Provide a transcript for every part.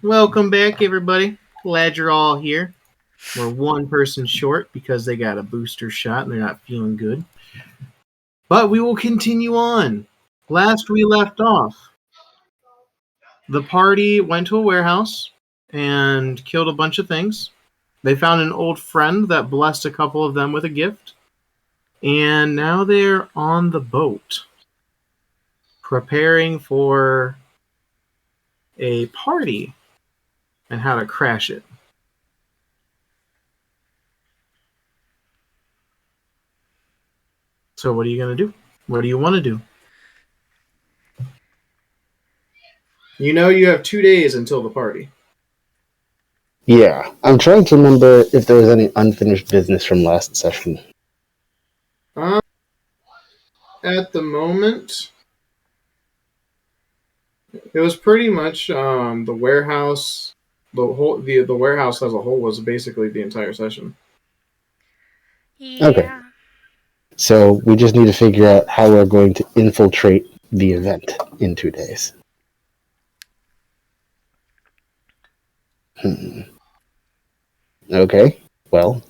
Welcome back, everybody. Glad you're all here. We're one person short because they got a booster shot and they're not feeling good. But we will continue on. Last we left off, the party went to a warehouse and killed a bunch of things. They found an old friend that blessed a couple of them with a gift. And now they're on the boat, preparing for a party and how to crash it. So what are you going to do? What do you want to do? You know you have 2 days until the party. Yeah, I'm trying to remember if there was any unfinished business from last session. At the moment, it was pretty much the warehouse. The warehouse as a whole was basically the entire session. Yeah. Okay. So we just need to figure out how we're going to infiltrate the event in 2 days. Okay, well,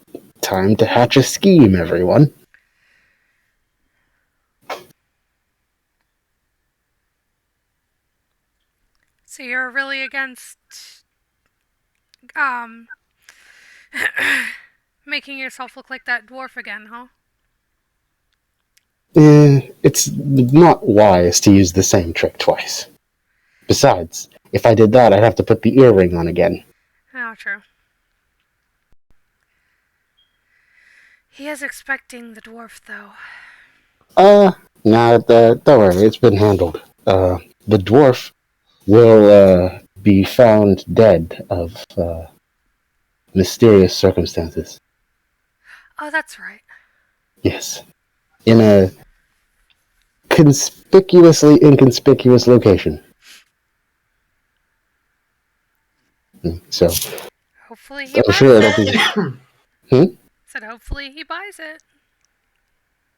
time to hatch a scheme, everyone. So you're really against making yourself look like that dwarf again, huh? It's not wise to use the same trick twice. Besides, if I did that, I'd have to put the earring on again. Oh, true. He is expecting the dwarf, though. Nah, don't worry, it's been handled. The dwarf will be found dead of mysterious circumstances. Oh, that's right. Yes. In a conspicuously inconspicuous location. So, Hopefully he I'm buys sure it. it'll be... Said hopefully he buys it.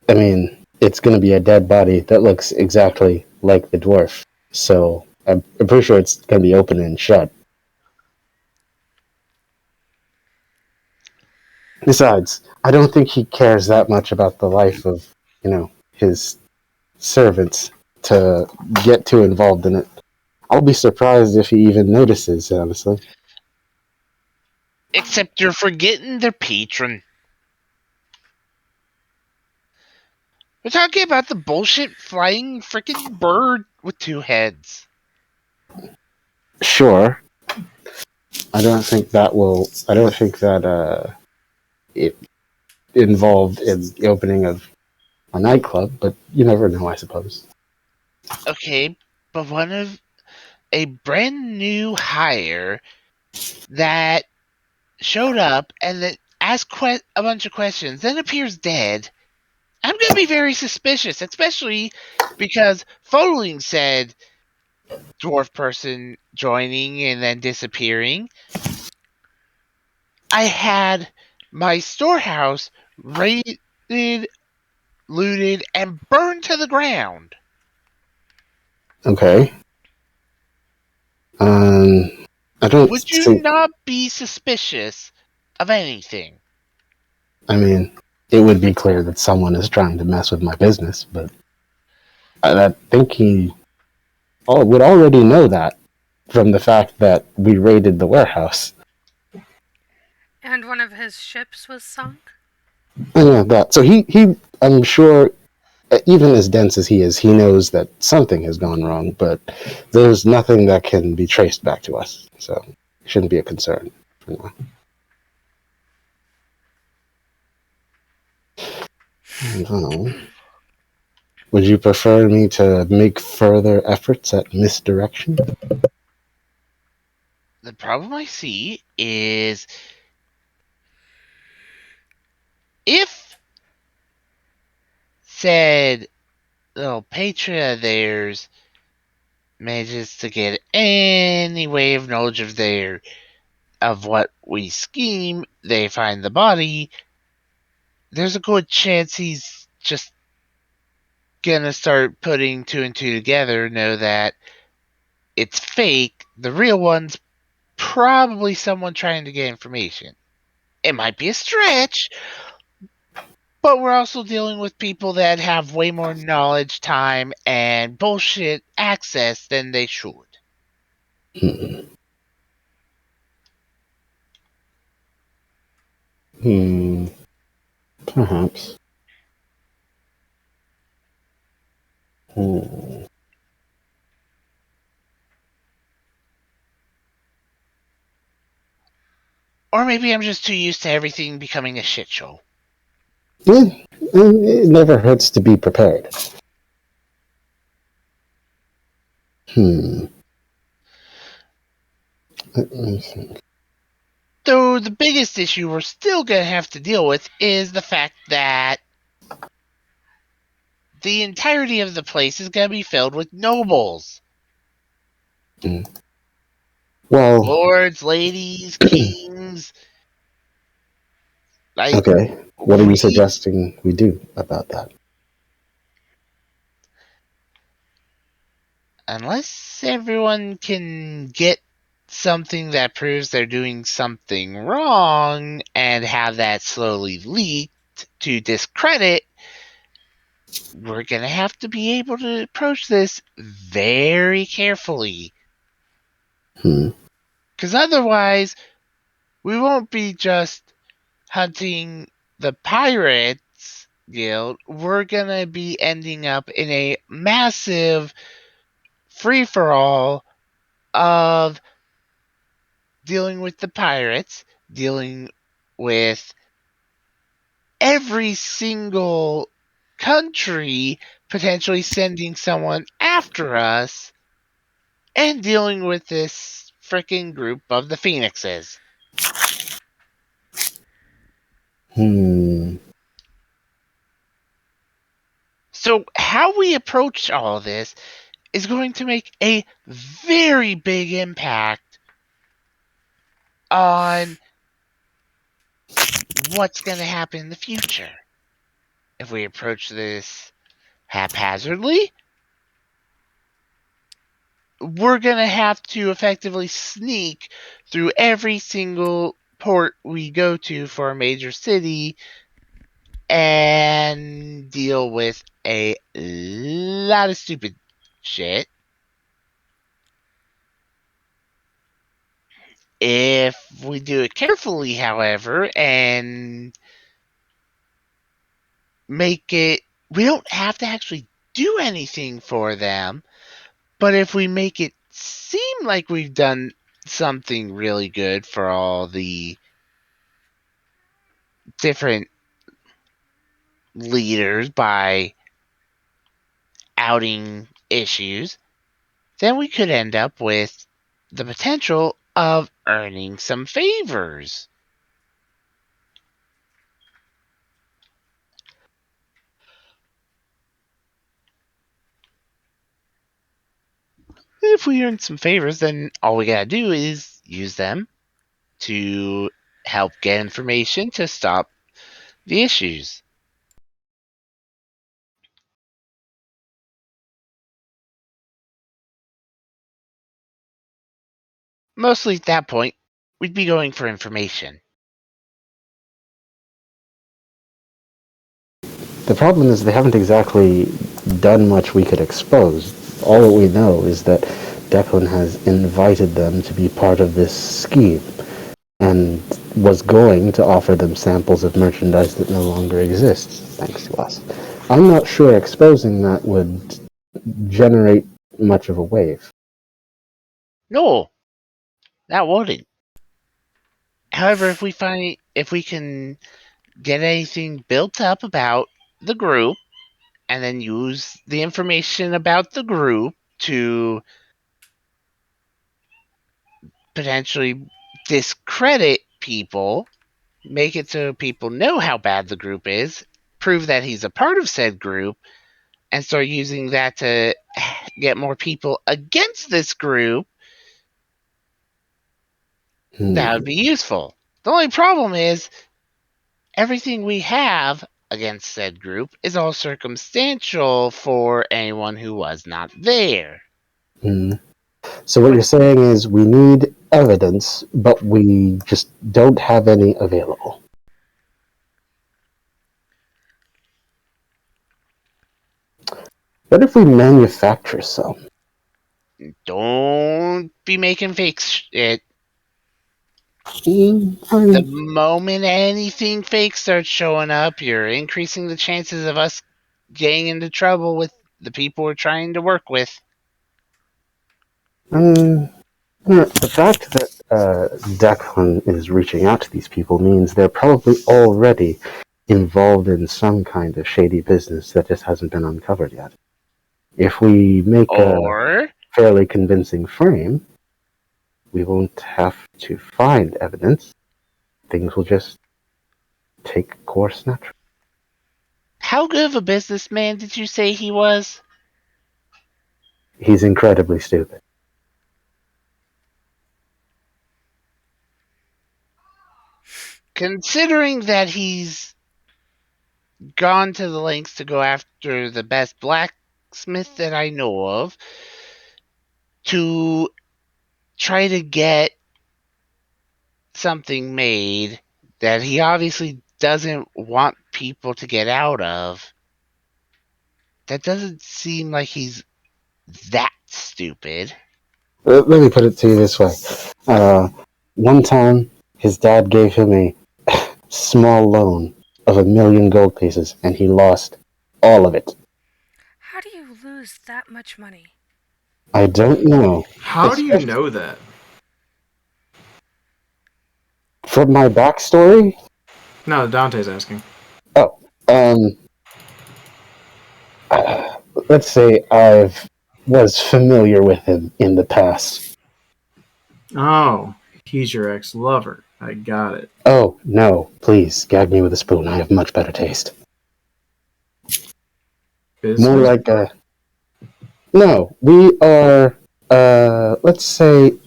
I mean, it's going to be a dead body that looks exactly like the dwarf. So, I'm pretty sure it's going to be open and shut. Besides, I don't think he cares that much about the life of, his servants to get too involved in it. I'll be surprised if he even notices, honestly. Except you're forgetting their patron. We're talking about the bullshit flying freaking bird with 2 heads. Sure. I don't think that it involved in the opening of a nightclub, but you never know, I suppose. Okay, but one of a brand new hire that showed up and that asked a bunch of questions, then appears dead. I'm going to be very suspicious, especially because Thwarting said dwarf person joining and then disappearing. I had my storehouse raided, looted, and burned to the ground. Okay. I don't Would you think... not be suspicious of anything? I mean, it would be clear that someone is trying to mess with my business, but I think he would already know that from the fact that we raided the warehouse. And one of his ships was sunk? Yeah, that. So he I'm sure, even as dense as he is, he knows that something has gone wrong, but there's nothing that can be traced back to us, so it shouldn't be a concern for now. I don't know. Would you prefer me to make further efforts at misdirection? The problem I see is if said little patron of theirs manages to get any way of knowledge of what we scheme, they find the body, there's a good chance he's just gonna start putting 2 and 2 together, know that it's fake, the real one's probably someone trying to get information. It might be a stretch, but we're also dealing with people that have way more knowledge, time, and bullshit access than they should. Perhaps. Or maybe I'm just too used to everything becoming a shit show. Yeah, it never hurts to be prepared. Let me think. Though the biggest issue we're still going to have to deal with is the fact that the entirety of the place is going to be filled with nobles. Well, Lords, ladies, kings. okay. What are you suggesting we do about that? Unless everyone can get something that proves they're doing something wrong and have that slowly leaked to discredit, we're going to have to be able to approach this very carefully. Because otherwise, we won't be just hunting the pirates guild. We're going to be ending up in a massive free-for-all of dealing with the pirates, dealing with every single country potentially sending someone after us, and dealing with this frickin' group of the Phoenixes. So how we approach all this is going to make a very big impact on what's going to happen in the future. If we approach this haphazardly, we're going to have to effectively sneak through every single port we go to for a major city and deal with a lot of stupid shit. If we do it carefully, however, and make it, we don't have to actually do anything for them, but if we make it seem like we've done something really good for all the different leaders by outing issues, then we could end up with the potential of earning some favors. If we earn some favors, then all we gotta do is use them to help get information to stop the issues. Mostly at that point, we'd be going for information. The problem is they haven't exactly done much we could expose. All that we know is that Declan has invited them to be part of this scheme and was going to offer them samples of merchandise that no longer exists, thanks to us. I'm not sure exposing that would generate much of a wave. No, that wouldn't. However, if we can get anything built up about the group and then use the information about the group to potentially discredit people, make it so people know how bad the group is, prove that he's a part of said group, and start using that to get more people against this group, that would be useful. The only problem is everything we have against said group is all circumstantial for anyone who was not there. So what you're saying is we need evidence, but we just don't have any available. What if we manufacture some? Don't be making fake shit. I The mean, moment anything fake starts showing up, you're increasing the chances of us getting into trouble with the people we're trying to work with. the fact that Declan is reaching out to these people means they're probably already involved in some kind of shady business that just hasn't been uncovered yet. If we make a Or fairly convincing frame, we won't have to find evidence. Things will just take course naturally. how good of a businessman did you say he was? He's incredibly stupid. Considering that he's gone to the lengths to go after the best blacksmith that I know of to try to get something made that he obviously doesn't want people to get out of. That doesn't seem like he's that stupid. Let me put it to you this way. One time, his dad gave him a small loan of 1,000,000 gold pieces, and he lost all of it. How do you lose that much money? I don't know. How do you know that? From my backstory? No, Dante's asking. Oh, let's say I was familiar with him in the past. Oh, he's your ex-lover. I got it. Oh, no, please, gag me with a spoon. I have much better taste. Business? More like a... No, we are, let's say,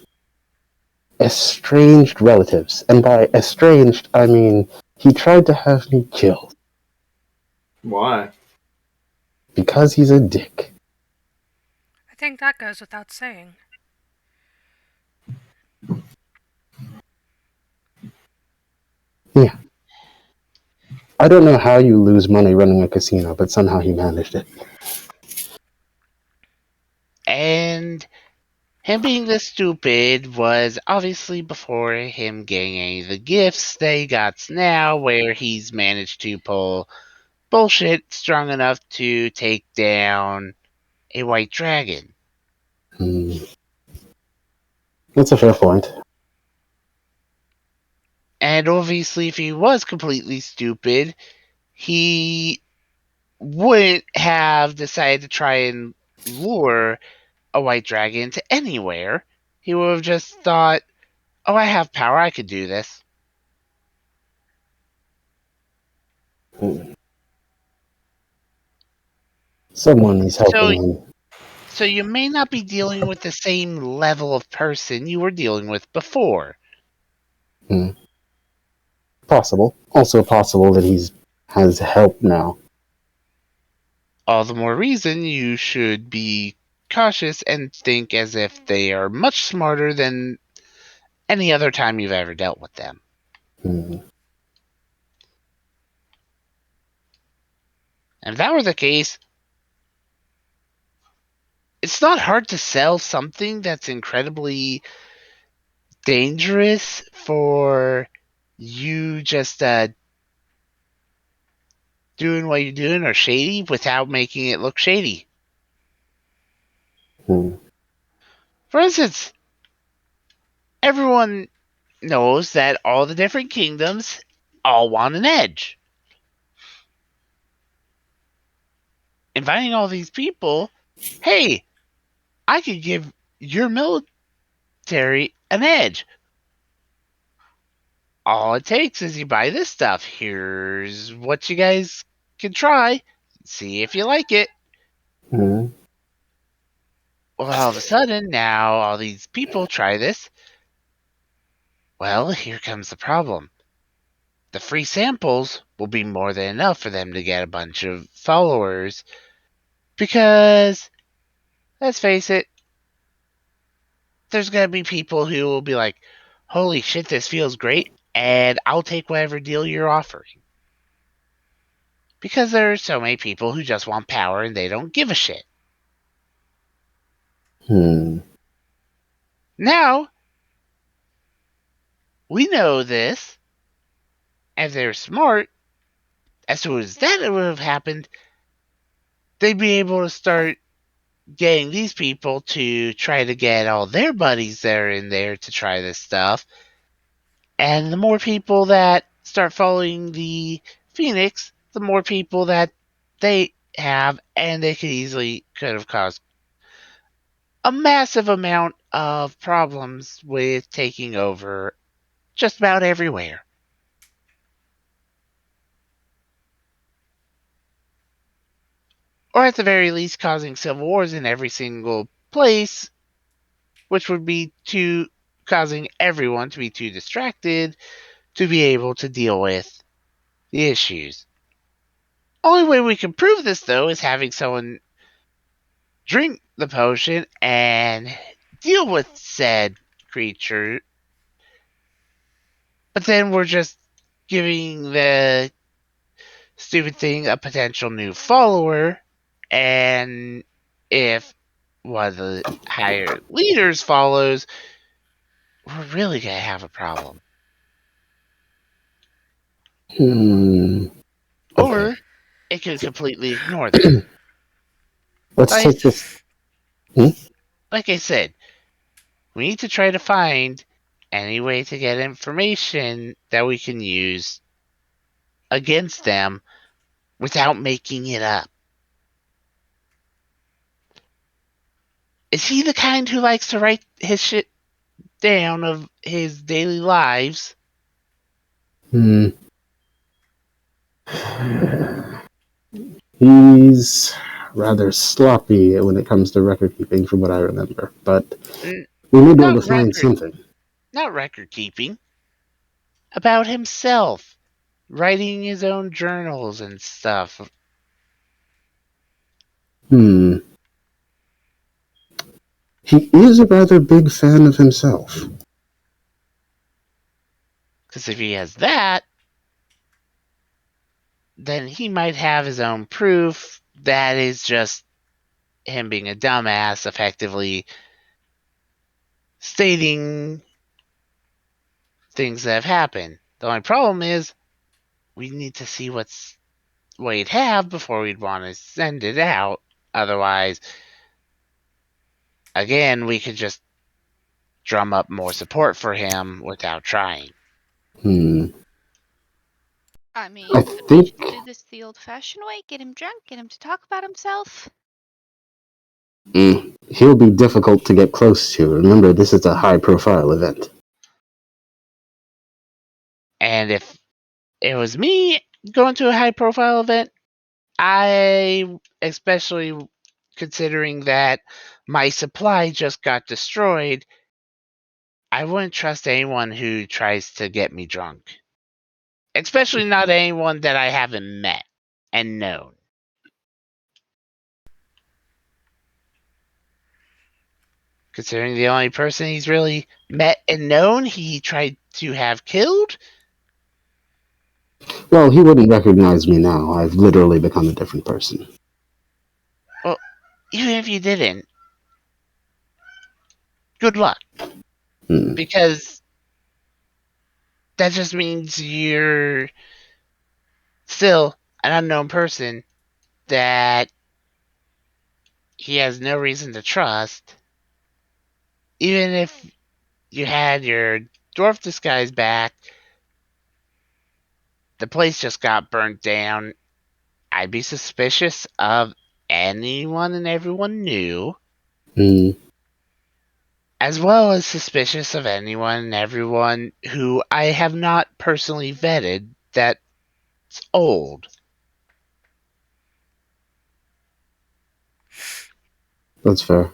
estranged relatives. And by estranged, I mean he tried to have me killed. Why? Because he's a dick. I think that goes without saying. Yeah. I don't know how you lose money running a casino, but somehow he managed it. And him being this stupid was obviously before him getting any of the gifts that he got now, where he's managed to pull bullshit strong enough to take down a white dragon. That's a fair point. And obviously, if he was completely stupid, he wouldn't have decided to try and lure a white dragon to anywhere. He would have just thought, oh, I have power, I could do this. Someone is helping him. So you may not be dealing with the same level of person you were dealing with before. Possible. Also possible that he's has help now. All the more reason you should be cautious and think as if they are much smarter than any other time you've ever dealt with them. And if that were the case, it's not hard to sell something that's incredibly dangerous for you just doing what you're doing or shady without making it look shady. For instance, everyone knows that all the different kingdoms all want an edge. Inviting all these people, hey, I could give your military an edge. All it takes is you buy this stuff. Here's what you guys can try. See if you like it. Well, all of a sudden, now all these people try this. Well, here comes the problem. The free samples will be more than enough for them to get a bunch of followers. Because, let's face it, there's going to be people who will be like, holy shit, this feels great, and I'll take whatever deal you're offering. Because there are so many people who just want power and they don't give a shit. Now, we know this, and they're smart. As soon as that would have happened, they'd be able to start getting these people to try to get all their buddies that are in there to try this stuff. And the more people that start following the Phoenix, the more people that they have, and they could have caused a massive amount of problems with taking over just about everywhere. Or at the very least, causing civil wars in every single place, which would be causing everyone to be too distracted to be able to deal with the issues. Only way we can prove this, though, is having someone drink the potion and deal with said creature. But then we're just giving the stupid thing a potential new follower, and if one of the higher leaders follows, we're really going to have a problem. Okay. Or it could completely ignore them. Let's Like, take this. like I said, we need to try to find any way to get information that we can use against them without making it up. Is he the kind who likes to write his shit down of his daily lives? Hmm. He's rather sloppy when it comes to record keeping, from what I remember. But we may be able to find something. Not record keeping. About himself. Writing his own journals and stuff. He is a rather big fan of himself. Because if he has that, then he might have his own proof that is just him being a dumbass, effectively stating things that have happened. The only problem is we need to see what he'd have before we'd want to send it out. Otherwise, again, we could just drum up more support for him without trying. I mean, I could we think- just do this the old-fashioned way? Get him drunk, get him to talk about himself? He'll be difficult to get close to. Remember, this is a high-profile event. And if it was me going to a high-profile event, I, especially considering that my supply just got destroyed, I wouldn't trust anyone who tries to get me drunk. Especially not anyone that I haven't met and known. Considering the only person he's really met and known he tried to have killed? Well, he wouldn't recognize me now. I've literally become a different person. Well, even if you didn't, good luck. Because that just means you're still an unknown person that he has no reason to trust. Even if you had your dwarf disguise back, the place just got burnt down. I'd be suspicious of anyone and everyone new. As well as suspicious of anyone and everyone who I have not personally vetted that's old. That's fair.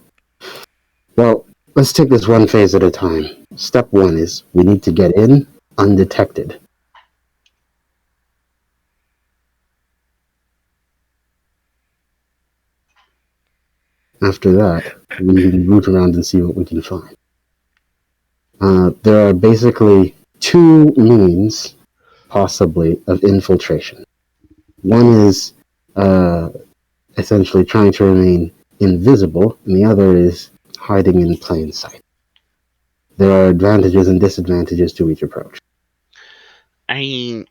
Well, let's take this one phase at a time. Step 1 is we need to get in undetected. After that, we can root around and see what we can find. There are basically two means, possibly, of infiltration. One is essentially trying to remain invisible, and the other is hiding in plain sight. There are advantages and disadvantages to each approach. I mean,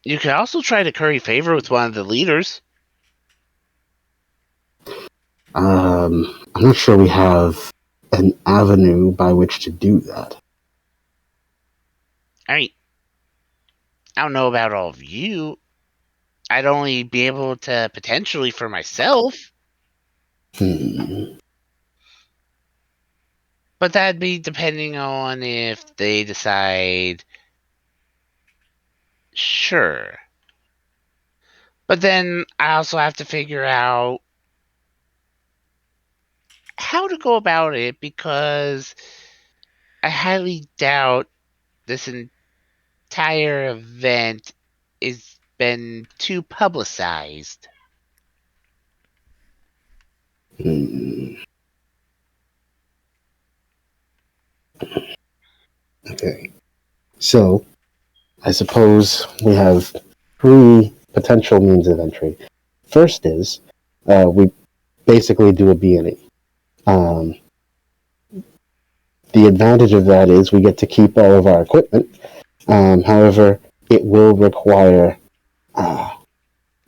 you could also try to curry favor with one of the leaders. I'm not sure we have an avenue by which to do that. I mean, I don't know about all of you. I'd only be able to potentially for myself. But that'd be depending on if they decide, sure. But then I also have to figure out how to go about it, because I highly doubt this entire event has been too publicized. Okay. So, I suppose we have three potential means of entry. First is, we basically do a B&E. The advantage of that is we get to keep all of our equipment. However, it will require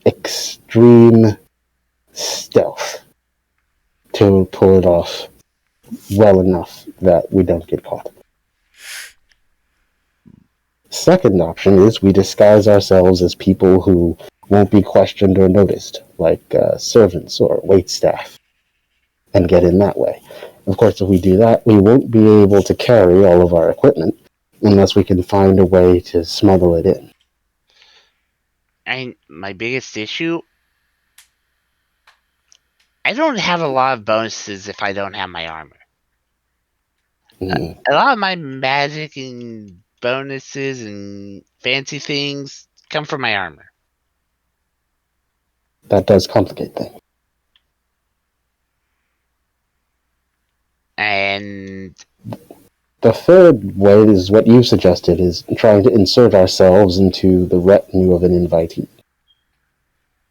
extreme stealth to pull it off well enough that we don't get caught. Second option is we disguise ourselves as people who won't be questioned or noticed, like servants or waitstaff, and get in that way. Of course, if we do that, we won't be able to carry all of our equipment unless we can find a way to smuggle it in. And my biggest issue, I don't have a lot of bonuses if I don't have my armor. A lot of my magic and bonuses and fancy things come from my armor. That does complicate things. And the third way is what you suggested, is trying to insert ourselves into the retinue of an invitee.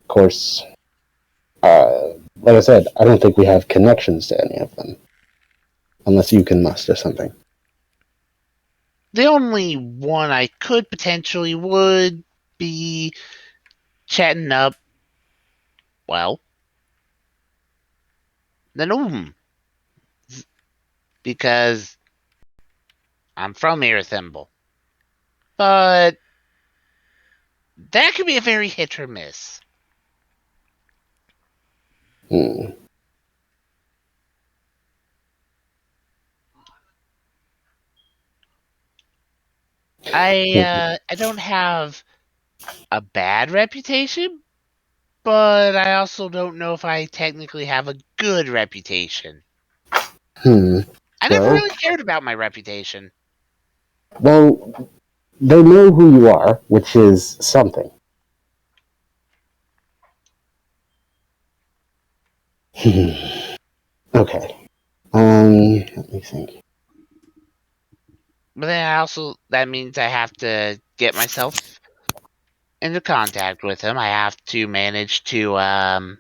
Of course, like I said, I don't think we have connections to any of them. Unless you can muster something. The only one I could potentially would be chatting up, well, the gnome. Because I'm from Irithimble. But that could be a very hit or miss. I don't have a bad reputation, but I also don't know if I technically have a good reputation. I never really cared about my reputation. Well, they know who you are, which is something. Okay. Let me think. But then that means I have to get myself into contact with him. I have to manage to, a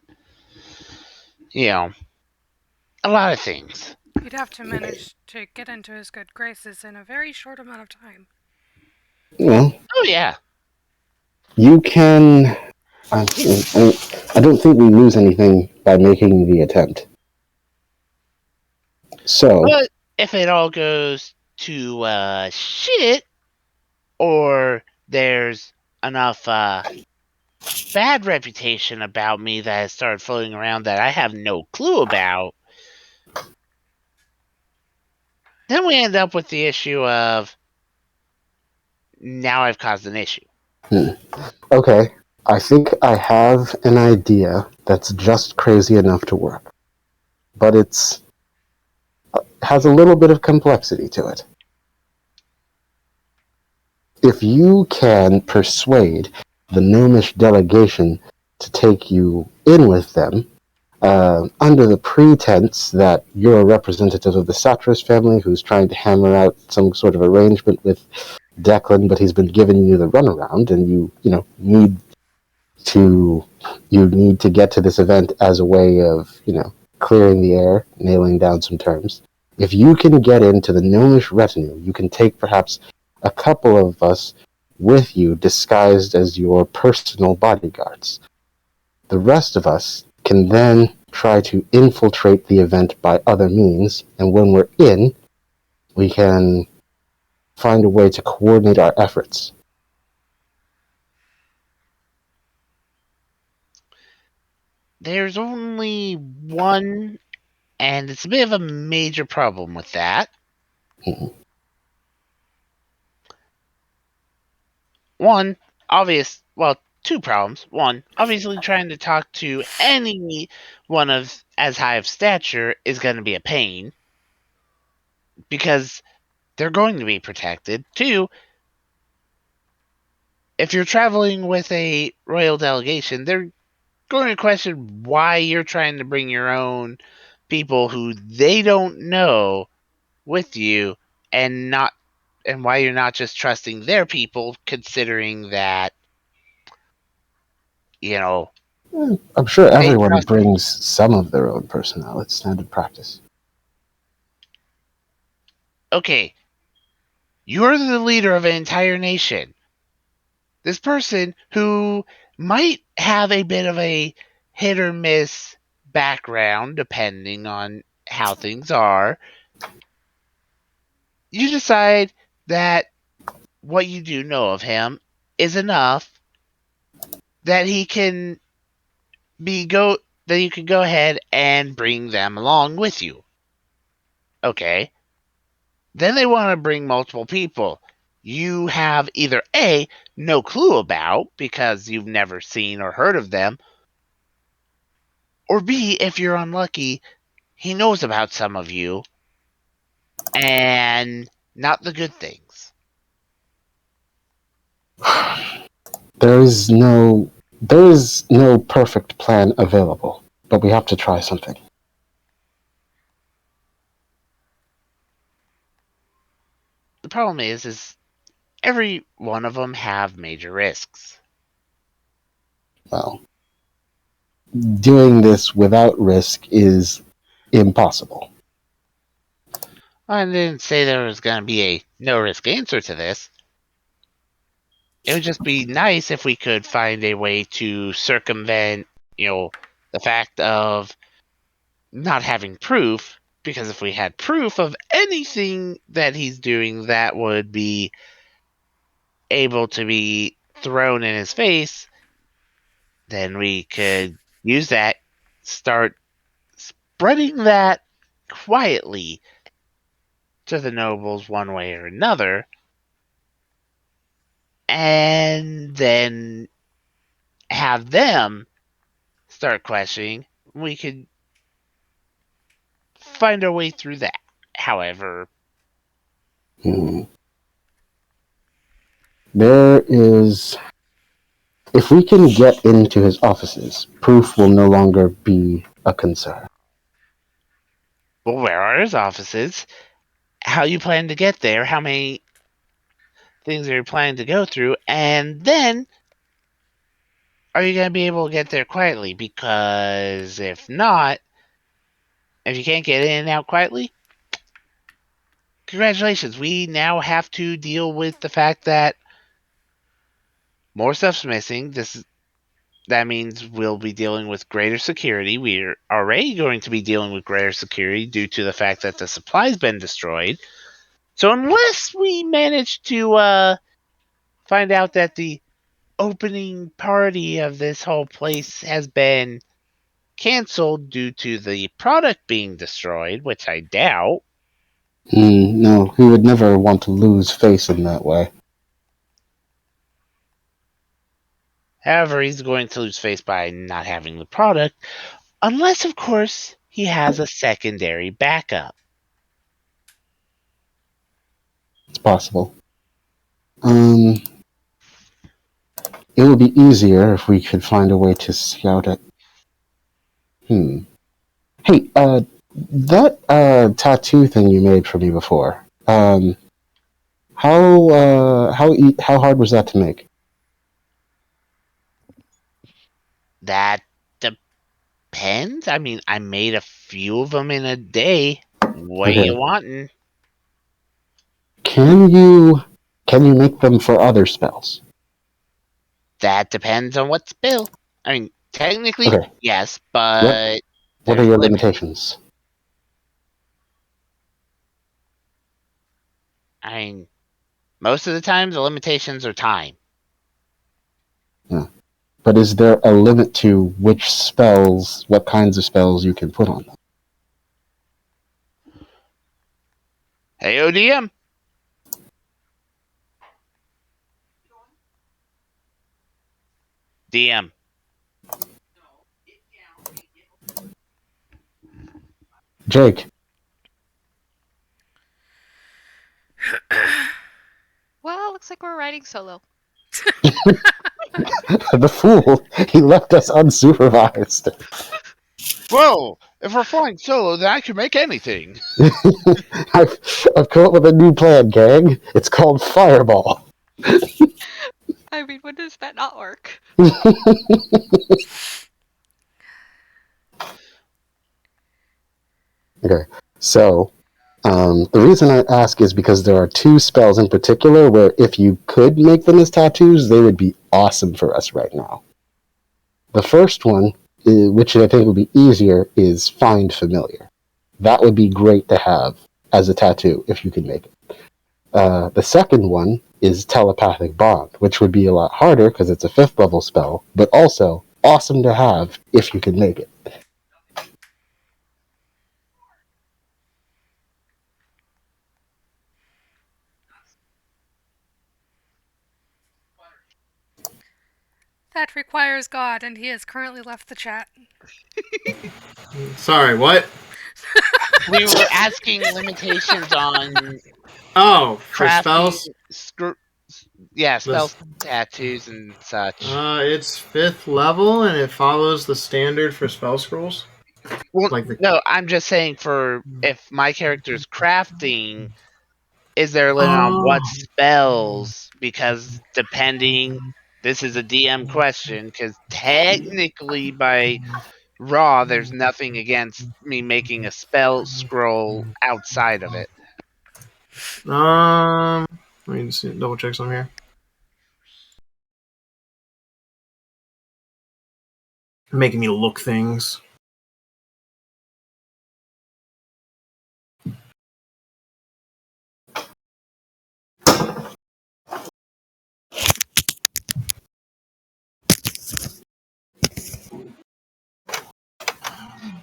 lot of things. You'd have to manage to get into his good graces in a very short amount of time. Well, oh yeah. You can. I don't think we lose anything by making the attempt. So, but if it all goes to shit, or there's enough bad reputation about me that has started floating around that I have no clue about, then we end up with the issue of now I've caused an issue. Okay, I think I have an idea that's just crazy enough to work. But it has a little bit of complexity to it. If you can persuade the gnomish delegation to take you in with them, under the pretense that you're a representative of the Satras family who's trying to hammer out some sort of arrangement with Declan, but he's been giving you the runaround, and you need to get to this event as a way of, clearing the air, nailing down some terms. If you can get into the gnomish retinue, you can take perhaps a couple of us with you disguised as your personal bodyguards. The rest of us can then try to infiltrate the event by other means, and when we're in, we can find a way to coordinate our efforts. There's only one, and it's a bit of a major problem with that. Mhm. Two problems. One, obviously trying to talk to anyone of as high of stature is going to be a pain, because they're going to be protected. Two, if you're traveling with a royal delegation, they're going to question why you're trying to bring your own people who they don't know with you, and why you're not just trusting their people, considering that, I'm sure they everyone trust you. brings some of their own personnel. It's standard practice. Okay, you're the leader of an entire nation. This person who might have a bit of a hit or miss background, depending on how things are, you decide that what you do know of him is enough that he can that you can go ahead and bring them along with you. Okay. Then they want to bring multiple people. You have either A, no clue about because you've never seen or heard of them, or B, if you're unlucky, he knows about some of you and not the good things. There is no perfect plan available, but we have to try something. The problem is every one of them have major risks. Well, doing this without risk is impossible. I didn't say there was going to be a no risk answer to this. It would just be nice if we could find a way to circumvent, the fact of not having proof, because if we had proof of anything that he's doing that would be able to be thrown in his face, then we could use that, start spreading that quietly to the nobles one way or another, and then have them start questioning. We could find our way through that. However, There is... If we can get into his offices, proof will no longer be a concern. well, where are his offices? How you plan to get there? How many things are you planning to go through? And then, are you going to be able to get there quietly? Because if not, if you can't get in and out quietly, congratulations. We now have to deal with the fact that more stuff's missing. That means we'll be dealing with greater security. We're already going to be dealing with greater security due to the fact that the supply's been destroyed. So unless we manage to find out that the opening party of this whole place has been canceled due to the product being destroyed, which I doubt. No, he would never want to lose face in that way. However, he's going to lose face by not having the product, unless, of course, he has a secondary backup. It's possible. It would be easier if we could find a way to scout it. Hey, that tattoo thing you made for me before. How hard was that to make? That depends. I mean, I made a few of them in a day. What Okay. you wanting? Can you make them for other spells? That depends on what spell. I mean, technically, Okay. yes, What but What are there's your limits. limitations? I mean, most of the time, the limitations are time. Yeah. But is there a limit to what kinds of spells you can put on them? Hey, ODM. DM. Jake, Well, looks like we're riding solo. the fool, he left us unsupervised. Whoa! If we're flying solo, then I can make anything. I've come up with a new plan, gang. It's called Fireball. I mean, when does that not work? Okay, so the reason I ask is because there are two spells in particular where if you could make them as tattoos, they would be awesome for us right now. The first one, which I think would be easier, is Find Familiar. That would be great to have as a tattoo if you could make it. The second one is Telepathic Bond, which would be a lot harder because it's a 5th level spell, but also awesome to have if you can make it. That requires God, and he has currently left the chat. Sorry, what? We were asking limitations on Oh, for crafting. spells? Spells, tattoos, and such. It's 5th level, and it follows the standard for spell scrolls. Well, Like the no, I'm just saying for if my character's crafting, is there a limit on what spells? Because depending, this is a DM question, because technically by Raw, there's nothing against me making a spell scroll outside of it. Let me just double check some here. Making me look things.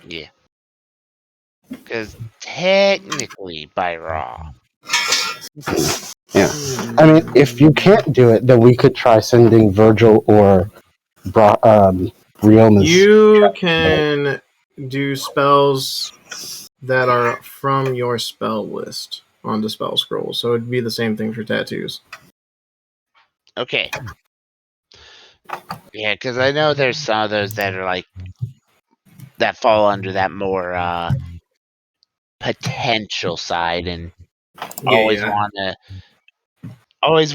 Yeah. Because technically by Raw. Yeah. I mean, if you can't do it, then we could try sending Virgil or Rioma's. You can do spells that are from your spell list on the spell scroll, so it'd be the same thing for tattoos. Okay. Yeah, because I know there's some of those that are like that fall under that more potential side, and always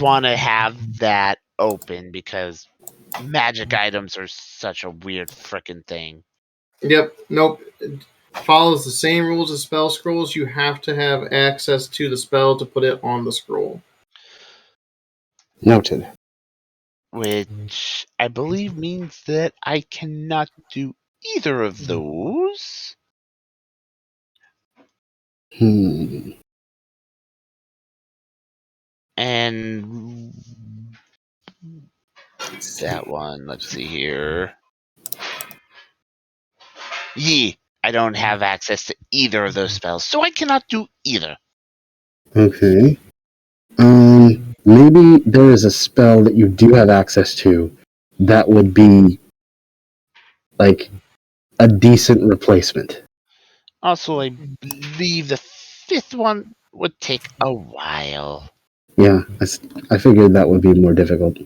want to have that open because magic items are such a weird freaking thing. Yep. Nope. It follows the same rules as spell scrolls. You have to have access to the spell to put it on the scroll. Noted. Which I believe means that I cannot do either of those. And that one, let's see here. I don't have access to either of those spells, so I cannot do either. Okay. Maybe there is a spell that you do have access to that would be like a decent replacement. Also, I believe the 5th one would take a while. Yeah, I figured that would be more difficult.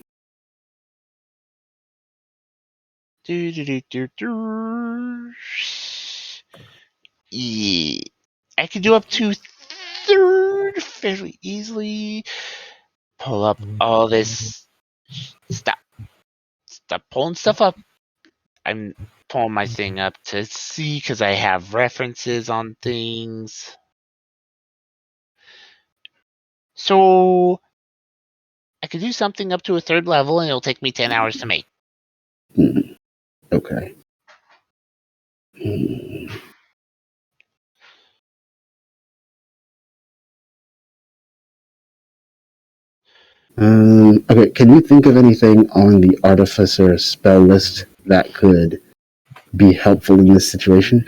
Yeah, I can do up to third fairly easily. Pull up all this. Stop pulling stuff up. I'm pulling my thing up to see because I have references on things. So I could do something up to a third level, and it'll take me 10 hours to make. Okay. Hmm. Okay, can you think of anything on the Artificer spell list that could be helpful in this situation?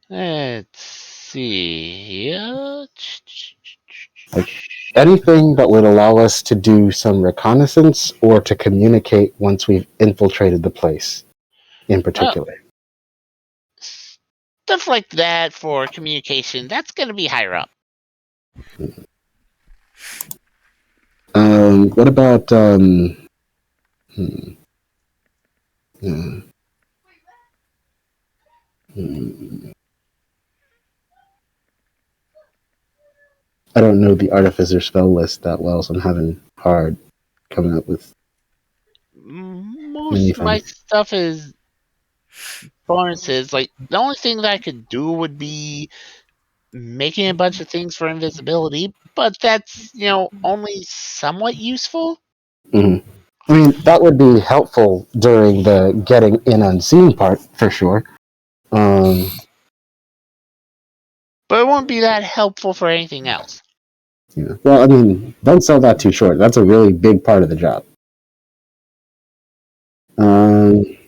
Let's see. Anything that would allow us to do some reconnaissance or to communicate once we've infiltrated the place in particular. Stuff like that for communication, that's going to be higher up. What about I don't know the Artificer spell list that well, so I'm having hard coming up with Most of my anything. stuff is bonuses. Like, the only thing that I could do would be making a bunch of things for invisibility, but that's, only somewhat useful. Mm-hmm. I mean, that would be helpful during the getting in unseen part, for sure. But it won't be that helpful for anything else. Yeah. Well, I mean, don't sell that too short. That's a really big part of the job. And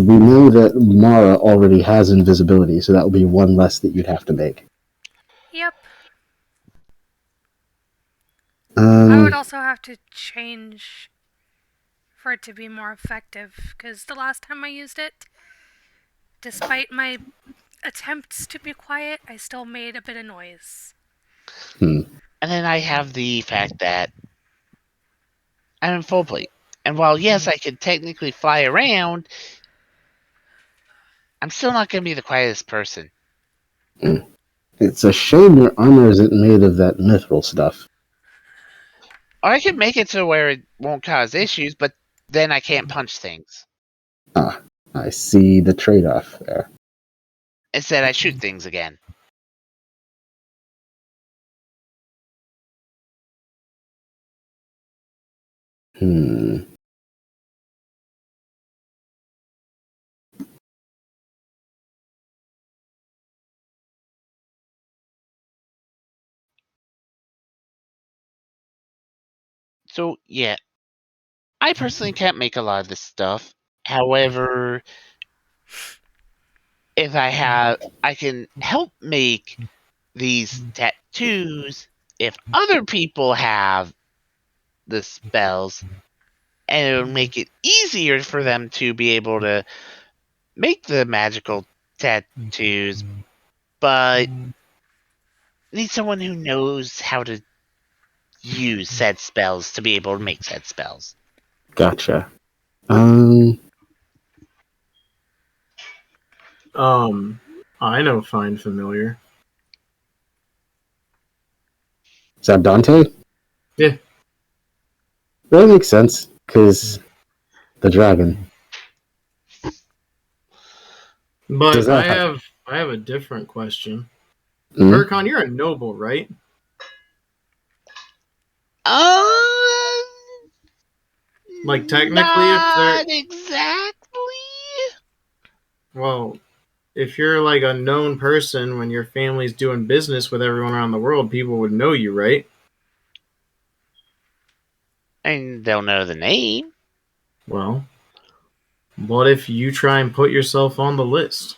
we know that Mara already has invisibility, so that would be one less that you'd have to make. Yep. I would Uh, also have to change for it to be more effective, because the last time I used it, despite my attempts to be quiet, I still made a bit of noise. And then I have the fact that I'm in full plate. And while, yes, I could technically fly around, I'm still not going to be the quietest person. It's a shame your armor isn't made of that mithril stuff. Or I could make it to where it won't cause issues, but then I can't punch things. Ah, I see the trade-off there. Instead, I shoot things again. So, yeah, I personally can't make a lot of this stuff. However, if I can help make these tattoos if other people have the spells, and it'll make it easier for them to be able to make the magical tattoos, but need someone who knows how to use said spells to be able to make said spells. Gotcha. I know Find Familiar. Is that Dante? Yeah. That makes sense, because the dragon. But Does I that have a different question. Hmm? Urkon, you're a noble, right? Like technically, if they're Not exactly. well, if you're like a known person when your family's doing business with everyone around the world, people would know you, right? And they'll know the name. Well, what if you try and put yourself on the list?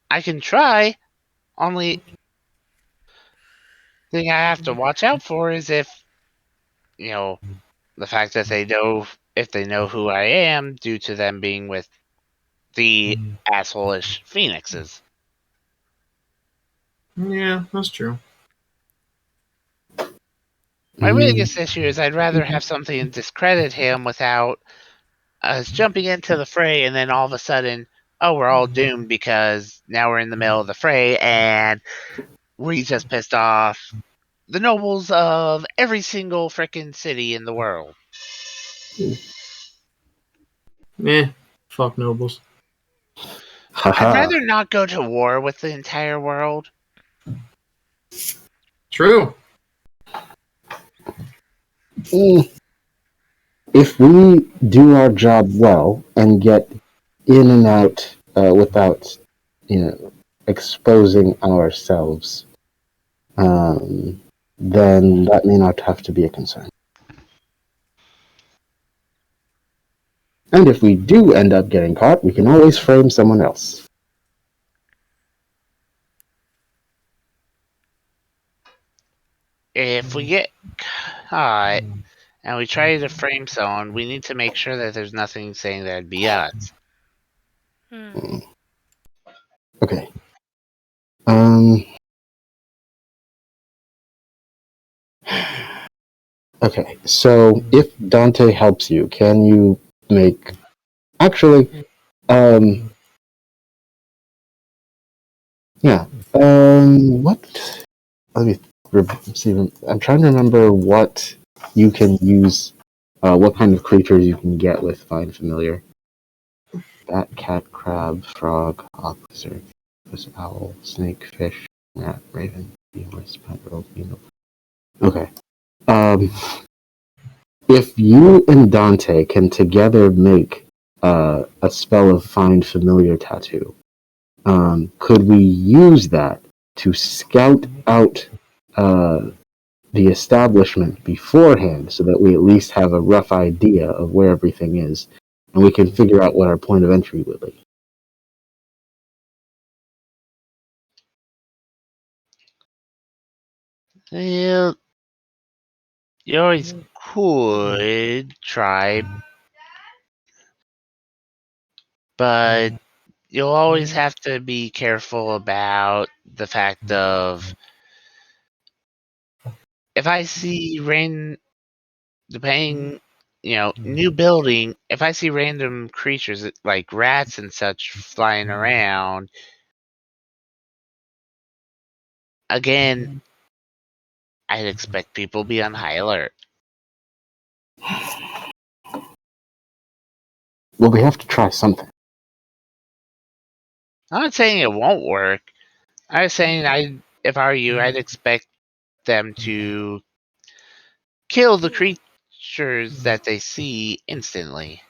I can try. Only thing I have to watch out for is if, the fact that they know, if they know who I am due to them being with the asshole-ish phoenixes. Yeah, that's true. My biggest issue is I'd rather have something discredit him without us jumping into the fray and then all of a sudden, oh, we're all doomed because now we're in the middle of the fray and we just pissed off the nobles of every single frickin' city in the world. Fuck nobles. I'd rather not go to war with the entire world. True. If we do our job well and get in and out without, exposing ourselves, then that may not have to be a concern. And if we do end up getting caught, we can always frame someone else. If we get caught and we try to frame someone, we need to make sure that there's nothing saying that it'd be us. Okay. Okay, so if Dante helps you, can you make... Actually, what... Let me see. I'm trying to remember what you can use, what kind of creatures you can get with Find Familiar. Bat, cat, crab, frog, hawk, lizard, owl, snake, fish, rat, raven, horse, pet, rope, beetle. Okay. If you and Dante can together make a spell of Find Familiar tattoo, could we use that to scout out the establishment beforehand so that we at least have a rough idea of where everything is, and we can figure out what our point of entry would be? Well, you always could try, but you'll always have to be careful about the fact of if I see new building, if I see random creatures like rats and such flying around, again, I'd expect people to be on high alert. Well, we have to try something. I'm not saying it won't work. I was saying if I were you, I'd expect them to kill the creatures that they see instantly.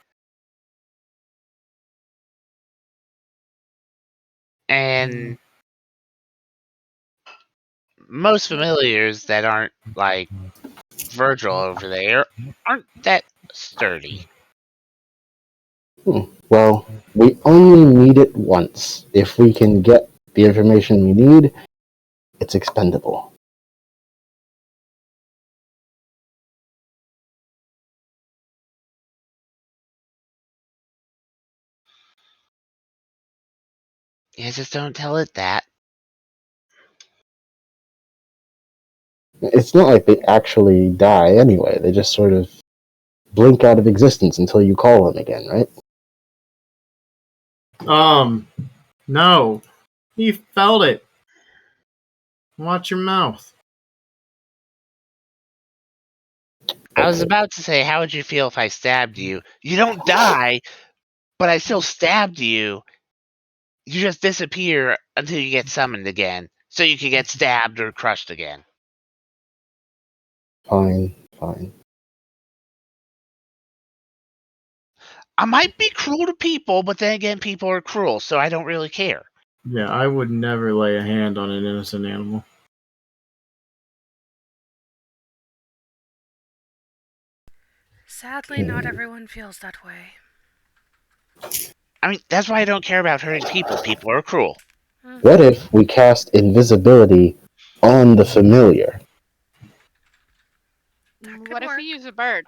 And most familiars that aren't like Virgil over there aren't that sturdy. Well, we only need it once. If we can get the information we need, it's expendable. Yeah, just don't tell it that. It's not like they actually die anyway. They just sort of blink out of existence until you call them again, right? No. He felt it. Watch your mouth. I was about to say, how would you feel if I stabbed you? You don't die, but I still stabbed you. You just disappear until you get summoned again, so you can get stabbed or crushed again. Fine. I might be cruel to people, but then again, people are cruel, so I don't really care. Yeah, I would never lay a hand on an innocent animal. Sadly, not everyone feels that way. I mean, that's why I don't care about hurting people. People are cruel. What if we cast invisibility on the familiar? What if we use a bird?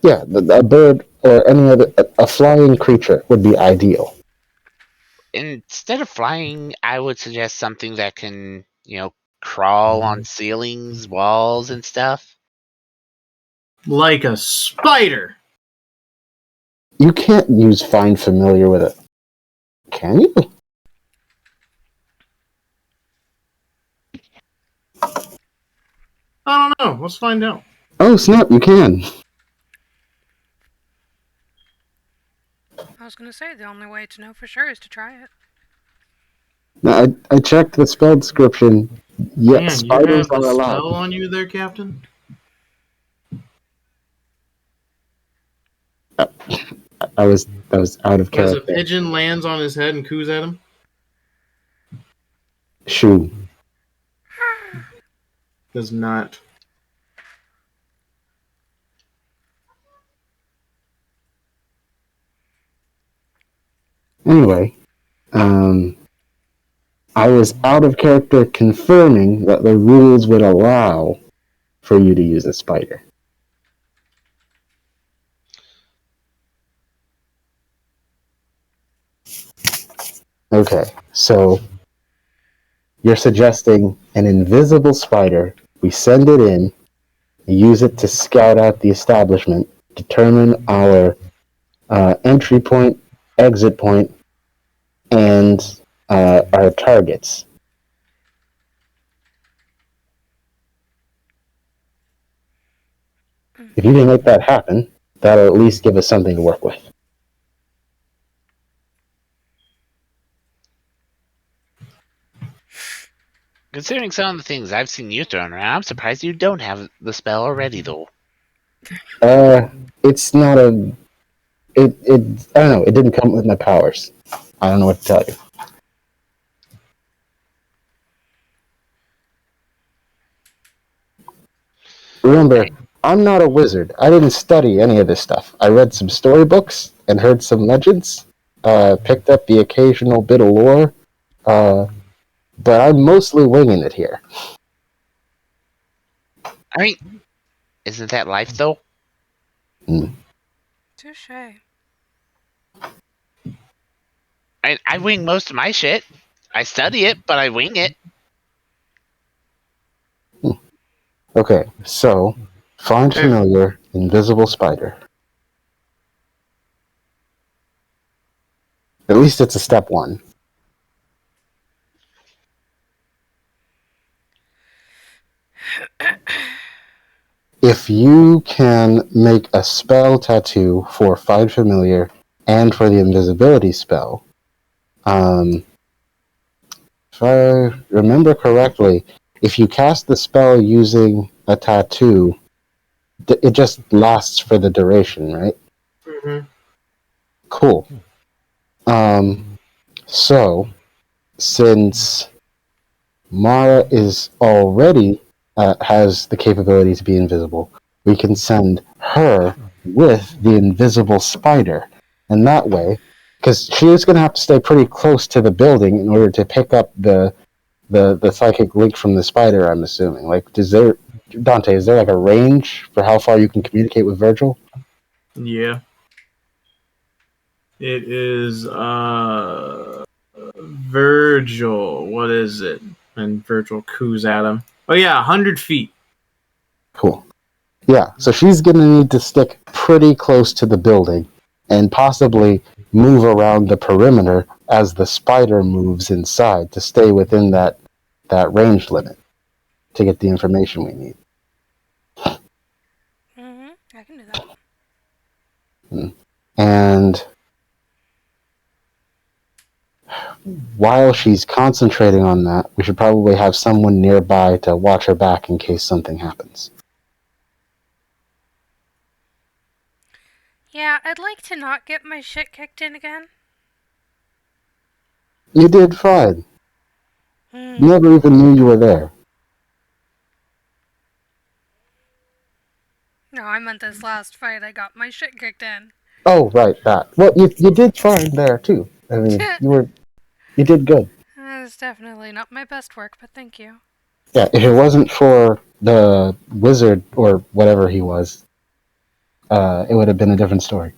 Yeah, a bird or any other, a flying creature would be ideal. Instead of flying, I would suggest something that can, crawl on ceilings, walls, and stuff. Like a spider. You can't use find familiar with it, can you? I don't know. Let's find out. Oh snap! You can. I was gonna say the only way to know for sure is to try it. No, I checked the spell description. Yeah, Man, you spiders have are a allowed. spell on you there, Captain? I was out of As a character. pigeon lands on his head and coos at him? Shoo. Does not. Anyway, I was out of character confirming that the rules would allow for you to use a spider. Okay, so you're suggesting an invisible spider. We send it in, use it to scout out the establishment, determine our entry point, exit point, and our targets. If you can make that happen, that'll at least give us something to work with. Considering some of the things I've seen you throwing around, I'm surprised you don't have the spell already, though. It's not a... I don't know, it didn't come with my powers. I don't know what to tell you. Remember, I'm not a wizard. I didn't study any of this stuff. I read some storybooks and heard some legends, picked up the occasional bit of lore, but I'm mostly winging it here. I mean, isn't that life, though? Touche. I wing most of my shit. I study it, but I wing it. Okay, so, find familiar, invisible spider. At least it's a step one. If you can make a spell tattoo for Find Familiar and for the invisibility spell, if I remember correctly, if you cast the spell using a tattoo, it just lasts for the duration, right? Mm-hmm. Cool. So, since Mara is already has the capability to be invisible, we can send her with the invisible spider, and that way, because she is going to have to stay pretty close to the building in order to pick up the psychic link from the spider. I'm assuming. Like, Dante? Is there like a range for how far you can communicate with Virgil? Yeah. It is Virgil. What is it? And Virgil coos at him. Oh yeah, 100 feet. Cool. Yeah, so she's going to need to stick pretty close to the building and possibly move around the perimeter as the spider moves inside to stay within that range limit to get the information we need. I can do that. And while she's concentrating on that, we should probably have someone nearby to watch her back in case something happens. Yeah, I'd like to not get my shit kicked in again. You did fine. Never even knew you were there. No, I meant this last fight. I got my shit kicked in. Oh, right, that. Well, you did fine there too. I mean, you did good. That's definitely not my best work, but thank you. Yeah, if it wasn't for the wizard or whatever he was, it would have been a different story.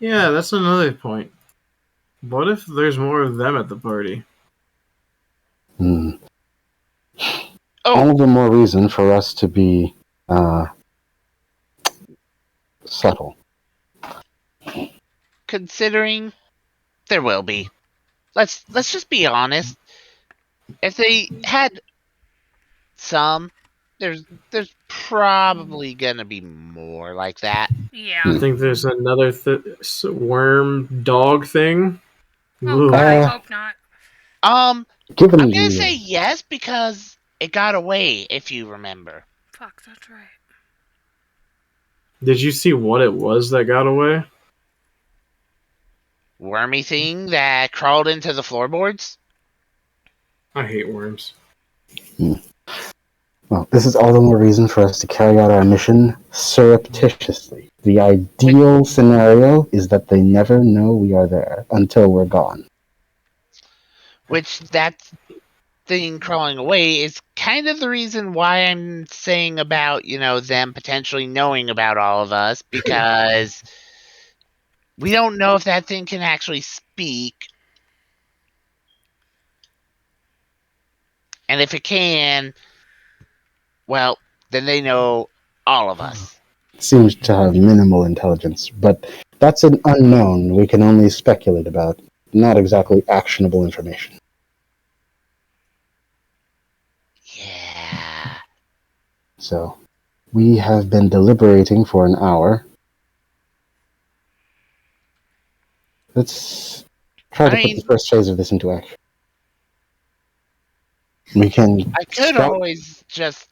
Yeah, that's another point. What if there's more of them at the party? Hmm. Oh, All the more reason for us to be subtle. considering there will be. Let's just be honest. If they had some, there's probably gonna be more like that. Yeah. I think there's another worm dog thing. Oh Ooh. god, I hope not. Given I'm gonna the say yes because it got away, if you remember. Fuck, that's right. Did you see what it was that got away? Wormy thing that crawled into the floorboards? I hate worms. well, this is all the more reason for us to carry out our mission surreptitiously. The ideal scenario is that they never know we are there until we're gone. Which that thing crawling away is kind of the reason why I'm saying about, them potentially knowing about all of us, because we don't know if that thing can actually speak. And if it can, well, then they know all of us. Seems to have minimal intelligence, but that's an unknown we can only speculate about, not exactly actionable information. Yeah. So, we have been deliberating for an hour. Let's try to put the first phase of this into action. We can I could scout. always just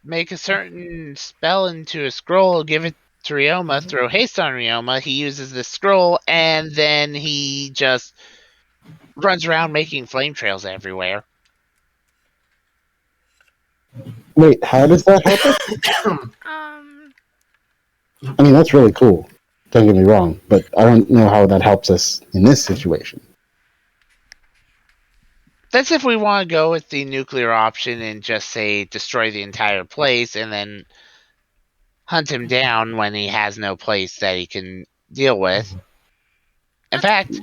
make a certain spell into a scroll, give it to Ryoma, throw haste on Ryoma, he uses the scroll, and then he just runs around making flame trails everywhere. Wait, how does that happen? Um, I mean, that's really cool. Don't get me wrong, but I don't know how that helps us in this situation. That's if we want to go with the nuclear option and just say destroy the entire place and then hunt him down when he has no place that he can deal with. In fact,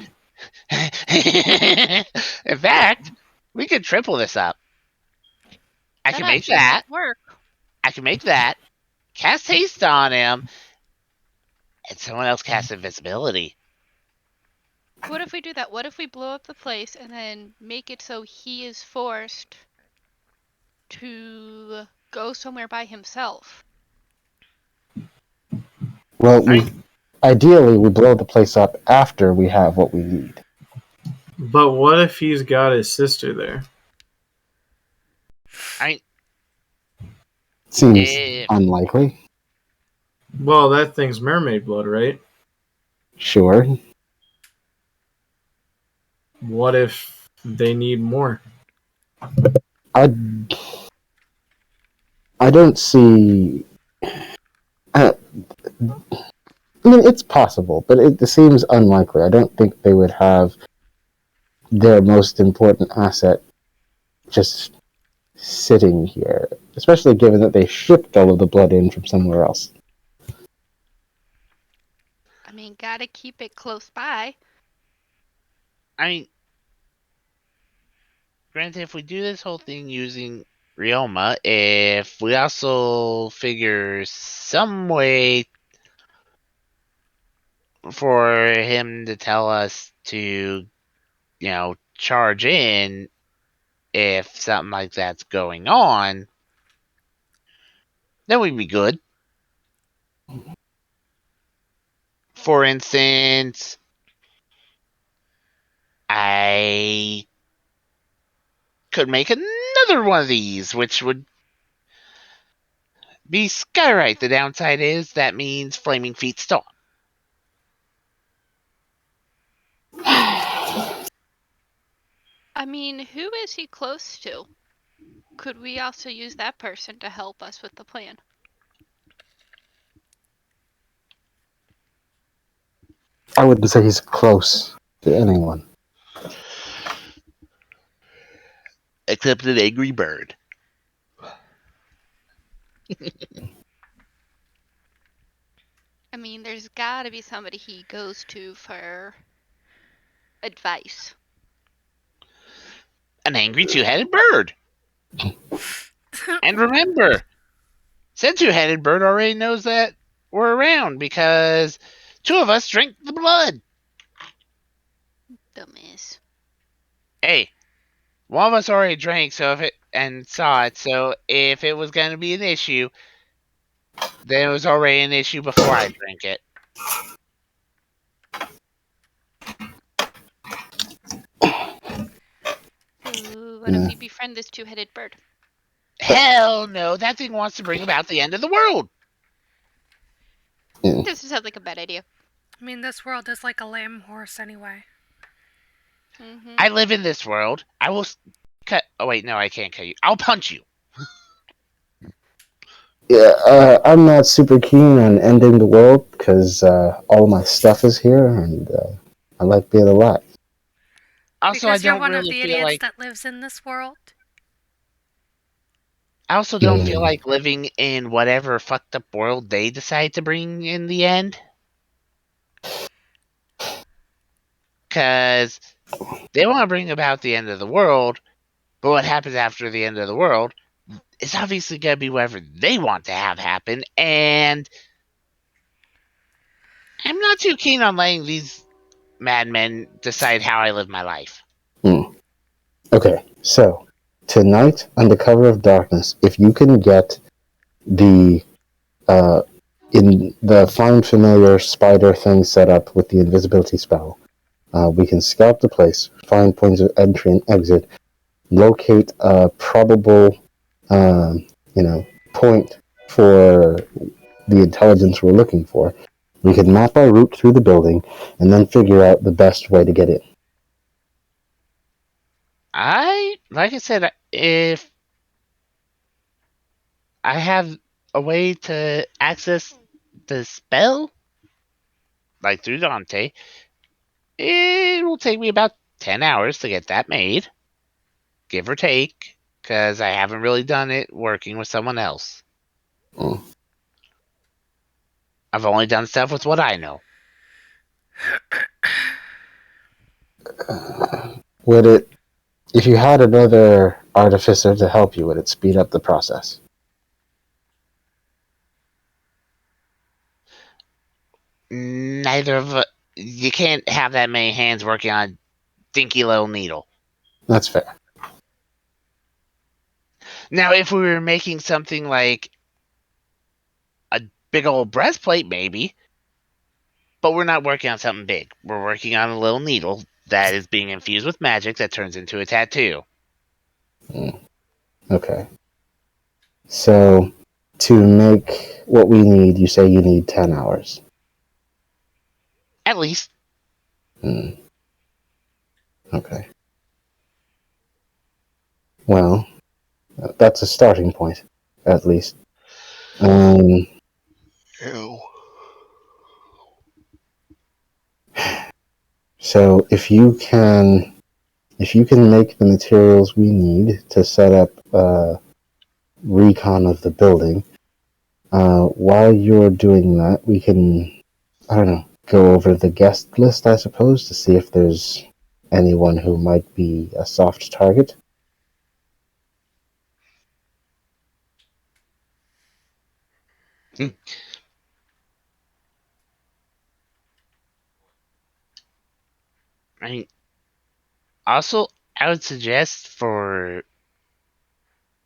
we could triple this up. I That can make actually that. might work. I can make that. Cast haste on him, and someone else casts invisibility. What if we do that? What if we blow up the place and then make it so he is forced to go somewhere by himself? Well, ideally, we blow the place up after we have what we need. But what if he's got his sister there? Seems If unlikely. Well, that thing's mermaid blood, right? Sure. What if they need more? I don't see. I mean, it's possible, but it seems unlikely. I don't think they would have their most important asset just sitting here, especially given that they shipped all of the blood in from somewhere else. I mean, gotta keep it close by. Granted, if we do this whole thing using Ryoma, if we also figure some way for him to tell us to, charge in if something like that's going on, then we'd be good. For instance, I could make another one of these, which would be Skyrite. The downside is that means Flaming Feet Storm. I mean, who is he close to? Could we also use that person to help us with the plan? I wouldn't say he's close to anyone. Except an angry bird. I mean, there's gotta be somebody he goes to for advice. An angry two-headed bird. And remember, said two-headed bird already knows that we're around because two of us drink the blood. Dumbass. Hey, one of us already drank, and saw it. So if it was going to be an issue, then it was already an issue before I drank it. Ooh, what if we befriend this two-headed bird? Hell no! That thing wants to bring about the end of the world. This sounds like a bad idea. I mean, this world is like a lame horse anyway. Mm-hmm. I live in this world. I will cut. Oh wait, no, I can't cut you. I'll punch you. Yeah, I'm not super keen on ending the world because all my stuff is here, and I like being alive. Also, Because I you're don't one of really the feel idiots like. that lives in this world. I also don't feel like living in whatever fucked up world they decide to bring in the end. Because they want to bring about the end of the world, but what happens after the end of the world is obviously going to be whatever they want to have happen, and I'm not too keen on letting these madmen decide how I live my life. Okay, so tonight, under cover of darkness, if you can get the in the find familiar spider thing set up with the invisibility spell, we can scout the place, find points of entry and exit, locate a probable, point for the intelligence we're looking for. We can map our route through the building, and then figure out the best way to get in. Like I said, if I have a way to access the spell, like through Dante, it will take me about 10 hours to get that made, give or take, because I haven't really done it working with someone else. I've only done stuff with what I know. Would it, if you had another artificer to help you, would it speed up the process? Neither of you can't have that many hands working on a dinky little needle. That's fair. Now, if we were making something like a big old breastplate, maybe, but we're not working on something big. We're working on a little needle that is being infused with magic that turns into a tattoo. Okay. So, to make what we need, you say you need 10 hours. At least. Okay. Well, that's a starting point, at least. So if you can make the materials we need to set up recon of the building, while you're doing that, we can, I don't know, go over the guest list, I suppose, to see if there's anyone who might be a soft target. I mean, also, I would suggest for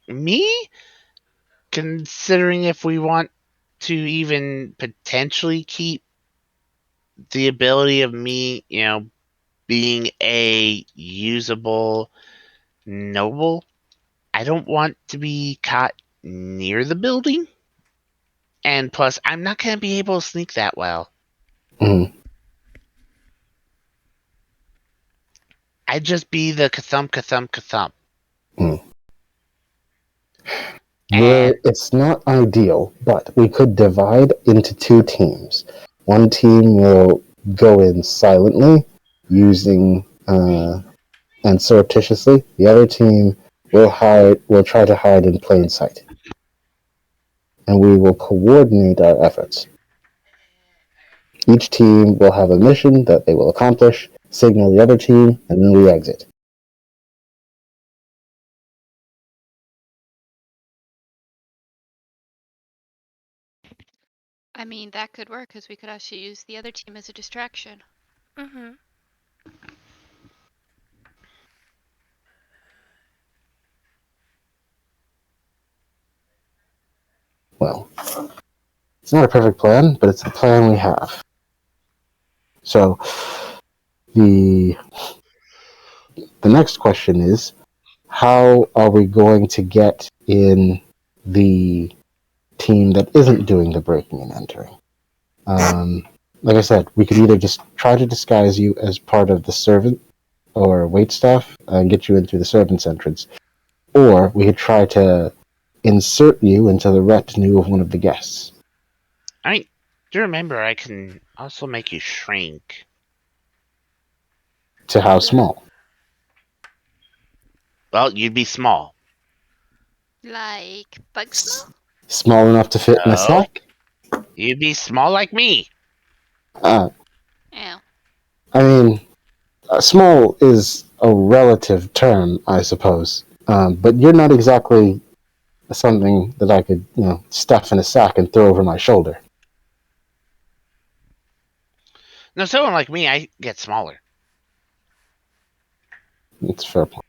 me, considering if we want to even potentially keep the ability of me, being a usable noble, I don't want to be caught near the building. And plus, I'm not going to be able to sneak that well. Mm. I'd just be the ka-thump, ka-thump, ka-thump. And It's not ideal, but we could divide into two teams. One team will go in silently, using and surreptitiously. The other team will try to hide in plain sight. And we will coordinate our efforts. Each team will have a mission that they will accomplish, signal the other team, and then we exit. I mean, that could work because we could actually use the other team as a distraction. Mm-hmm. Well, it's not a perfect plan, but it's the plan we have. So, the next question is, how are we going to get in the team that isn't doing the breaking and entering? Like I said, we could either just try to disguise you as part of the servant or waitstaff and get you in through the servant's entrance, or we could try to insert you into the retinue of one of the guests. I do remember I can also make you shrink. To how small? Well, you'd be small. Like bug smell? Small enough to fit in a No, sack? you'd be small like me. Uh, Ew. I mean, small is a relative term, I suppose. But you're not exactly something that I could, stuff in a sack and throw over my shoulder. No, someone like me, I get smaller. It's a fair point.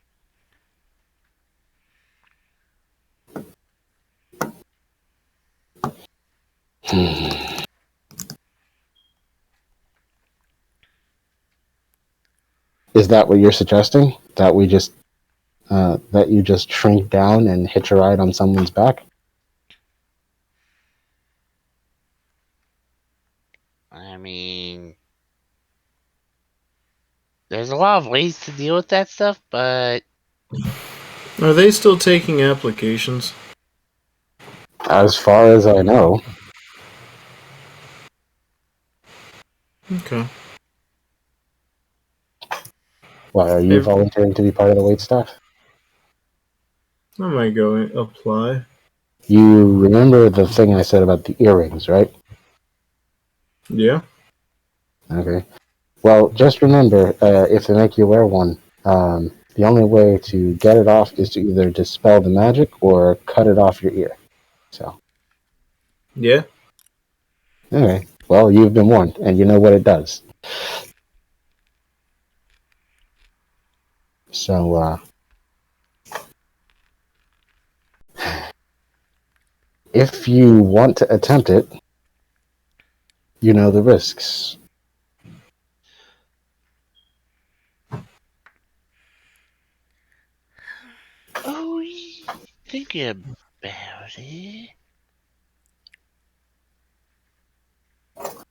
Is that what you're suggesting? That we just that you just shrink down and hitch a ride on someone's back? I mean, there's a lot of ways to deal with that stuff, but Are they still taking applications? As far as I know. Okay. Why, are you volunteering to be part of the waitstaff? I might go and apply. You remember the thing I said about the earrings, right? Yeah. Okay. Well, just remember, if they make you wear one, the only way to get it off is to either dispel the magic or cut it off your ear. So, Yeah. okay. Well, you've been warned, and you know what it does. So, if you want to attempt it, you know the risks. oh, thinking about it,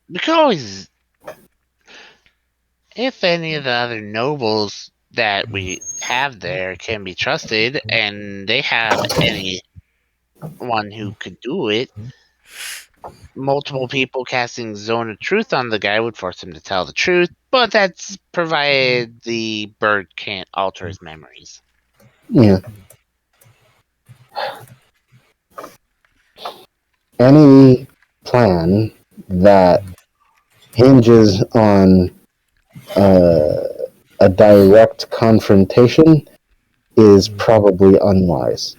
we could always, if any of the other nobles that we have there can be trusted, and they have anyone who could do it, multiple people casting Zone of Truth on the guy would force him to tell the truth, but that's provided the bird can't alter his memories. Yeah. Any plan that hinges on a direct confrontation is probably unwise,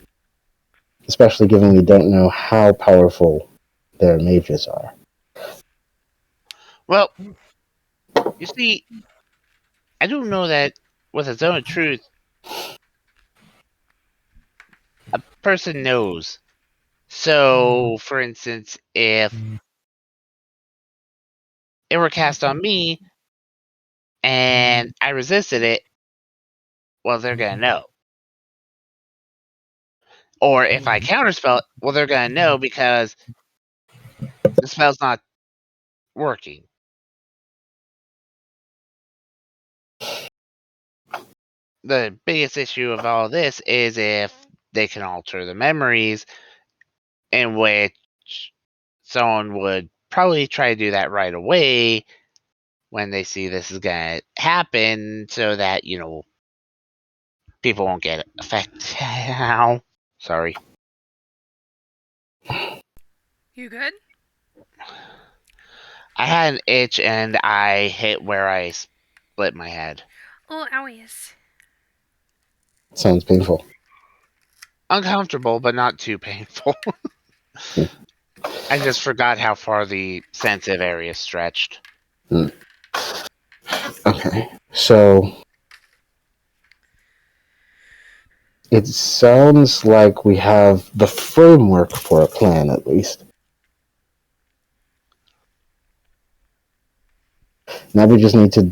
especially given we don't know how powerful their mages are. Well, you see, I do know that with a Zone of Truth, a person knows. So, for instance, if it were cast on me and I resisted it, well, they're gonna know. Or if I counterspell it, well, they're gonna know because the spell's not working. The biggest issue of all this is if they can alter the memories, in which someone would probably try to do that right away when they see this is gonna happen, so that people won't get affected. Ow. Sorry. You good? I had an itch and I hit where I split my head. Oh, owies. Sounds painful. Uncomfortable, but not too painful. I just forgot how far the sensitive area stretched. Okay, so it sounds like we have the framework for a plan, at least. Now we just need to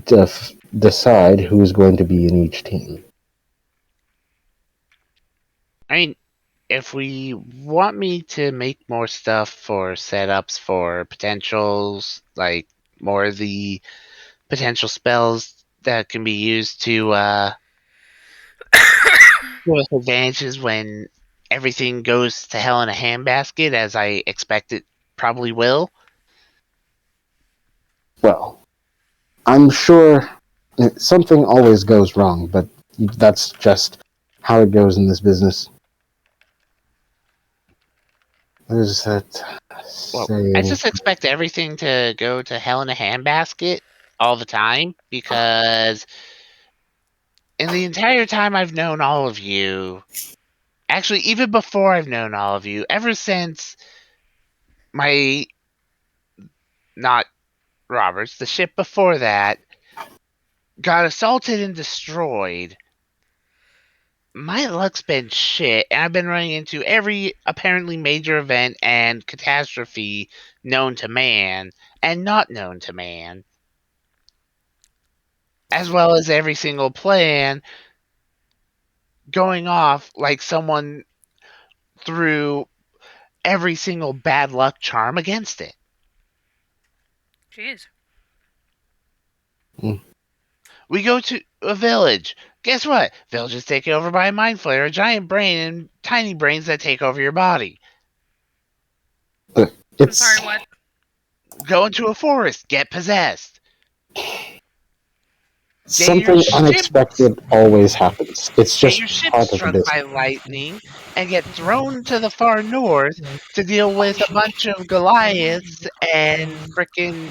decide who's going to be in each team. I mean, if we want me to make more stuff for setups for potentials, like more of the potential spells that can be used to give us advantages when everything goes to hell in a handbasket, as I expect it probably will. Well, I'm sure something always goes wrong, but that's just how it goes in this business. There's that Well, I saying. just expect everything to go to hell in a handbasket all the time, because in the entire time I've known all of you, actually, even before I've known all of you, ever since my, not Roberts, the ship before that, got assaulted and destroyed, my luck's been shit, and I've been running into every apparently major event and catastrophe known to man and not known to man, as well as every single plan going off like someone threw every single bad luck charm against it. Jeez. We go to a village. Guess what? Village is taken over by a mind flayer, a giant brain, and tiny brains that take over your body. I'm It's sorry, what? Go into a forest, get possessed. something unexpected always happens. It's Get just your ship part of the struck business. by lightning and get thrown to the far north to deal with a bunch of Goliaths and frickin'.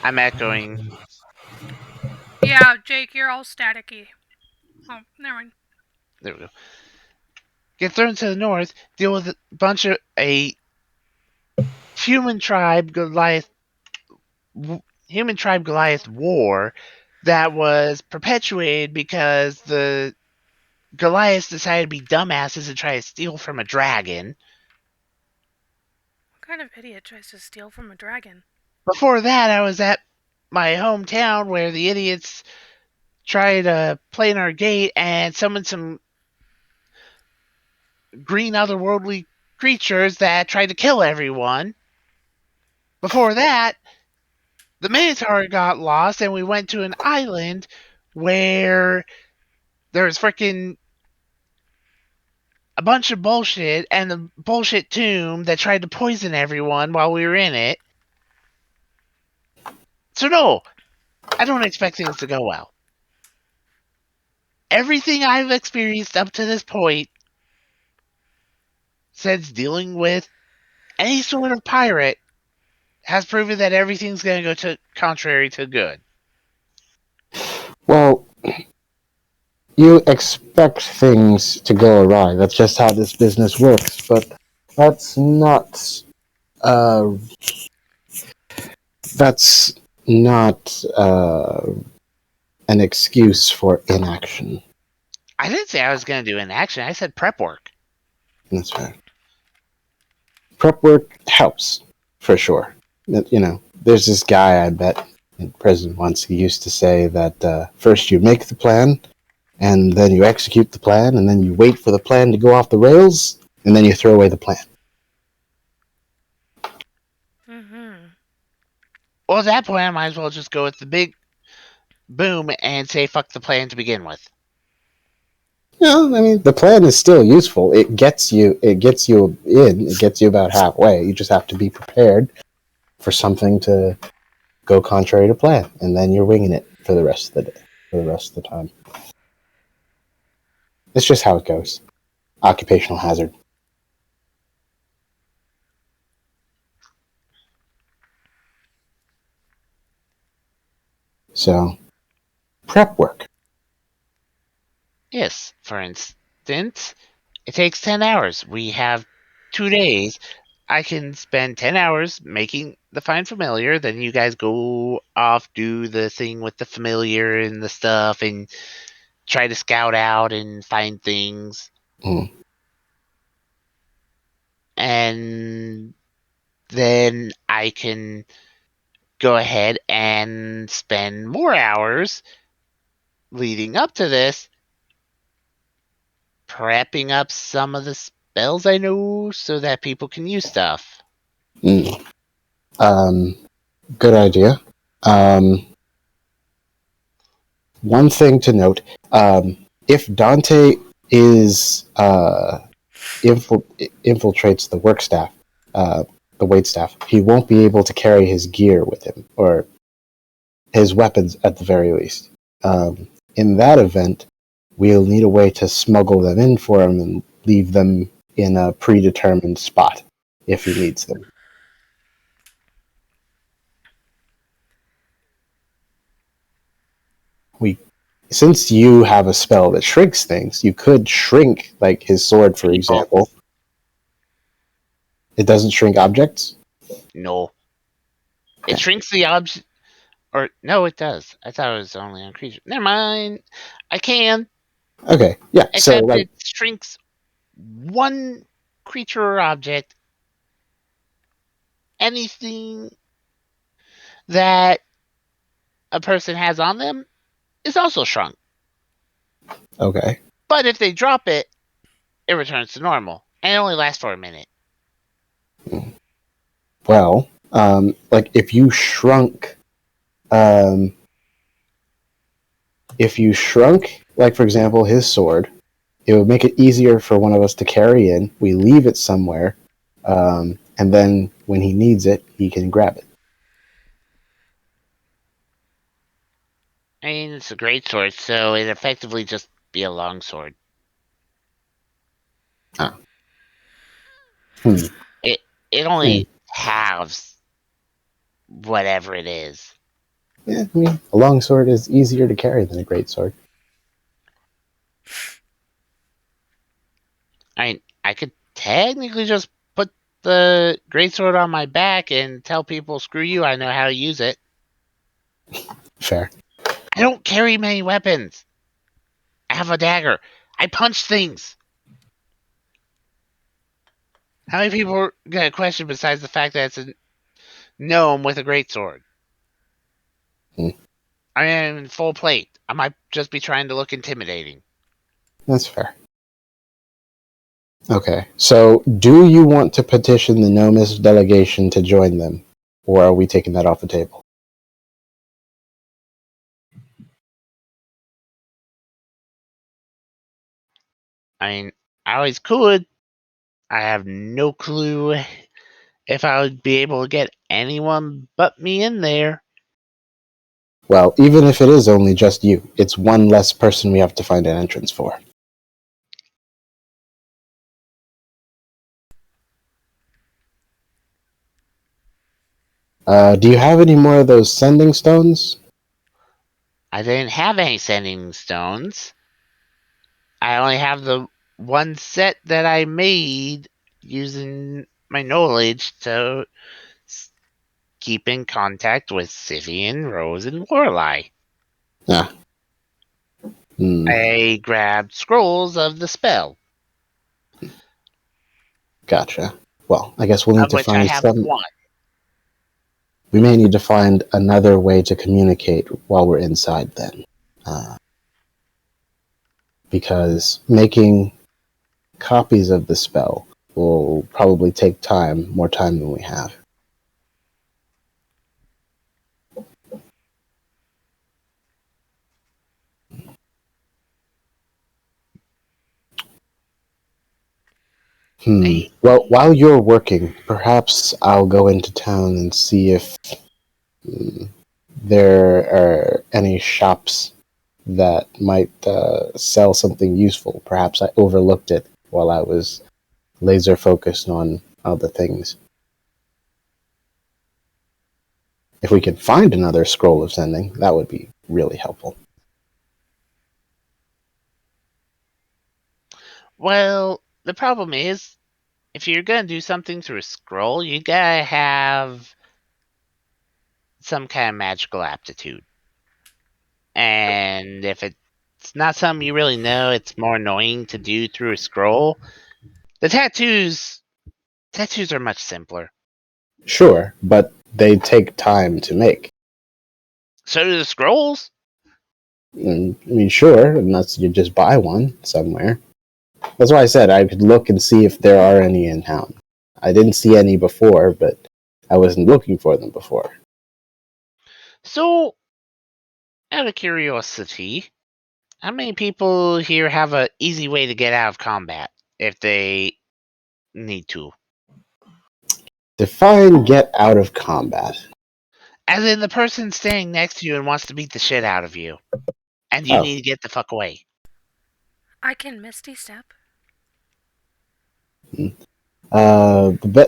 I'm echoing. Yeah, Jake, you're all staticky. Oh, never mind. There we go. Get thrown to the north, deal with a bunch of a human tribe Goliath human tribe Goliath war that was perpetuated because the Goliaths decided to be dumbasses and try to steal from a dragon. What kind of idiot tries to steal from a dragon? Before that, I was at my hometown where the idiots tried to play in our gate and summon some green otherworldly creatures that tried to kill everyone. Before that, the Minotaur got lost and we went to an island where there was freaking a bunch of bullshit and a bullshit tomb that tried to poison everyone while we were in it. So no, I don't expect things to go well. Everything I've experienced up to this point, since dealing with any sort of pirate, has proven that everything's going to go to contrary to good. Well, you expect things to go awry. That's just how this business works. But that's not. Uh, that's not an excuse for inaction. I didn't say I was going to do inaction. I said prep work. That's right. Prep work helps, for sure. There's this guy I bet in prison once. He used to say that first you make the plan, and then you execute the plan, and then you wait for the plan to go off the rails, and then you throw away the plan. Mm-hmm. Well, at that point, I might as well just go with the big boom and say fuck the plan to begin with. No, I mean the plan is still useful. It gets you in. It gets you about halfway. You just have to be prepared for something to go contrary to plan, and then you're winging it for the rest of the day, for the rest of the time. It's just how it goes. Occupational hazard. So, prep work. Yes, for instance, it takes 10 hours. We have 2 days. I can spend 10 hours making the Find Familiar, then you guys go off, do the thing with the familiar and the stuff, and try to scout out and find things. Mm. And then I can go ahead and spend more hours leading up to this prepping up some of the spells I know so that people can use stuff. Mm. Good idea. One thing to note, if Dante is infiltrates the work staff, the wait staff, he won't be able to carry his gear with him, or his weapons at the very least. In that event, we'll need a way to smuggle them in for him and leave them in a predetermined spot if he needs them. Since you have a spell that shrinks things, you could shrink, like his sword, for example. It doesn't shrink objects? No. Okay. It shrinks the object. Or, no, it does. I thought it was only on creatures. Never mind. I can. Okay, yeah. So, Except like, it shrinks one creature or object. Anything that a person has on them is also shrunk. okay. But if they drop it, it returns to normal. And it only lasts for a minute. Well, like if you shrunk, like for example, his sword, it would make it easier for one of us to carry in. We leave it somewhere, and then when he needs it, he can grab it. I mean, it's a great sword, so it effectively just be a long sword. Ah. Hmm. It only halves whatever it is. Yeah, I mean, a long sword is easier to carry than a great sword. I could technically just put the greatsword on my back and tell people, screw you, I know how to use it. Fair. I don't carry many weapons. I have a dagger. I punch things. How many people are gonna question besides the fact that it's a gnome with a greatsword? Hmm. I am in full plate. I might just be trying to look intimidating. That's fair. Okay, so do you want to petition the Nomis delegation to join them, or are we taking that off the table? I mean, I always could. I have no clue if I would be able to get anyone but me in there. Well, even if it is only just you, it's one less person we have to find an entrance for. Do you have any more of those sending stones? I didn't have any sending stones. I only have the one set that I made using my knowledge to keep in contact with Scythian, Rose, and Lorelei. Ah. I grabbed scrolls of the spell, Gotcha. Well, I guess we'll need of to which I find have some. one. We may need to find another way to communicate while we're inside then. Because making copies of the spell will probably take time, more time than we have. Well, while you're working, perhaps I'll go into town and see if there are any shops that might sell something useful. Perhaps I overlooked it while I was laser focused on other things. If we could find another scroll of sending, that would be really helpful. Well, the problem is, if you're gonna do something through a scroll, you gotta have some kind of magical aptitude. And if it's not something you really know, it's more annoying to do through a scroll. The tattoos are much simpler. Sure, but they take time to make. So do the scrolls. I mean, sure, unless you just buy one somewhere. That's why I said I could look and see if there are any in town. I didn't see any before, but I wasn't looking for them before. So, out of curiosity, how many people here have an easy way to get out of combat if they need to? Define get out of combat. As in the person standing next to you and wants to beat the shit out of you. And you need to get the fuck away. I can Misty Step. The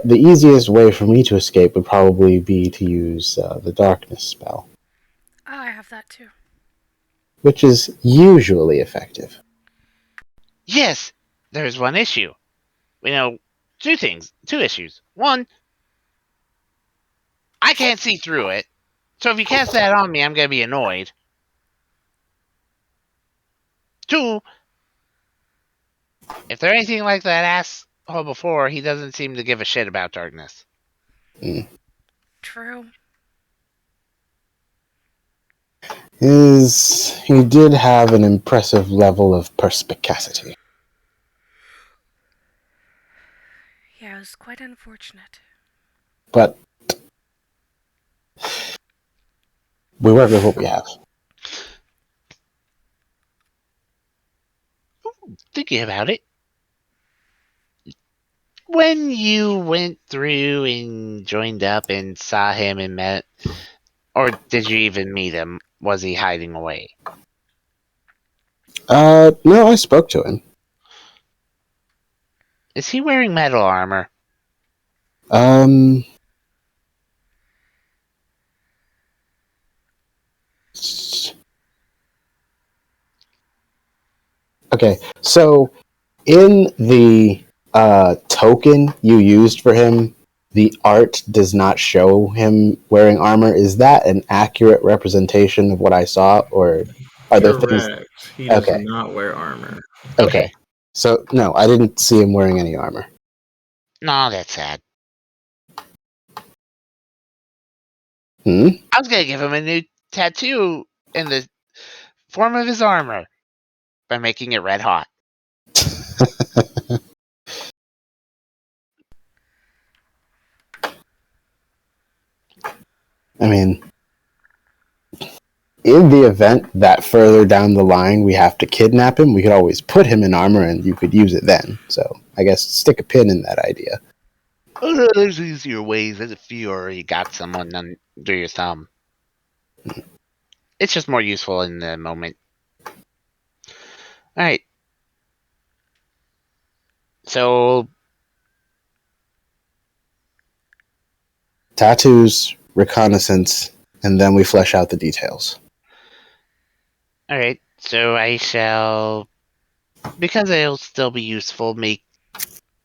easiest way for me to escape would probably be to use the darkness spell, Oh, I have that too. which is usually effective. Yes, there's one issue. Two issues. One, I can't see through it. So if you cast that on me, I'm going to be annoyed. Two, if they're anything like that asshole before, he doesn't seem to give a shit about darkness. True. He did have an impressive level of perspicacity. Yeah, it was quite unfortunate. But we work with what we have. Thinking about it, when you went through and joined up and saw him and met, or did you even meet him? Was he hiding away? No, I spoke to him. Is he wearing metal armor? Okay, so in the token you used for him, the art does not show him wearing armor. Is that an accurate representation of what I saw, or are there things? Correct. He does Okay. not wear armor. Okay, so no, I didn't see him wearing any armor. No, that's sad. I was going to give him a new tattoo in the form of his armor by making it red hot. I mean, in the event that further down the line we have to kidnap him, we could always put him in armor and you could use it then. So I guess stick a pin in that idea. Oh, there's easier ways if you already got someone under your thumb. It's just more useful in the moment. Alright. So, tattoos, reconnaissance, and then we flesh out the details. Alright, so I shall, because it'll still be useful,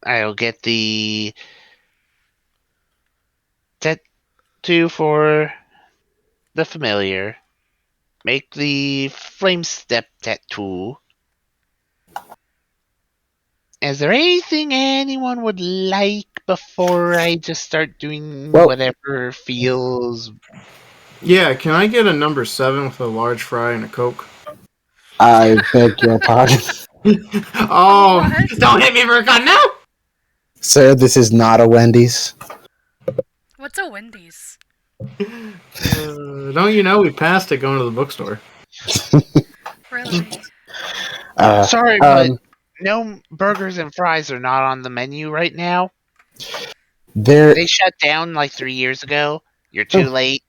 I'll get the tattoo for the familiar, make the flame step tattoo. Is there anything anyone would like before I just start doing whatever feels? Yeah, can I get a number 7 with a large fry and a Coke? I beg your pardon? Oh, don't hit me for a gun now! Sir, this is not a Wendy's. What's a Wendy's? Don't you know we passed it going to the bookstore? Really? Sorry, but no burgers and fries are not on the menu right now. They shut down like 3 years ago. You're too late.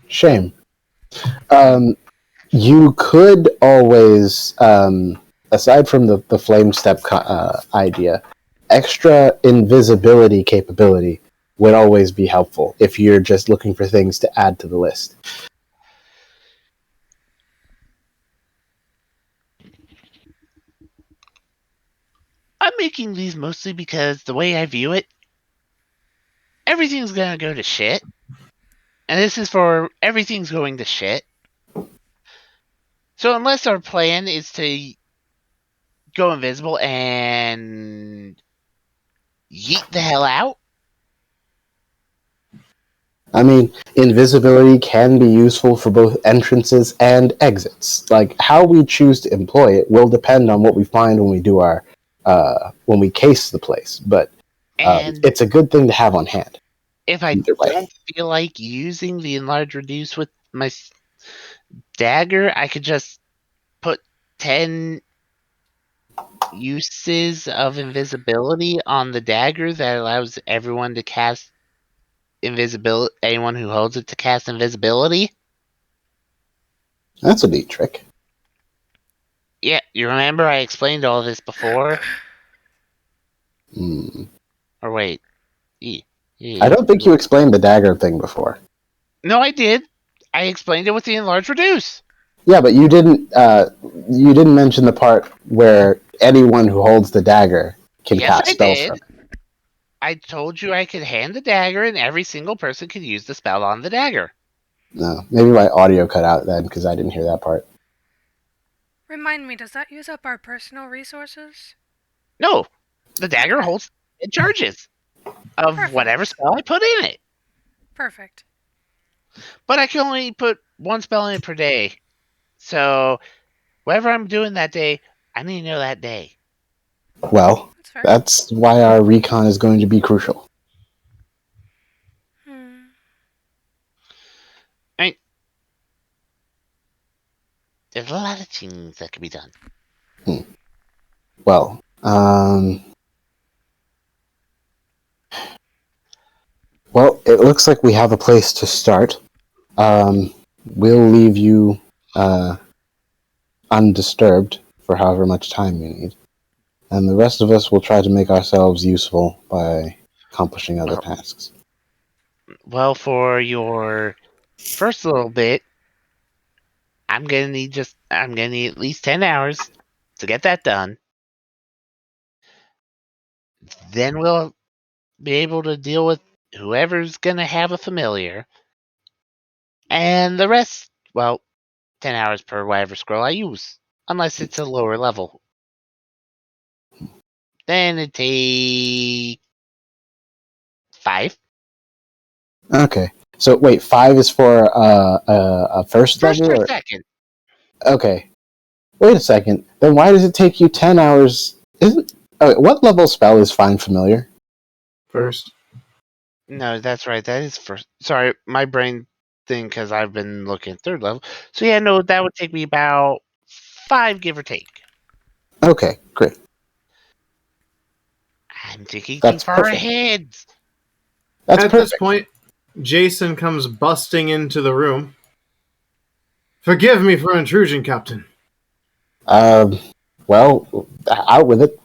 Shame. You could always, aside from the flame step idea, extra invisibility capability would always be helpful if you're just looking for things to add to the list. I'm making these mostly because the way I view it, everything's gonna go to shit. And this is for everything's going to shit. So unless our plan is to go invisible and yeet the hell out, I mean, invisibility can be useful for both entrances and exits. Like, how we choose to employ it will depend on what we find when we do our, when we case the place. But and it's a good thing to have on hand. if I Either way. don't feel like using the enlarge reduce with my dagger, I could just put 10 uses of invisibility on the dagger that allows everyone to cast invisibility, anyone who holds it to cast invisibility. That's a neat trick. Yeah, you remember I explained all this before? Or wait. I don't think you explained the dagger thing before. No, I did. I explained it with the enlarge reduce. Yeah, but you didn't mention the part where anyone who holds the dagger can Yes, cast I spells did. from it. I told you I could hand the dagger and every single person could use the spell on the dagger. No, maybe my audio cut out then because I didn't hear that part. Remind me, does that use up our personal resources? No, the dagger holds charges of Perfect. whatever spell I put in it. Perfect. But I can only put one spell in it per day. So, whatever I'm doing that day, I need to know that day. Well, That's fair. that's why our recon is going to be crucial. There's a lot of things that can be done. Well, it looks like we have a place to start. We'll leave you undisturbed for however much time you need. And the rest of us will try to make ourselves useful by accomplishing other tasks. Well, for your first little bit, I'm gonna need at least 10 hours to get that done. Then we'll be able to deal with whoever's gonna have a familiar. And the rest, 10 hours per whatever scroll I use. Unless it's a lower level. Then it take 5. Okay. So wait, 5 is for a first level? Or second. Okay. Wait a second. Then why does it take you 10 hours? What level spell is Find Familiar? First. No, that's right. That is first. Sorry, my brain thing, because I've been looking at 3rd level. So yeah, no, that would take me about 5, give or take. Okay, great. I'm thinking That's too far perfect. ahead. That's At perfect. this point, Jason comes busting into the room. Forgive me for intrusion, Captain. Well, out with it.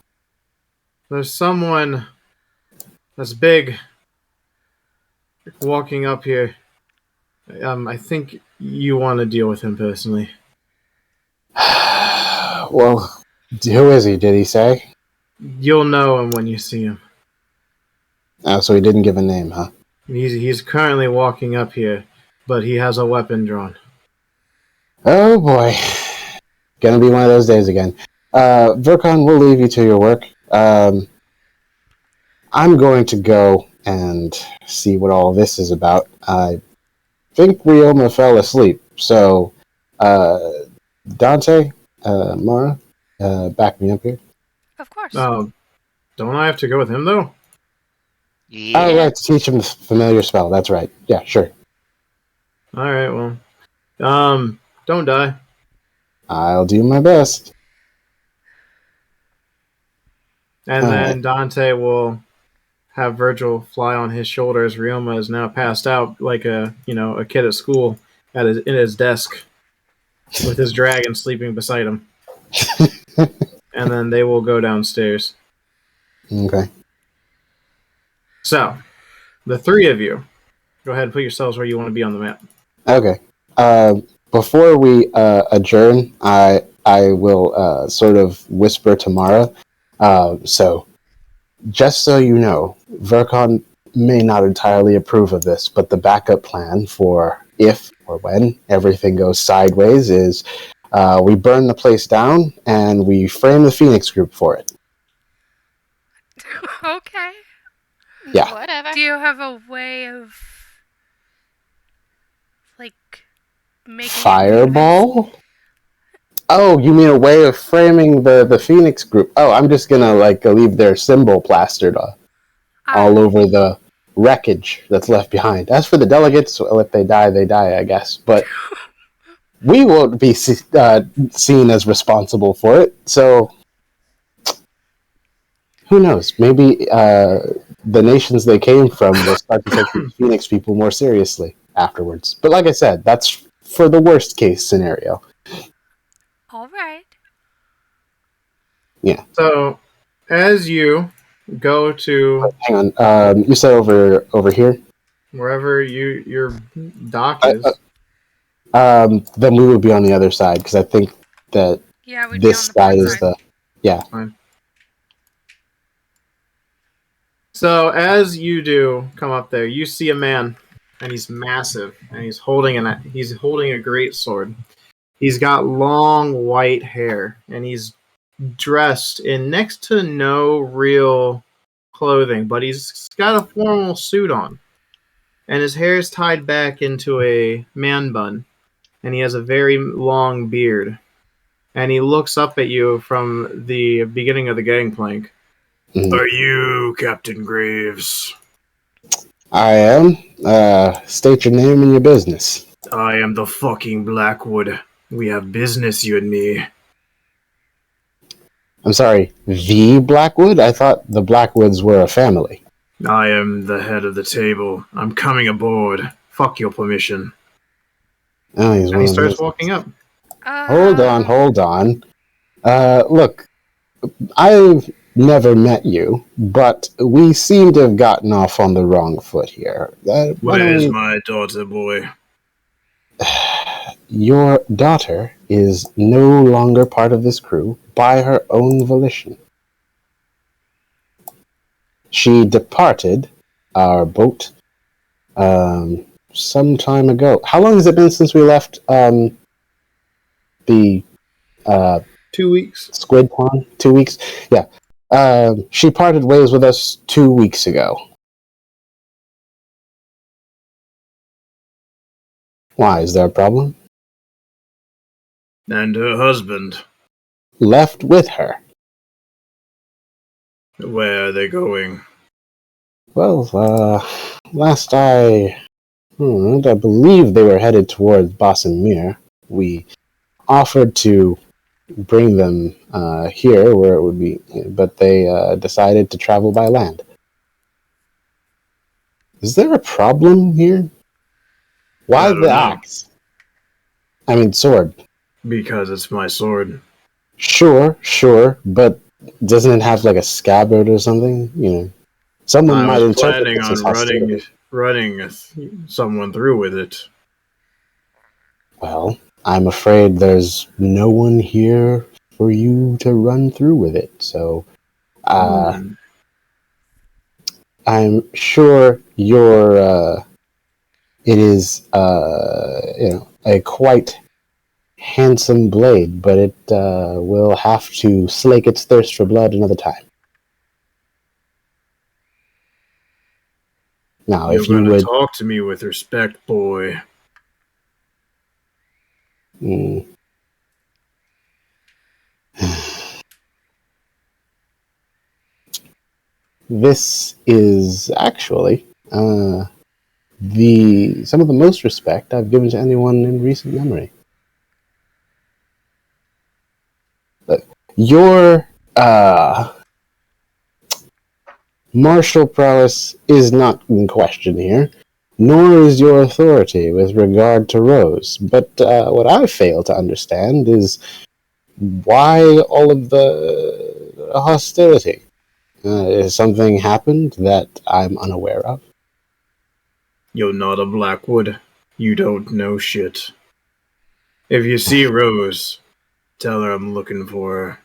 There's someone that's big walking up here. I think you want to deal with him personally. Well, who is he? Did he say? You'll know him when you see him. Oh, so he didn't give a name, huh? He's currently walking up here, but he has a weapon drawn. Oh boy. Gonna be one of those days again. Virkon, we'll leave you to your work. I'm going to go and see what all this is about. I think Ryoma fell asleep, so Dante, Mara, back me up here. Of course. Don't I have to go with him, though? Yeah. Oh, right, to teach him the familiar spell. That's right. Yeah, sure. Alright, well. Don't die. I'll do my best. And All then right. Dante will have Virgil fly on his shoulder as Ryoma is now passed out like a kid at school in his desk with his dragon sleeping beside him. And then they will go downstairs. Okay. So, the 3 of you, go ahead and put yourselves where you want to be on the map. Okay. Before we adjourn, I will sort of whisper to Mara, So, just so you know, Vercon may not entirely approve of this, but the backup plan for if or when everything goes sideways is we burn the place down and we frame the Phoenix group for it. Okay. Yeah. Whatever. Do you have a way of, like, making it Fireball? Oh, you mean a way of framing the Phoenix group? Oh, I'm just gonna leave their symbol plastered all over the wreckage that's left behind. As for the delegates, well, if they die, they die, I guess. But we won't be seen as responsible for it. So who knows? Maybe the nations they came from will start to take these Phoenix people more seriously afterwards. But like I said, that's for the worst case scenario. All right. Yeah. So, as you go to Hang on. You said over here. wherever your dock is, Then we would be on the other side because I think that Yeah, we'd this be on the side port is side. the so as you do come up there, you see a man, and he's massive, and he's holding a great sword. He's got long white hair, and he's dressed in next to no real clothing, but he's got a formal suit on, and his hair is tied back into a man bun, and he has a very long beard, and he looks up at you from the beginning of the gangplank. Mhm. Are you Captain Graves? I am. State your name and your business. I am the fucking Blackwood. We have business, you and me. I'm sorry, the Blackwood? I thought the Blackwoods were a family. I am the head of the table. I'm coming aboard. Fuck your permission. Oh, he's And one he of starts those. walking up. Hold on. Look, I've never met you, but we seem to have gotten off on the wrong foot here. Where's my daughter, boy? Your daughter is no longer part of this crew by her own volition. She departed our boat some time ago. How long has it been since we left the 2 weeks. Squid Pond? 2 weeks? Yeah. She parted ways with us 2 weeks ago. Why? Is there a problem? And her husband. Left with her. Where are they going? Well, last I heard, I believe they were headed towards Bossamere. We offered to bring them here where it would be, but they decided to travel by land. Is there a problem here? Why I don't the know. axe? I mean, sword. Because it's my sword. Sure, but doesn't it have like a scabbard or something? You know, someone I might was interpret planning this as on hostility. running someone through with it. Well, I'm afraid there's no one here for you to run through with it. So, I'm sure it is, a quite handsome blade, but it will have to slake its thirst for blood another time. Now, You're if you gonna would... talk to me with respect, boy. This is actually some of the most respect I've given to anyone in recent memory. But your martial prowess is not in question here, nor is your authority with regard to Rose. But what I fail to understand is why all of the hostility. Has something happened that I'm unaware of? You're not a Blackwood. You don't know shit. If you see Rose, tell her I'm looking for her.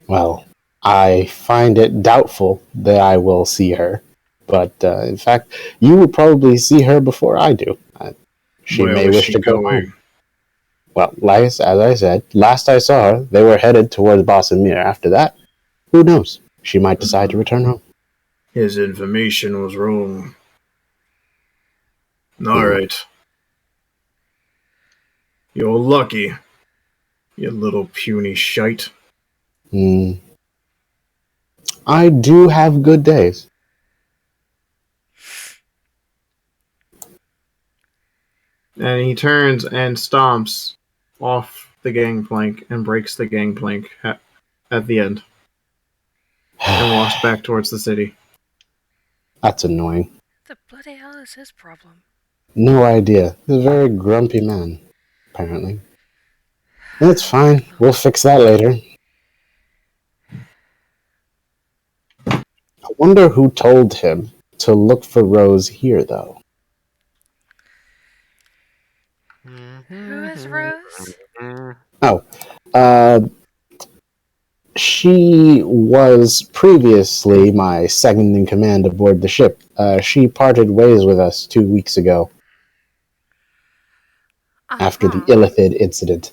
Well, I find it doubtful that I will see her. But in fact, you will probably see her before I do. She Where may was wish she to go going? home. Well, as I said, last I saw her, they were headed towards Bossamir. After that, who knows? She might decide to return home. His information was wrong. Alright. You're lucky, you little puny shite. I do have good days. And he turns and stomps off the gangplank and breaks the gangplank at the end. And walks back towards the city. That's annoying. The bloody hell is his problem? No idea. He's a very grumpy man, apparently. It's fine. We'll fix that later. I wonder who told him to look for Rose here, though. Who is Rose? Oh, she was previously my second in command aboard the ship. She parted ways with us 2 weeks ago after the Illithid incident.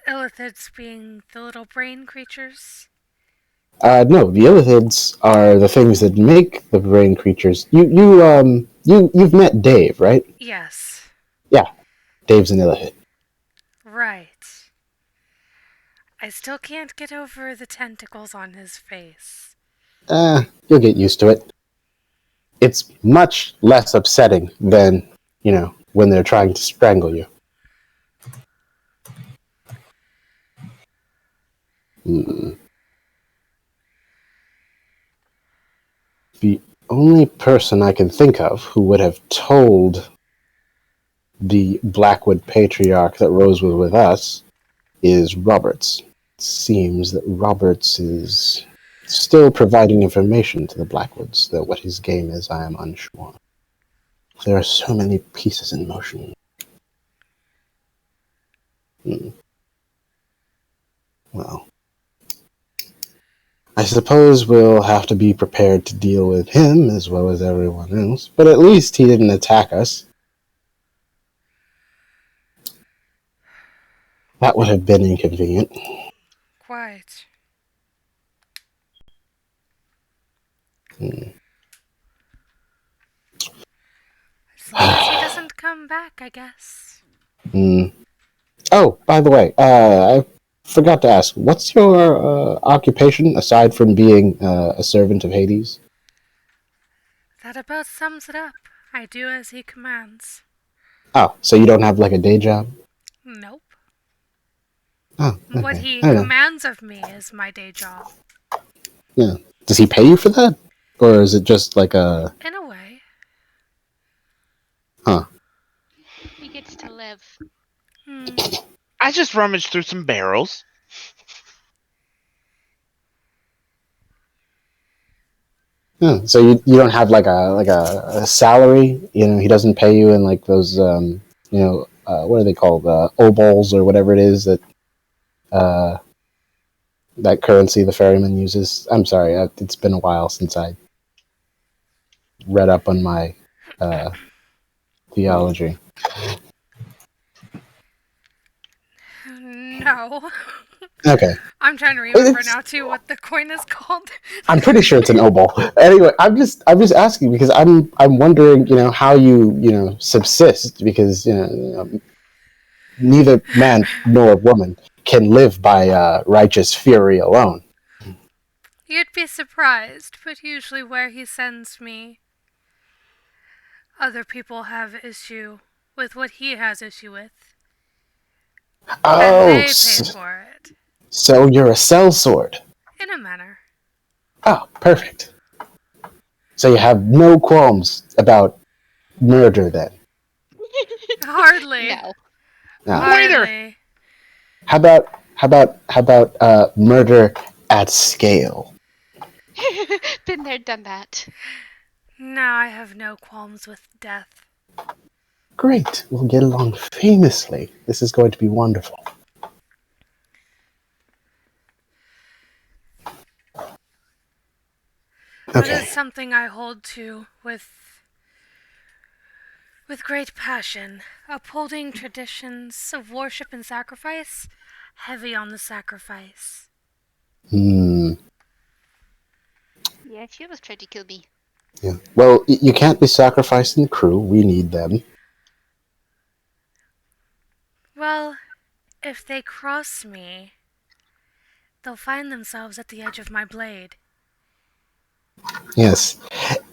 Illithids being the little brain creatures? No, the Illithids are the things that make the brain creatures. You've met Dave, right? Yes. Yeah, Dave's an Illithid. Right. I still can't get over the tentacles on his face. You'll get used to it. It's much less upsetting than, when they're trying to strangle you. The only person I can think of who would have told the Blackwood Patriarch that Rose was with us is Roberts. It seems that Roberts is still providing information to the Blackwoods, though what his game is, I am unsure. There are so many pieces in motion. Well, I suppose we'll have to be prepared to deal with him as well as everyone else, but at least he didn't attack us. That would have been inconvenient. Quite. As long as he doesn't come back, I guess. Oh, by the way, I forgot to ask, what's your occupation aside from being a servant of Hades? That about sums it up. I do as he commands. Oh, so you don't have like a day job? Nope. Oh, okay. What he I don't know. commands of me is my day job. Yeah. Does he pay you for that? Or is it just like a... In a way. Huh. He gets to live. I just rummaged through some barrels. Yeah, so you don't have like a salary? He doesn't pay you in like those, what are they called? Obols or whatever it is that currency the ferryman uses. I'm sorry, it's been a while since I read up on my theology. No. Okay. I'm trying to remember now too what the coin is called. I'm pretty sure it's an obol. Anyway, I'm just asking because I'm wondering, how you subsist, because neither man nor woman can live by righteous fury alone. You'd be surprised, but usually where he sends me, other people have issue with what he has issue with. And they pay for it. So you're a sellsword. In a manner. Oh, perfect. So you have no qualms about murder then? Hardly. No. No. Hardly. How about murder at scale? Been there, done that. No, I have no qualms with death. Great. We'll get along famously. This is going to be wonderful. That is Okay. something I hold to with great passion, upholding traditions of worship and sacrifice, heavy on the sacrifice. Hmm. Yeah, she was trying to kill me. Yeah. Well, you can't be sacrificing the crew. We need them. Well, if they cross me, they'll find themselves at the edge of my blade. Yes.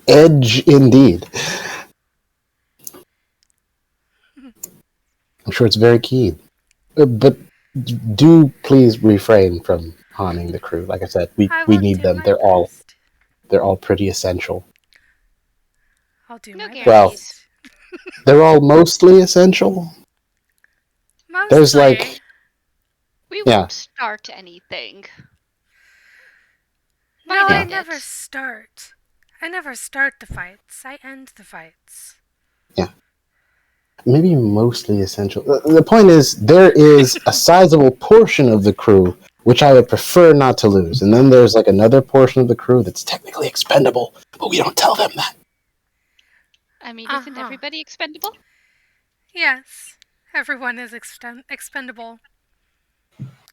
Edge indeed. I'm sure it's very keen. But do please refrain from harming the crew. Like I said, I we will need do them. my They're all pretty essential. I'll do No my Well, guarantees. best. they're all mostly essential. There's Mostly. We yeah. won't start anything. No, Might I end never it. start. I never start the fights. I end the fights. Maybe mostly essential. The point is, there is a sizable portion of the crew which I would prefer not to lose. And then there's like another portion of the crew that's technically expendable, but we don't tell them that. I mean, isn't Uh-huh. everybody expendable? Yes, everyone is expendable.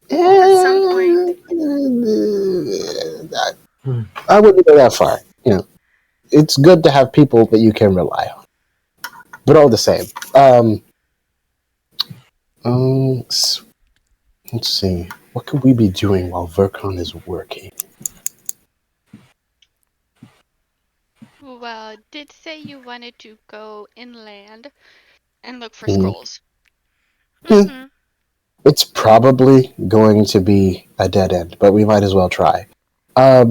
At some point. I wouldn't go that far. It's good to have people that you can rely on. But all the same. Let's see. What could we be doing while Vercon is working? Well, it did say you wanted to go inland and look for Mhm. scrolls. Mm-hmm. It's probably going to be a dead end, but we might as well try. I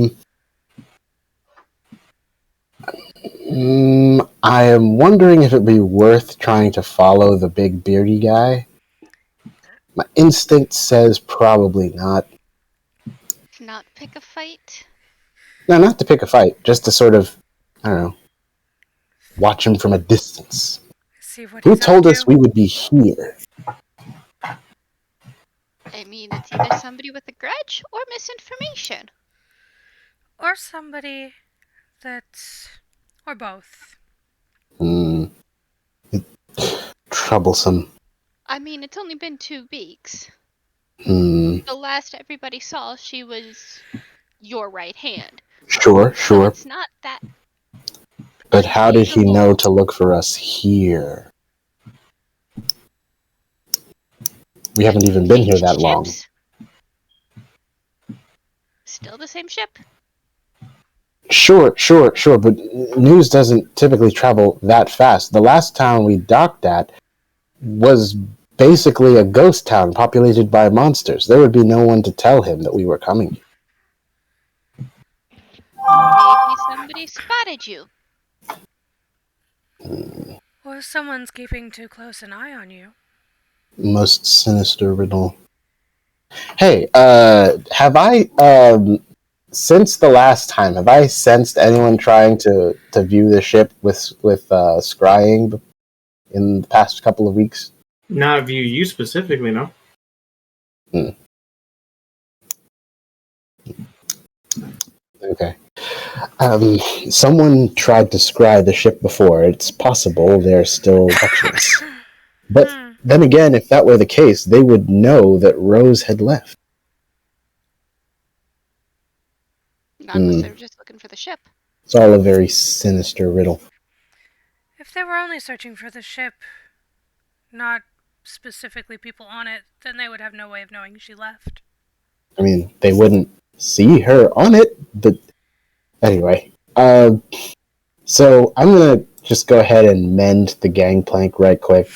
am wondering if it'd be worth trying to follow the big beardy guy. My instinct says probably not. To not pick a fight. No, not to pick a fight, just to sort of, I don't know, watch him from a distance. See what Who he's up told to. us we would be here? I mean, it's either somebody with a grudge or misinformation. Or somebody that's... or both. Troublesome. I mean, it's only been 2 weeks. Hmm. The last everybody saw, she was your right hand. Sure. So it's not that. But how did he know unreasonable. to look for us here? We haven't even been here that long. Ships? Still the same ship? Sure, but news doesn't typically travel that fast. The last town we docked at was basically a ghost town populated by monsters. There would be no one to tell him that we were coming. Maybe somebody spotted you. Or someone's keeping too close an eye on you. Most sinister riddle. Hey, have I, since the last time, have I sensed anyone trying to view the ship with scrying in the past couple of weeks? Not view you specifically, no. Okay. Someone tried to scry the ship before. It's possible they're still watching us. But then again, if that were the case, they would know that Rose had left. Not unless they were just looking for the ship. It's all a very sinister riddle. If they were only searching for the ship, not specifically people on it, then they would have no way of knowing she left. I mean, they wouldn't see her on it, but anyway. So I'm gonna just go ahead and mend the gangplank right quick.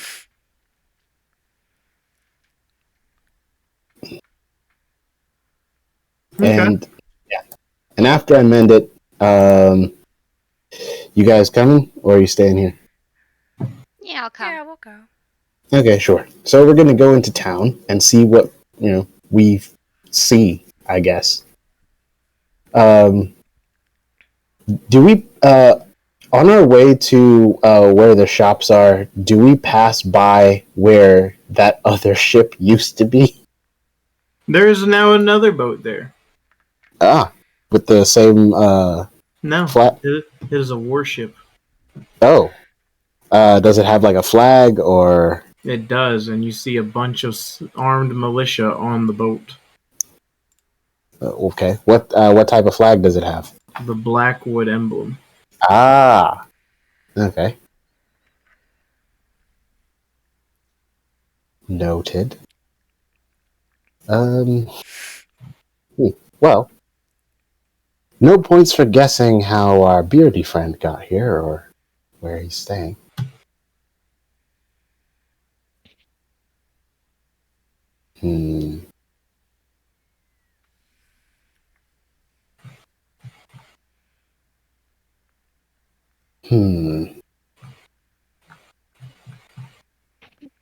Okay. And after I mend it, you guys coming or are you staying here? Yeah, I'll come. Yeah, we'll go. Okay, sure. So we're gonna go into town and see what we see, I guess. Do we? On our way to where the shops are, do we pass by where that other ship used to be? There is now another boat there. Ah, with the same No, flag. it is a warship. Oh, does it have like a flag or? It does, and you see a bunch of armed militia on the boat. Okay, what type of flag does it have? The Blackwood emblem. Ah, okay. Noted. Well, no points for guessing how our beardy friend got here or where he's staying. Hmm.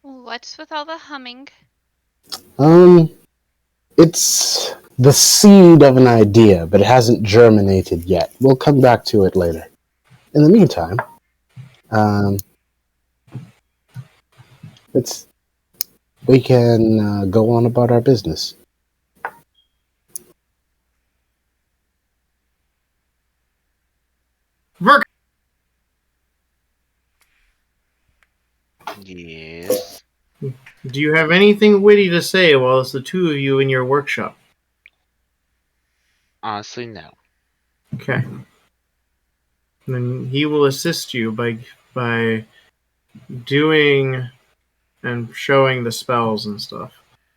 What's with all the humming? It's the seed of an idea, but it hasn't germinated yet. We'll come back to it later. In the meantime, we can go on about our business. Verk! Yes. Do you have anything witty to say while it's the two of you in your workshop? Honestly, no. Okay. Then he will assist you by doing and showing the spells and stuff.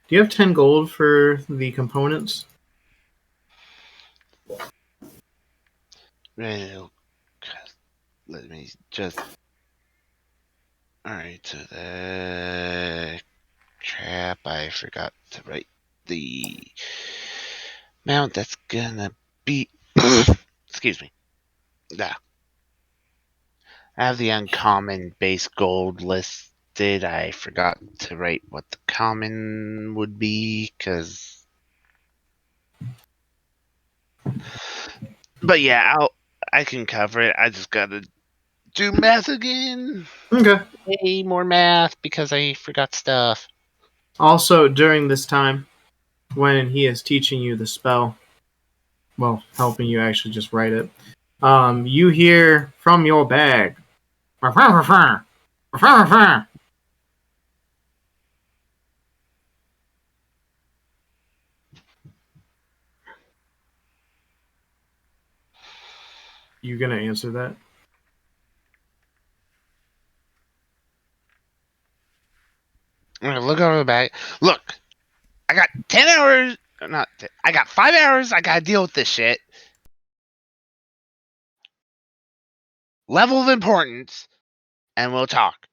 Do you have 10 gold for the components? Well, let me just. Alright, so the trap, I forgot to write the amount that's gonna be. Excuse me. Yeah. I have the uncommon base gold listed. I forgot to write what the common would be, because. But yeah, I can cover it. I just gotta do math again. Okay. Way more math because I forgot stuff. Also, during this time, when he is teaching you the spell, well, helping you actually just write it, you hear from your bag. You gonna answer that? I'm gonna look over the bag. Look, I got 10 hours. Not 10, I got 5 hours. I gotta deal with this shit. Level of importance, and we'll talk.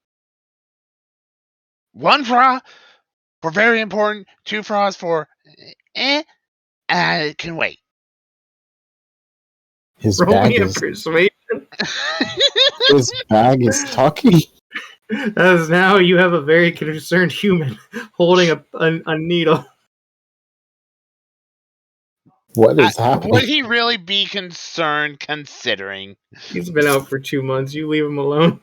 1 fra for very important. 2 fras for and I can wait. His Roll bag me a is persuasion. his bag is talking. As now you have a very concerned human holding a needle. What is happening? Would he really be concerned considering? He's been out for 2 months. You leave him alone.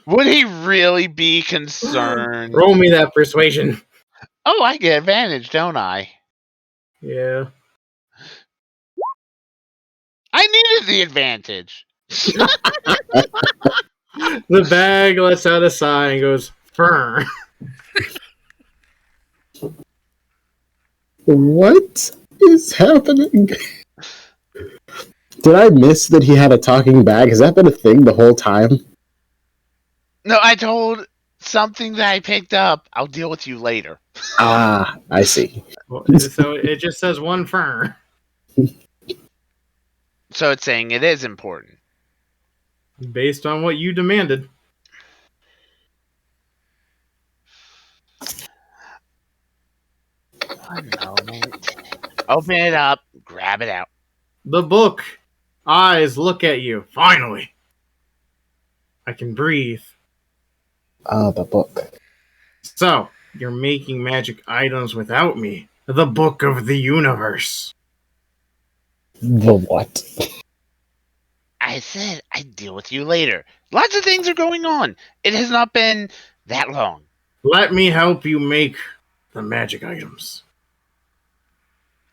Would he really be concerned? Roll me that persuasion. Oh, I get advantage, don't I? Yeah. I needed the advantage. The bag lets out a sigh and goes, "Fur." What is happening? Did I miss that he had a talking bag? Has that been a thing the whole time? No, I told something that I picked up. I'll deal with you later. Ah, I see. So it just says 1 fur. So it's saying it is important. Based on what you demanded. One moment. Open it up. Grab it out. The book. Eyes look at you. Finally. I can breathe. Ah, the book. So, you're making magic items without me. The book of the universe. The what? I said I'd deal with you later. Lots of things are going on. It has not been that long. Let me help you make the magic items.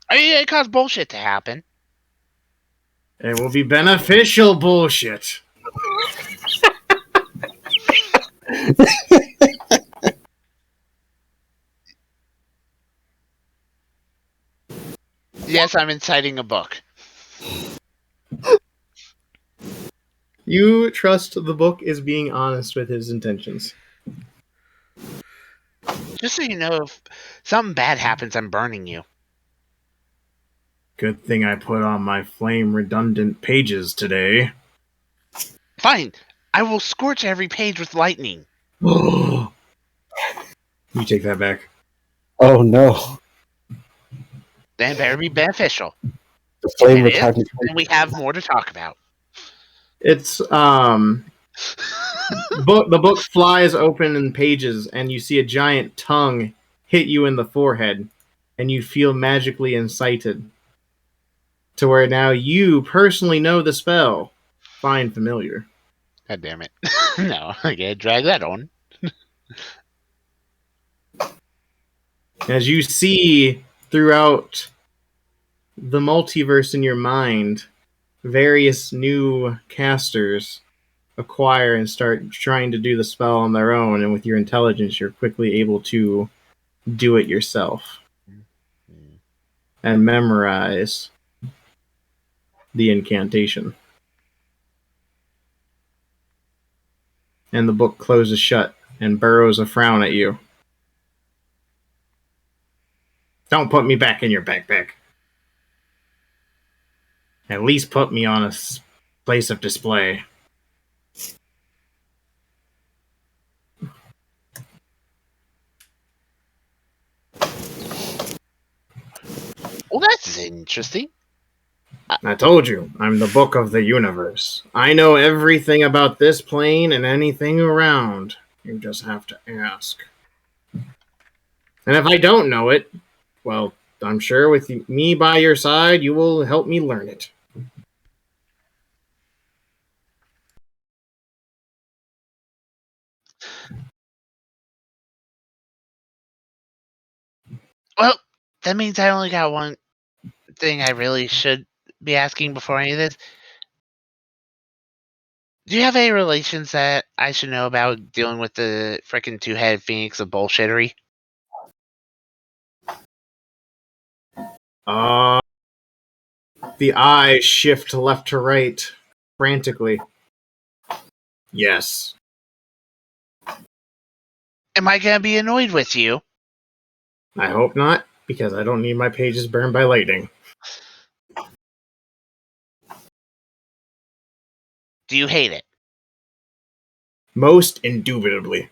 I mean, it caused bullshit to happen. It will be beneficial bullshit. Yes, I'm inciting a book. You trust the book is being honest with his intentions. Just so you know, if something bad happens, I'm burning you. Good thing I put on my flame redundant pages today. Fine. I will scorch every page with lightning. You take that back. Oh no. Then it better be beneficial. The flame If it is, retardant. then we have more to talk about. It's the book flies open in pages, and you see a giant tongue hit you in the forehead, and you feel magically incited to where now you personally know the spell. Find familiar. God damn it. No, I gotta drag that on. As you see throughout the multiverse in your mind, various new casters acquire and start trying to do the spell on their own, and with your intelligence, you're quickly able to do it yourself and memorize the incantation. And the book closes shut and burrows a frown at you. Don't put me back in your backpack. At least put me on a place of display. Well, that's interesting. I told you, I'm the book of the universe. I know everything about this plane and anything around. You just have to ask. And if I don't know it, well, I'm sure with me by your side, you will help me learn it. Well, that means I only got one thing I really should be asking before any of this. Do you have any relations that I should know about dealing with the frickin' two-headed phoenix of bullshittery? The eyes shift left to right frantically. Yes. Am I gonna be annoyed with you? I hope not, because I don't need my pages burned by lightning. Do you hate it? Most indubitably.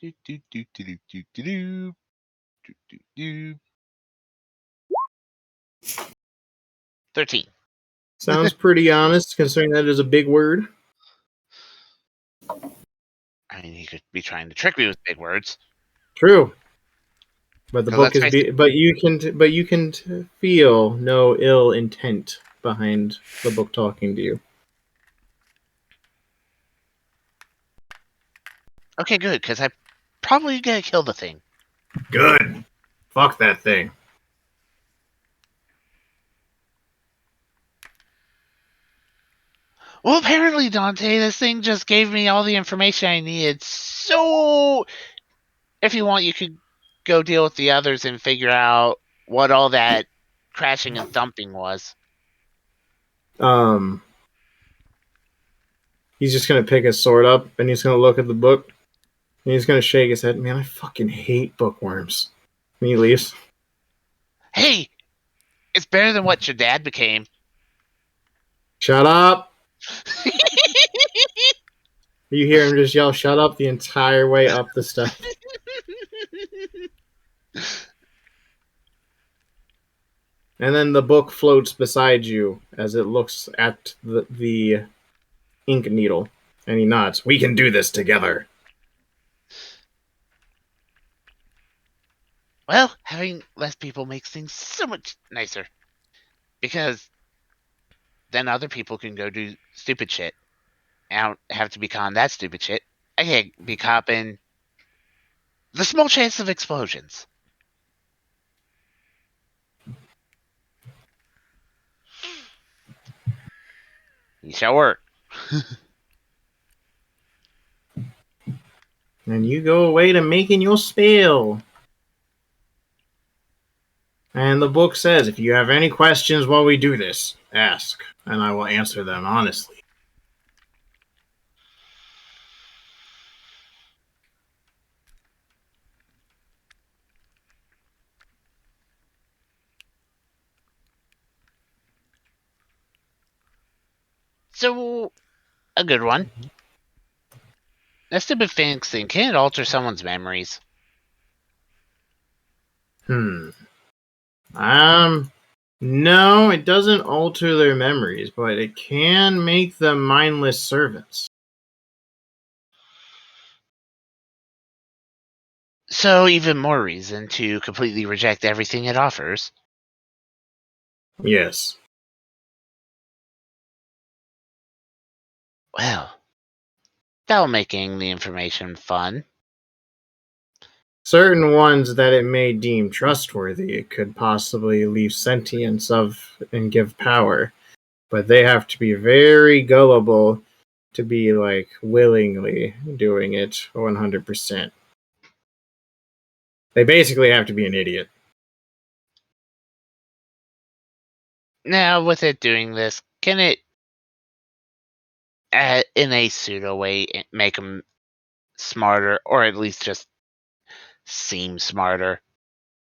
Do, do, do, do, do, do, do, do. Do, do, do. 13. Sounds pretty honest, considering that is a big word. I mean, he could be trying to trick me with big words. True. But the 'Cause book let's is face it, but you can feel no ill intent behind the book talking to you. okay, good, because I probably gonna kill the thing. Good. Fuck that thing. Well, apparently, Dante, this thing just gave me all the information I needed. So, if you want, you could go deal with the others and figure out what all that crashing and thumping was. He's just gonna pick his sword up and he's gonna look at the book and he's gonna shake his head. Man, I fucking hate bookworms. And he leaves. Hey, it's better than what your dad became. Shut up! You hear him just yell, "Shut up!" the entire way up the steps. And then the book floats beside you as it looks at the ink needle. And he nods. We can do this together. Well, having less people makes things so much nicer. Because then other people can go do stupid shit. I don't have to be caught that stupid shit. I can't be copping the small chance of explosions. You shall work. And you go away to making your spell. And the book says, if you have any questions while we do this, ask, and I will answer them honestly. So, a good one. That stupid Phoenix thing, can it alter someone's memories? No, it doesn't alter their memories, but it can make them mindless servants. So, even more reason to completely reject everything it offers. Yes. Well, that'll making the information fun. Certain ones that it may deem trustworthy, it could possibly leave sentience of and give power, but they have to be very gullible to be like willingly doing it 100%. They basically have to be an idiot. Now, with it doing this, can it, in a pseudo way, make them smarter, or at least just seem smarter?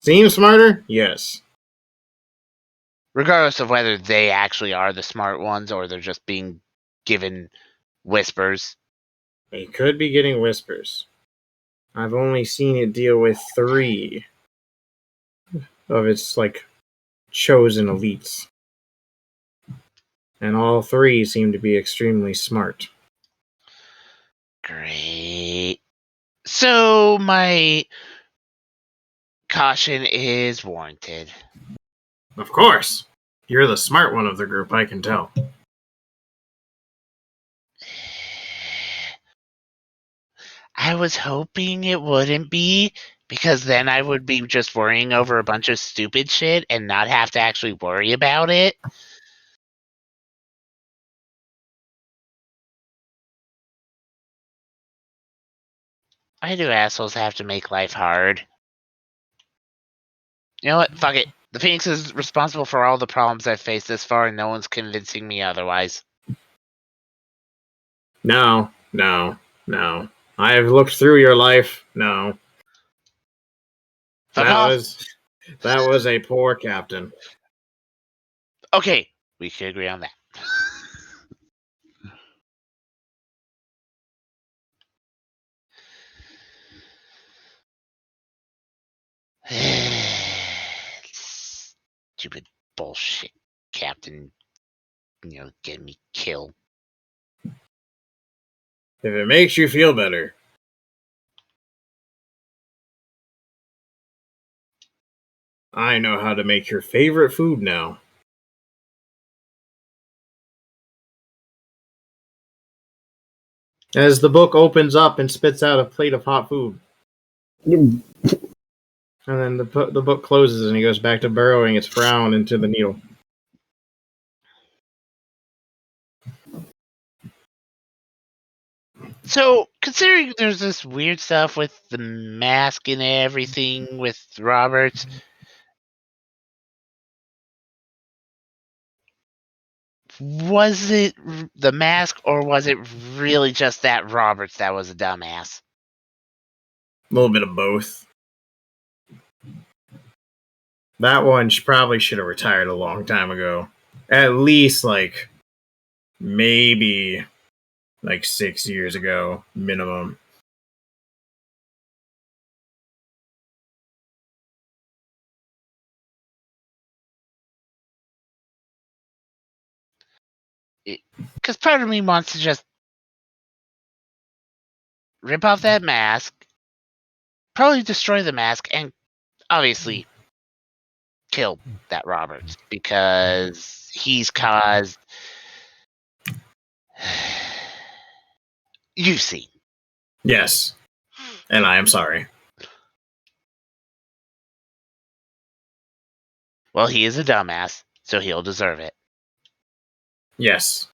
Seem smarter? Yes. Regardless of whether they actually are the smart ones or they're just being given whispers. They could be getting whispers. I've only seen it deal with 3 of its like chosen elites. And all 3 seem to be extremely smart. Great. So my caution is warranted. Of course. You're the smart one of the group, I can tell. I was hoping it wouldn't be, because then I would be just worrying over a bunch of stupid shit and not have to actually worry about it. Why do assholes have to make life hard? You know what? Fuck it. The Phoenix is responsible for all the problems I've faced this far, and no one's convincing me otherwise. No. I have looked through your life. No. Fuck off. That was a poor captain. Okay, we can agree on that. Stupid bullshit, Captain. Getting me killed. If it makes you feel better. I know how to make your favorite food now. As the book opens up and spits out a plate of hot food. And then the book closes and he goes back to burrowing its frown into the needle. So, considering there's this weird stuff with the mask and everything with Roberts, was it the mask, or was it really just that Roberts that was a dumbass? A little bit of both. That one probably should have retired a long time ago. At least, maybe 6 years ago, minimum. Because part of me wants to just rip off that mask, probably destroy the mask, and obviously kill that Roberts because he's caused. You've seen. Yes. And I am sorry. Well, he is a dumbass, so he'll deserve it. Yes.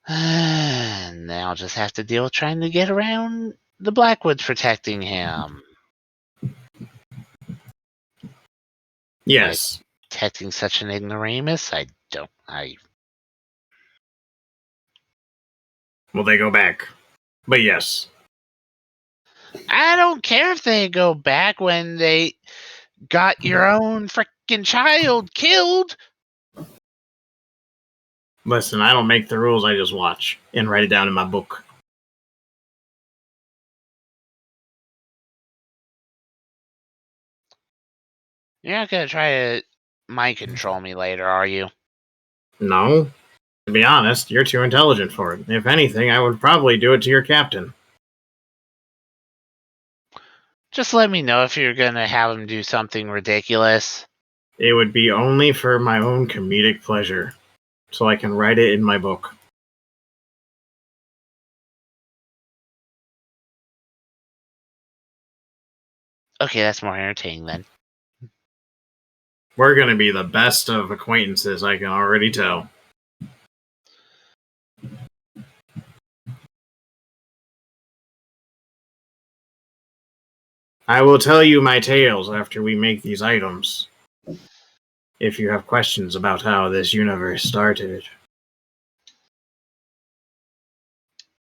And then I'll just have to deal with trying to get around the Blackwoods protecting him. Yes. Protecting such an ignoramus? Well, they go back. But yes. I don't care if they go back when they got your own freaking child killed. Listen, I don't make the rules, I just watch and write it down in my book. You're not gonna try to mind control me later, are you? No. To be honest, you're too intelligent for it. If anything, I would probably do it to your captain. Just let me know if you're gonna have him do something ridiculous. It would be only for my own comedic pleasure, so I can write it in my book. Okay, that's more entertaining then. We're going to be the best of acquaintances, I can already tell. I will tell you my tales after we make these items. If you have questions about how this universe started.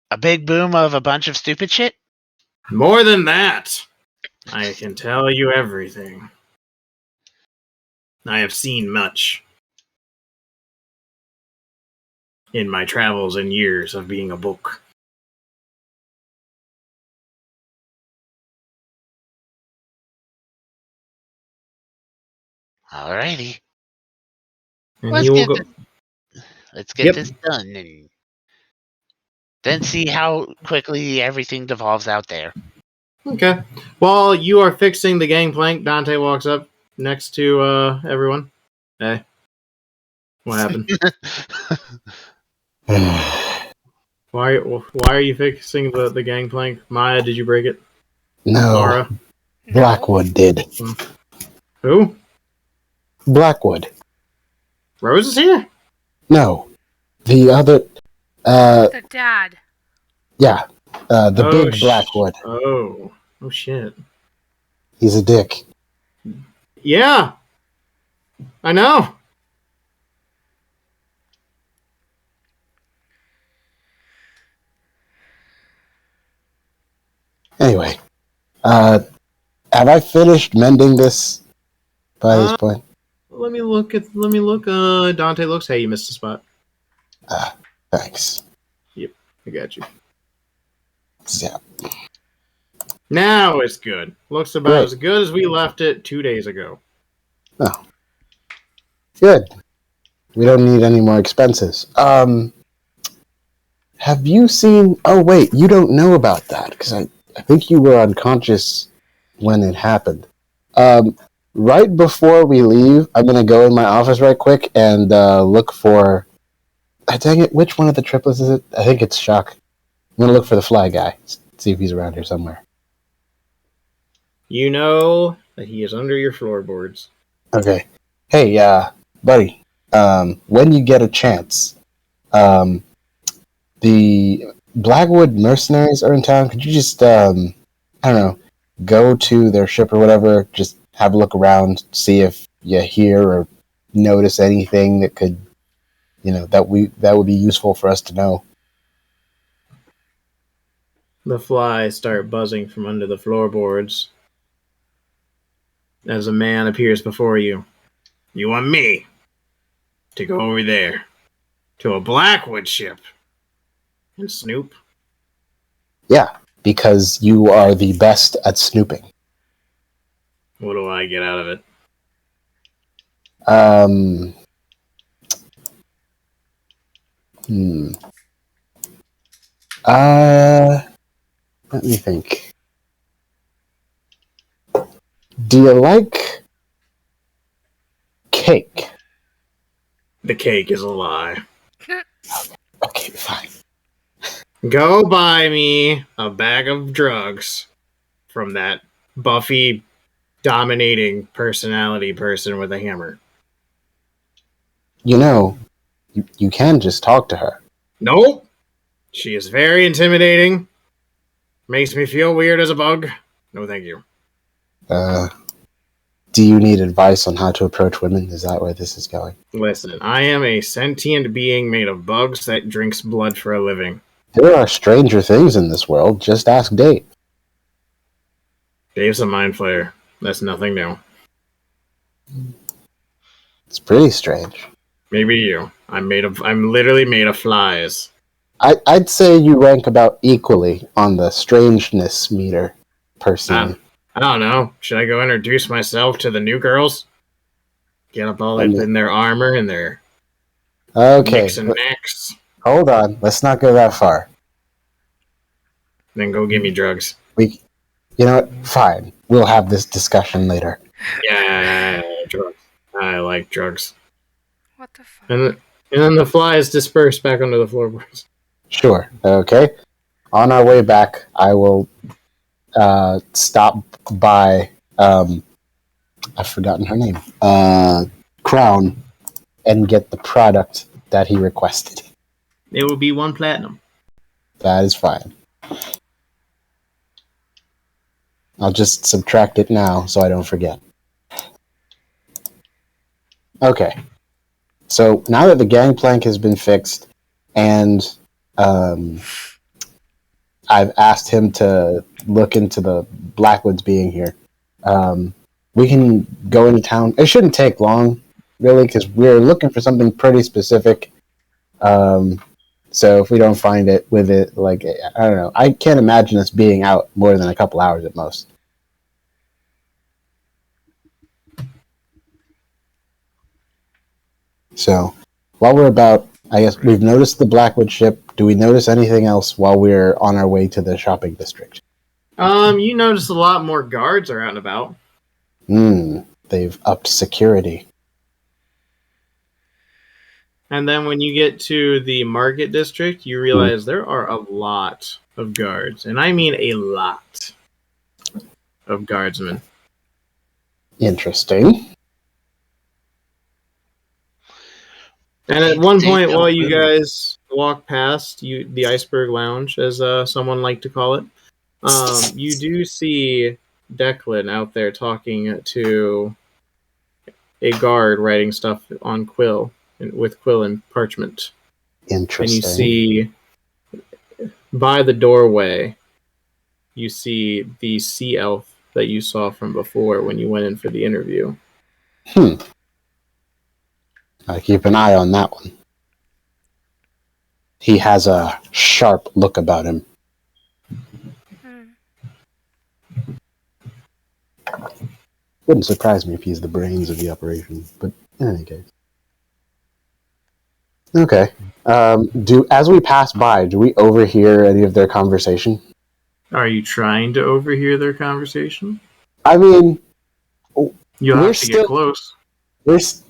A big boom of a bunch of stupid shit? More than that, I can tell you everything. I have seen much in my travels and years of being a book. Alrighty. And Let's you will get go. Yep. this done and then see how quickly everything devolves out there. Okay. While you are fixing the gangplank, Dante walks up next to everyone. Hey. What happened? Why are you fixing the gangplank? Maya, did you break it? No, Mara? Blackwood did. Who? Blackwood. Rose is here? No, the other. The dad. Yeah, the big Blackwood. Oh shit. He's a dick. Yeah. I know. Anyway, have I finished mending this by this point? Let me look. Dante looks. Hey, you missed a spot. Thanks. Yep, I got you. Yeah. Now it's good. Looks about as good as we left it 2 days ago. Oh. Good. We don't need any more expenses. Have you seen... Oh, wait, you don't know about that, because I think you were unconscious when it happened. Right before we leave, I'm going to go in my office right quick and look for... Dang it, which one of the triplets is it? I think it's Shock. I'm going to look for the fly guy, see if he's around here somewhere. You know that he is under your floorboards. Okay. Hey, buddy, when you get a chance, the Blackwood mercenaries are in town. Could you just, I don't know, go to their ship or whatever, just have a look around, see if you hear or notice anything that could, that would be useful for us to know. The flies start buzzing from under the floorboards as a man appears before you. You want me to go over there to a Blackwood ship and snoop? Yeah, because you are the best at snooping. What do I get out of it? Let me think. Do you like cake? The cake is a lie. Okay, fine. Go buy me a bag of drugs from that Buffy dominating personality person with a hammer. You know, you can just talk to her. Nope. She is very intimidating. Makes me feel weird as a bug. No, thank you. Do you need advice on how to approach women? Is that where this is going? Listen, I am a sentient being made of bugs that drinks blood for a living. There are stranger things in this world. Just ask Dave. Dave's a mind flayer. That's nothing new. It's pretty strange. Maybe you. I'm literally made of flies. I'd say you rank about equally on the strangeness meter, personally. I don't know. Should I go introduce myself to the new girls? Get up all in their armor and their mix and max. Hold on. Let's not go that far. Then go give me drugs. You know what? Fine. We'll have this discussion later. Yeah, drugs. I like drugs. What the fuck? And then the flies disperse back onto the floorboards. Sure. Okay. On our way back, I will stop by. I've forgotten her name. Crown, and get the product that he requested. It will be 1 platinum. That is fine. I'll just subtract it now so I don't forget. Okay. So now that the gangplank has been fixed, and I've asked him to look into the Blackwoods being here, we can go into town. It shouldn't take long, really, because we're looking for something pretty specific. So if we don't find it with it, like, I don't know. I can't imagine us being out more than a couple hours at most. So while we're about, I guess we've noticed the Blackwood ship. Do we notice anything else while we're on our way to the shopping district? You notice a lot more guards are out and about. They've upped security. And then when you get to the market district, you realize there are a lot of guards. And I mean a lot of guardsmen. Interesting. And at one point, while you guys walk past the Iceberg Lounge, as someone liked to call it, you do see Declan out there talking to a guard writing stuff on quill, with quill and parchment. Interesting. And you see, by the doorway, you see the sea elf that you saw from before when you went in for the interview. I keep an eye on that one. He has a sharp look about him. Wouldn't surprise me if he's the brains of the operation, but in any case. Okay. As we pass by, do we overhear any of their conversation? Are you trying to overhear their conversation? I mean, you have to get close.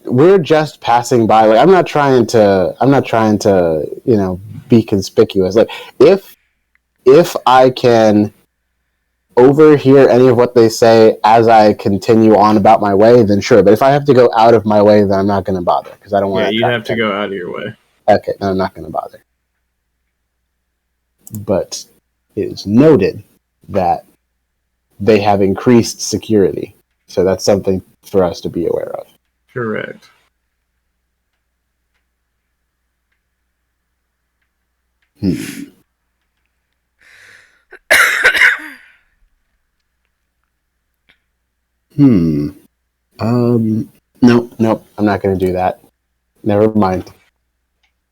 We're just passing by. Like, I'm not trying to, be conspicuous. Like, if I can overhear any of what they say as I continue on about my way, then sure. But if I have to go out of my way, then I'm not going to bother, because I don't want to. Yeah, you have to go out of your way. Okay, then I'm not going to bother. But it is noted that they have increased security, so that's something for us to be aware of. Correct. Nope, I'm not going to do that. Never mind.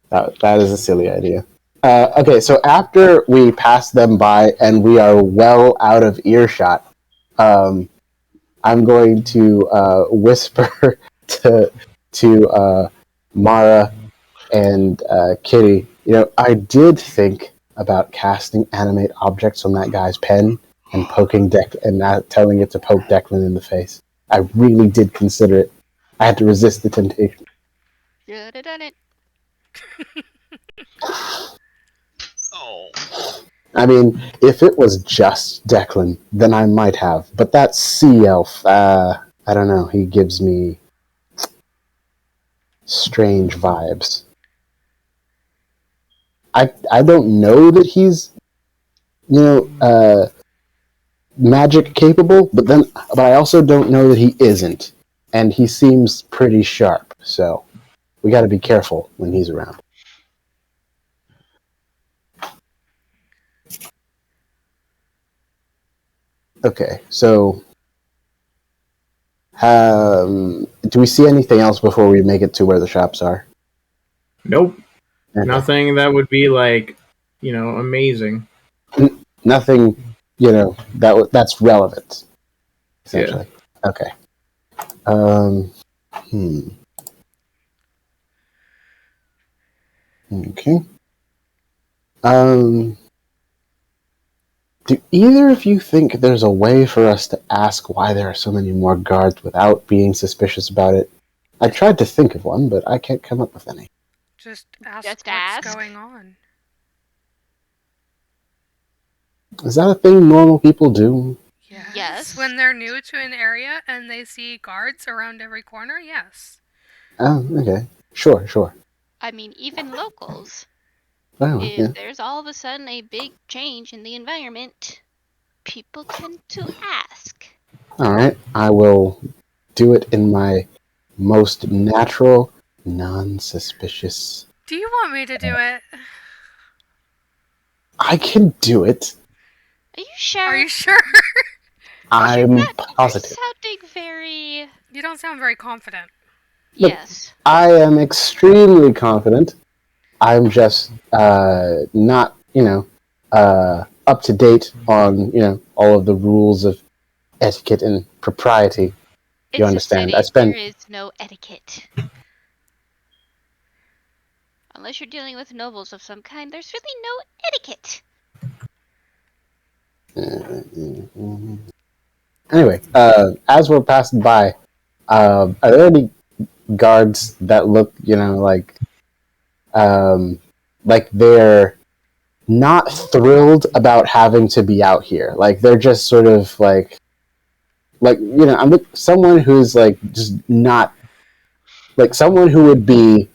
That is a silly idea. Okay, so after we pass them by and we are well out of earshot, I'm going to whisper to Mara and Kitty I did think about casting animate objects on that guy's pen and poking and not telling it to poke Declan in the face. I really did consider it. I had to resist the temptation. Should have done it. Oh. I mean, if it was just Declan, then I might have. But that sea elf, I don't know. He gives me strange vibes. I don't know that he's, magic capable, but I also don't know that he isn't. And he seems pretty sharp, so we got to be careful when he's around. Okay, so do we see anything else before we make it to where the shops are? Nope. Okay. Nothing that would be amazing. Nothing, that's relevant. Essentially. Yeah. Okay. Okay. Do either of you think there's a way for us to ask why there are so many more guards without being suspicious about it? I tried to think of one, but I can't come up with any. Just ask Just what's ask? going on. Is that a thing normal people do? Yes. When they're new to an area and they see guards around every corner, yes. Oh, okay. Sure. I mean, even locals. Oh, If yeah. there's all of a sudden a big change in the environment, people tend to ask. All right. I will do it in my most natural, non-suspicious. Do you want me to do it? I can do it. Are you sure? Are you sure? I'm positive. You're sounding very... You don't sound very confident. Look, Yes. I am extremely confident. I'm just not, up to date on, all of the rules of etiquette and propriety. It's You understand? a city. There is no etiquette. Unless you're dealing with nobles of some kind, there's really no etiquette. Anyway, as we're passing by, are there any guards that look, like they're not thrilled about having to be out here? Like they're just sort of I'm someone who's just not someone who would be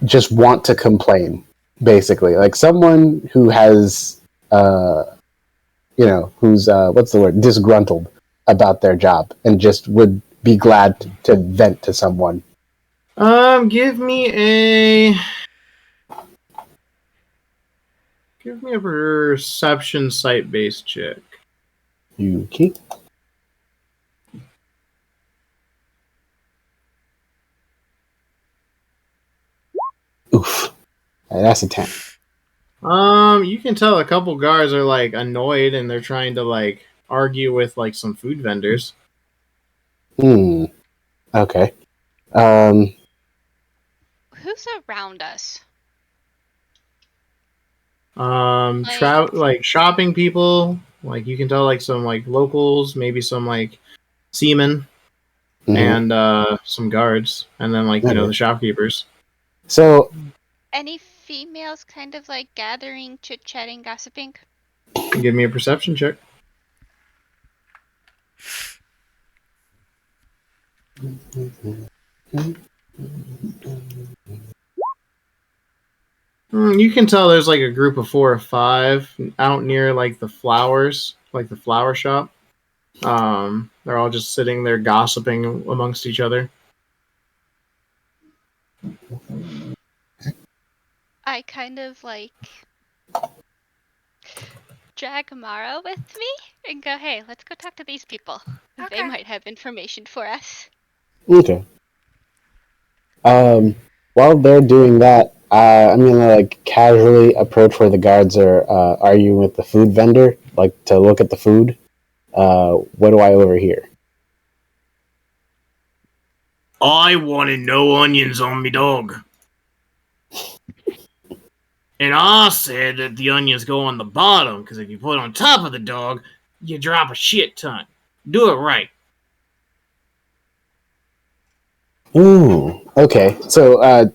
just want to complain, basically, someone who has who's what's the word, disgruntled about their job and just would be glad to vent to someone. Give me a perception site-based check. Okay. Oof. That's a 10. You can tell a couple guards are annoyed and they're trying to argue with some food vendors. Okay. Who's around us? Shopping people. You can tell some locals, maybe some seamen, and some guards, and then the shopkeepers. So any females kind of gathering, chit-chatting, gossiping? Give me a perception check. You can tell there's a group of 4 or 5 out near the flowers, the flower shop. They're all just sitting there gossiping amongst each other. I kind of drag Mara with me and go, hey, let's go talk to these people. Okay. They might have information for us. Okay. While they're doing that, I'm gonna casually approach where the guards are arguing with the food vendor, to look at the food. What do I overhear? I wanted no onions on me dog. And I said that the onions go on the bottom, because if you put it on top of the dog, you drop a shit ton. Do it right. Ooh, okay. So,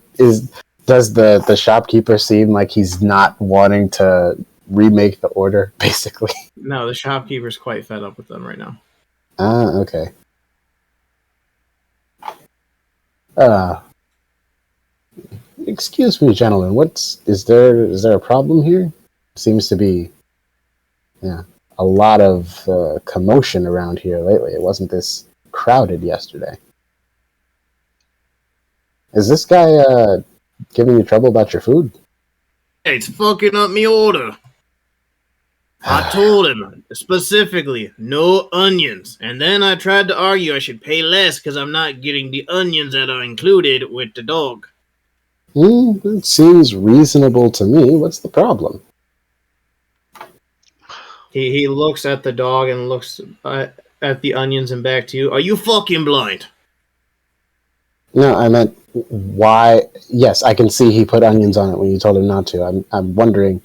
does the shopkeeper seem like he's not wanting to remake the order, basically? No, the shopkeeper's quite fed up with them right now. Okay. Excuse me, gentlemen. Is there a problem here? Seems to be, a lot of commotion around here lately. It wasn't this crowded yesterday. Is this guy giving you trouble about your food? Hey, it's fucking up me order. I told him specifically no onions, and then I tried to argue I should pay less because I'm not getting the onions that are included with the dog. It seems reasonable to me. What's the problem? He looks at the dog and looks at the onions and back to you. Are you fucking blind? No, I meant why. Yes, I can see he put onions on it when you told him not to. I'm wondering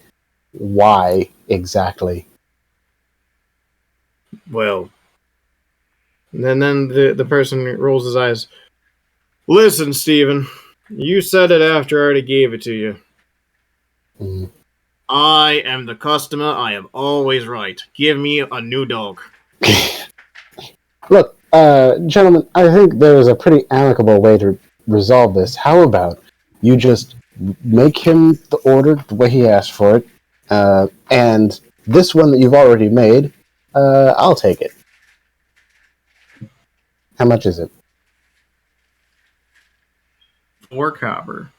why exactly. Well, and then the person rolls his eyes. Listen, Steven, you said it after I already gave it to you. Mm. I am the customer. I am always right. Give me a new dog. Look, gentlemen, I think there is a pretty amicable way to resolve this. How about you just make him the order the way he asked for it, and this one that you've already made, I'll take it. How much is it? 4 copper.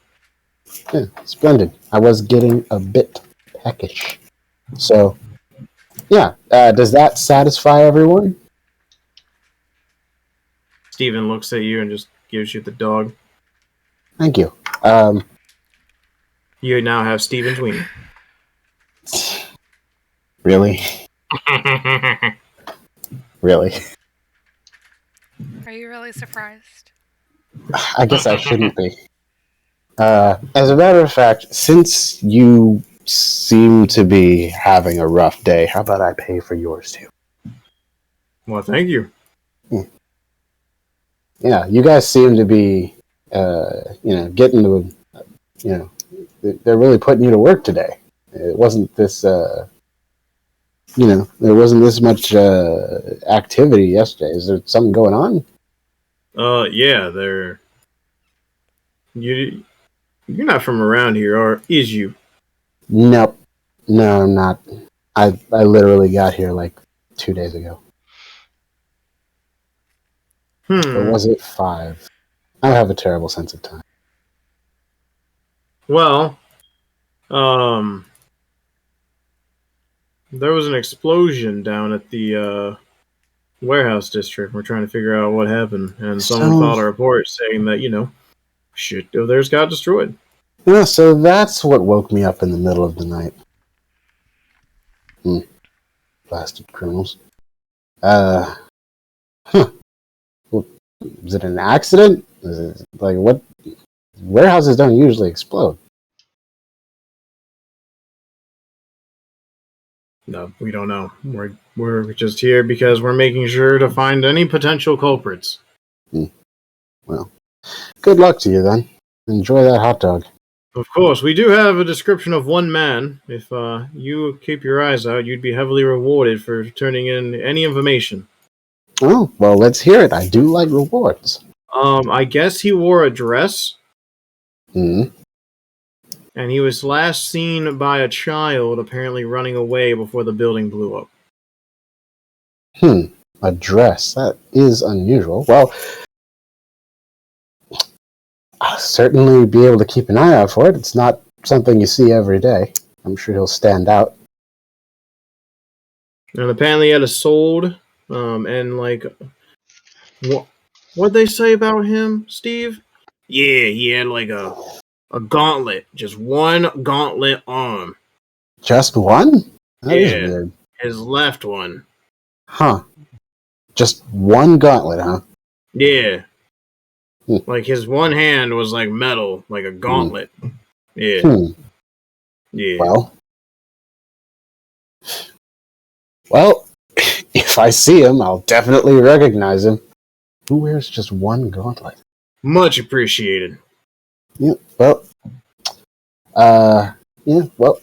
Yeah, splendid. I was getting a bit peckish. So, yeah, does that satisfy everyone? Steven looks at you and just gives you the dog. Thank you. You now have Steven's wiener. Really? Really? Are you really surprised? I guess I shouldn't be. As a matter of fact, since you seem to be having a rough day, how about I pay for yours too? Well, thank you. Yeah, you guys seem to be, getting to, they're really putting you to work today. It wasn't this, there wasn't this much activity yesterday. Is there something going on? Yeah, you're not from around here, or is you? Nope. No, I'm not. I literally got here like 2 days ago. Or was it 5? I have a terrible sense of time. Well, there was an explosion down at the warehouse district. We're trying to figure out what happened, and someone filed a report saying that shit over there's got destroyed. Yeah, so that's what woke me up in the middle of the night. Blasted criminals. Well, is it an accident? Is it like what? Warehouses don't usually explode. No, we don't know. We're just here because we're making sure to find any potential culprits. Well, good luck to you then. Enjoy that hot dog. Of course, we do have a description of one man. If you keep your eyes out, you'd be heavily rewarded for turning in any information. Oh, well, let's hear it. I do like rewards. I guess he wore a dress. Hmm. And he was last seen by a child, apparently running away before the building blew up. A dress. That is unusual. Well, I'll certainly be able to keep an eye out for it. It's not something you see every day. I'm sure he'll stand out. And apparently he had a sword, and what'd they say about him, Steve? Yeah, he had like a gauntlet, just one gauntlet arm. Just one? That is weird. His left one. Huh. Just one gauntlet, huh? Yeah. Like his one hand was like metal, like a gauntlet. Yeah. Hmm. Yeah. Well, if I see him, I'll definitely recognize him. Who wears just one gauntlet? Much appreciated. Yeah, well,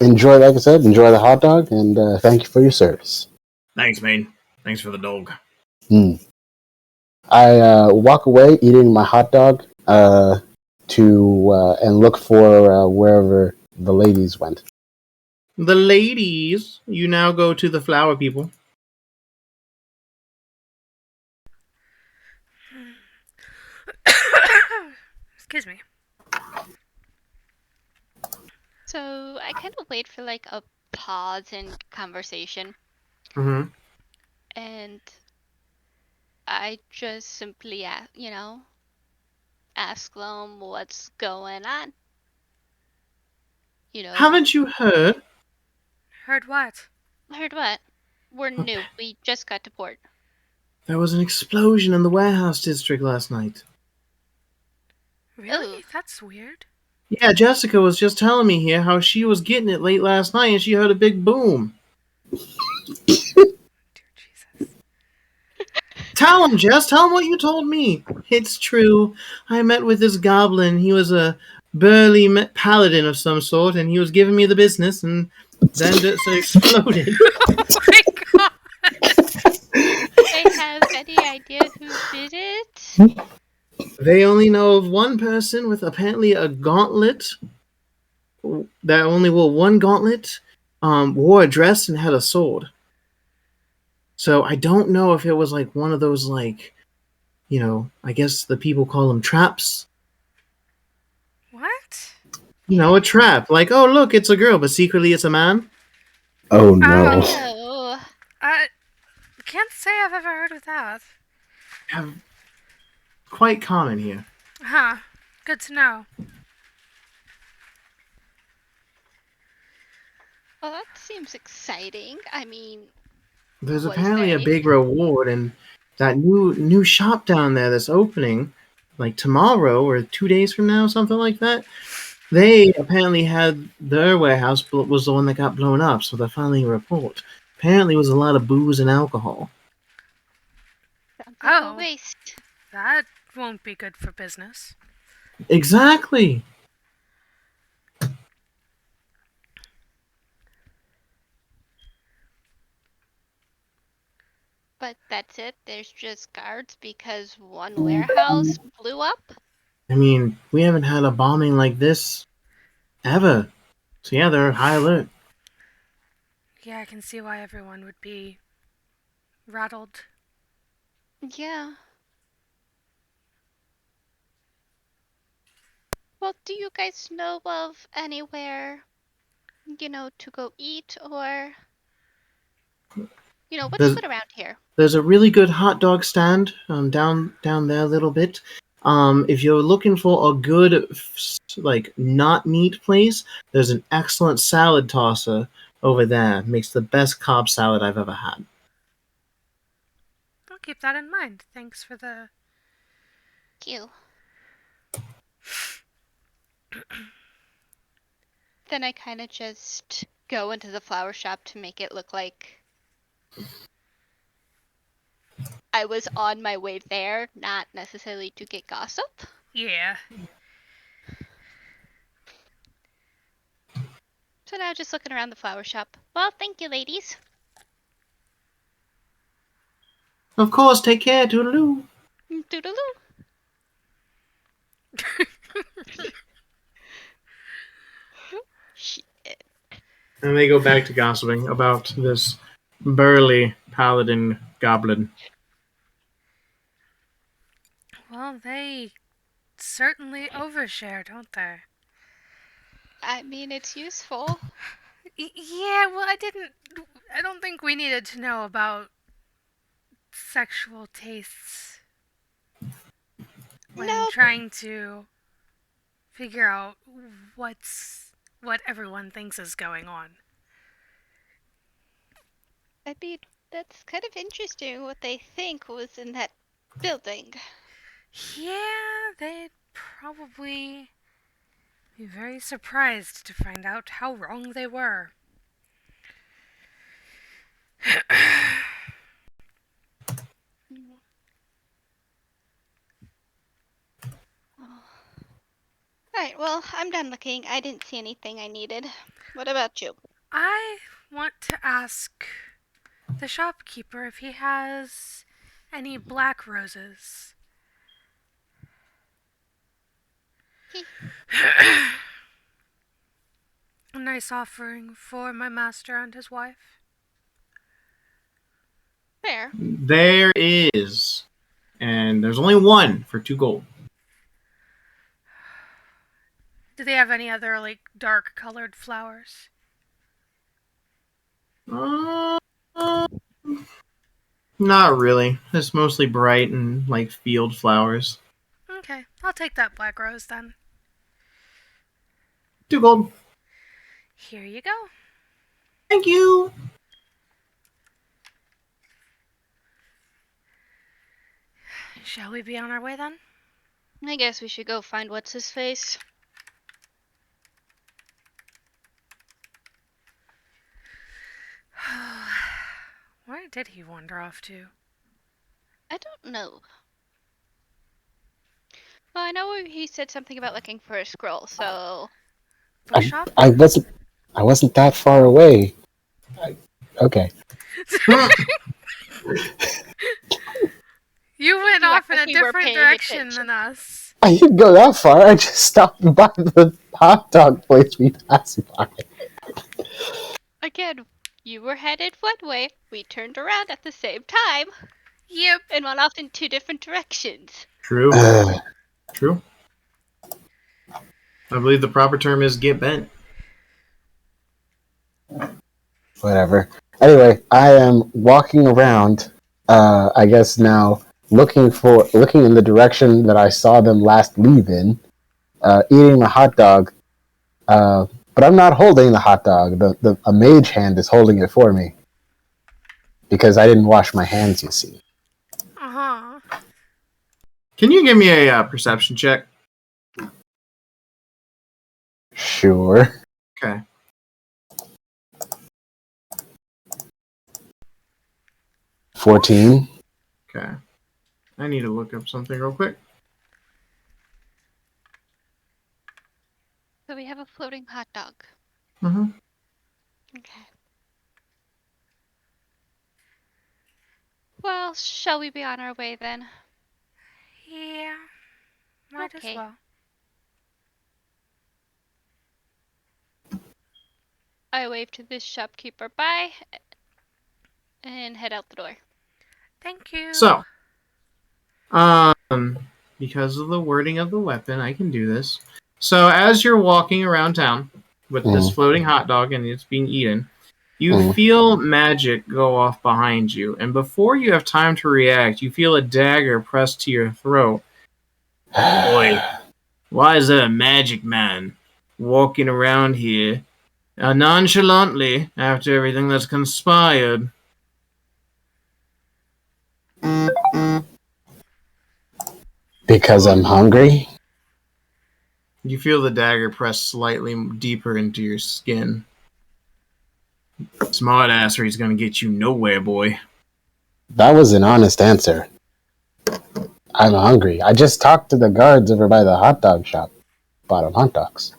enjoy, like I said, enjoy the hot dog, and thank you for your service. Thanks, man. Thanks for the dog. I walk away eating my hot dog and look for wherever the ladies went. The ladies, you now go to the flower people. Excuse me. So I kind of wait for like a pause in conversation, Mm-hmm. and I just simply, ask them what's going on. Haven't you heard? Heard what? Heard what? We're new. We just got to port. There was an explosion in the warehouse district last night. Really? Ooh. That's weird. Yeah, Jessica was just telling me here how she was getting it late last night and she heard a big boom. Dear Jesus. Tell him, Jess. Tell him what you told me. It's true. I met with this goblin. He was a burly paladin of some sort, and he was giving me the business, and then it exploded. Oh my god! They have any idea who did it? They only know of one person with apparently a gauntlet that only wore one gauntlet, wore a dress, and had a sword. So I don't know if it was like one of those, like, I guess the people call them traps. What? A trap. Like, oh, look, it's a girl, but secretly it's a man. Oh no! Oh. I can't say I've ever heard of that. Quite common here. Huh. Good to know. Well, that seems exciting. I mean, There's was apparently there a big reward, and that new shop down there that's opening, like tomorrow or 2 days from now, something like that. They apparently had their warehouse was the one that got blown up, so they're filing a report. Apparently, it was a lot of booze and alcohol. sounds like Oh. a waste. That won't be good for business. Exactly. But that's it. There's just guards because one warehouse blew up. I mean, we haven't had a bombing like this ever. So yeah, they're high alert. Yeah, I can see why everyone would be rattled. Yeah. Well, do you guys know of anywhere, to go eat or, what's There's- good around here? There's a really good hot dog stand down there a little bit. If you're looking for a good like not meat place, there's an excellent salad tosser over there. Makes the best Cobb salad I've ever had. I'll keep that in mind. Thanks for the... Thank you. Then I kind of just go into the flower shop to make it look like I was on my way there, not necessarily to get gossip. Yeah. So now just looking around the flower shop. Well, thank you, ladies. Of course, take care, toodaloo. Doodaloo. Shit. And they go back to gossiping about this burly paladin goblin. Well, they certainly overshare, don't they? I mean, it's useful. Yeah, well, I don't think we needed to know about sexual tastes when Nope. trying to figure out what everyone thinks is going on. I mean, that's kind of interesting what they think was in that building. Yeah, they'd probably be very surprised to find out how wrong they were. Alright, well, I'm done looking. I didn't see anything I needed. What about you? I want to ask the shopkeeper if he has any black roses. A nice offering for my master and his wife. Fair. There is. And there's only one for 2 gold. Do they have any other, like, dark colored flowers? Not really. It's mostly bright and like field flowers. Okay, I'll take that black rose then. 2 gold. Here you go. Thank you. Shall we be on our way then? I guess we should go find what's his face. Where did he wander off to? I don't know. Well, I know he said something about looking for a scroll, so Bookshop? I wasn't that far away. Okay. You went You off act in like a we were different paying direction attention. than us. I didn't go that far. I just stopped by the hot dog place we passed by. again, you were headed one way, we turned around at the same time, Yep. and went off in 2 different directions. True. True. I believe the proper term is get bent. Whatever. Anyway, I am walking around, I guess now, looking in the direction that I saw them last leave in, eating a hot dog, but I'm not holding the hot dog. A mage hand is holding it for me. Because I didn't wash my hands, you see. Uh-huh. Can you give me a perception check? Sure. Okay. $14. Okay. I need to look up something real quick. So we have a floating hot dog. Mm-hmm. Okay. Well, shall we be on our way then? Yeah. Might Okay. as well. I wave to this shopkeeper bye and head out the door. Thank you. So, because of the wording of the weapon, I can do this. So, as you're walking around town with this floating hot dog and it's being eaten, you feel magic go off behind you, and before you have time to react, you feel a dagger pressed to your throat. Boy, why is there a magic man walking around here nonchalantly after everything that's conspired? Because I'm hungry? You feel the dagger press slightly deeper into your skin. Smartassery's gonna get you nowhere, boy. That was an honest answer. I'm hungry. I just talked to the guards over by the hot dog shop. Bought them hot dogs.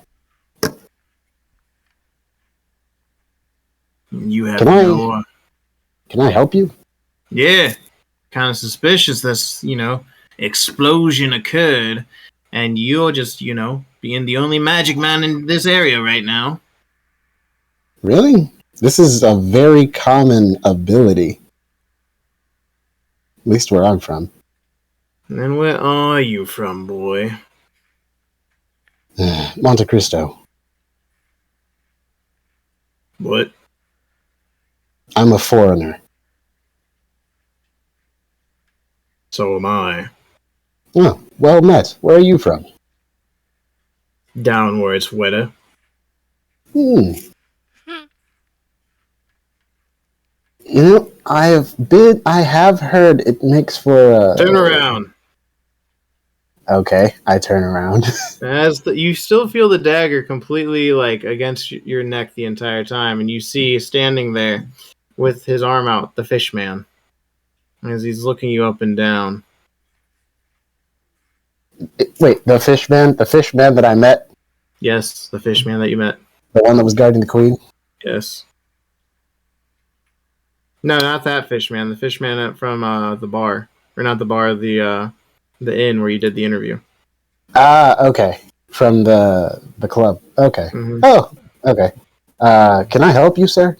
You have Can I help you? Yeah. Kind of suspicious this, explosion occurred, and you're just, being the only magic man in this area right now. Really? This is a very common ability. At least where I'm from. And where are you from, boy? Monte Cristo. What? I'm a foreigner. So am I. Oh, well met. Where are you from? Down where it's wetter. I have heard it makes for Turn around. Okay, I turn around. You still feel the dagger completely like against your neck the entire time, and you see standing there with his arm out, the fish man, as he's looking you up and down. Wait, the fish man that I met, Yes, the fish man that you met. the one that was guarding the queen. Yes. No, not that fish man. The fish man from the bar, or not the bar, the inn where you did the interview. Ah, okay. From the club. Okay. Mm-hmm. Oh, okay. Can I help you, sir?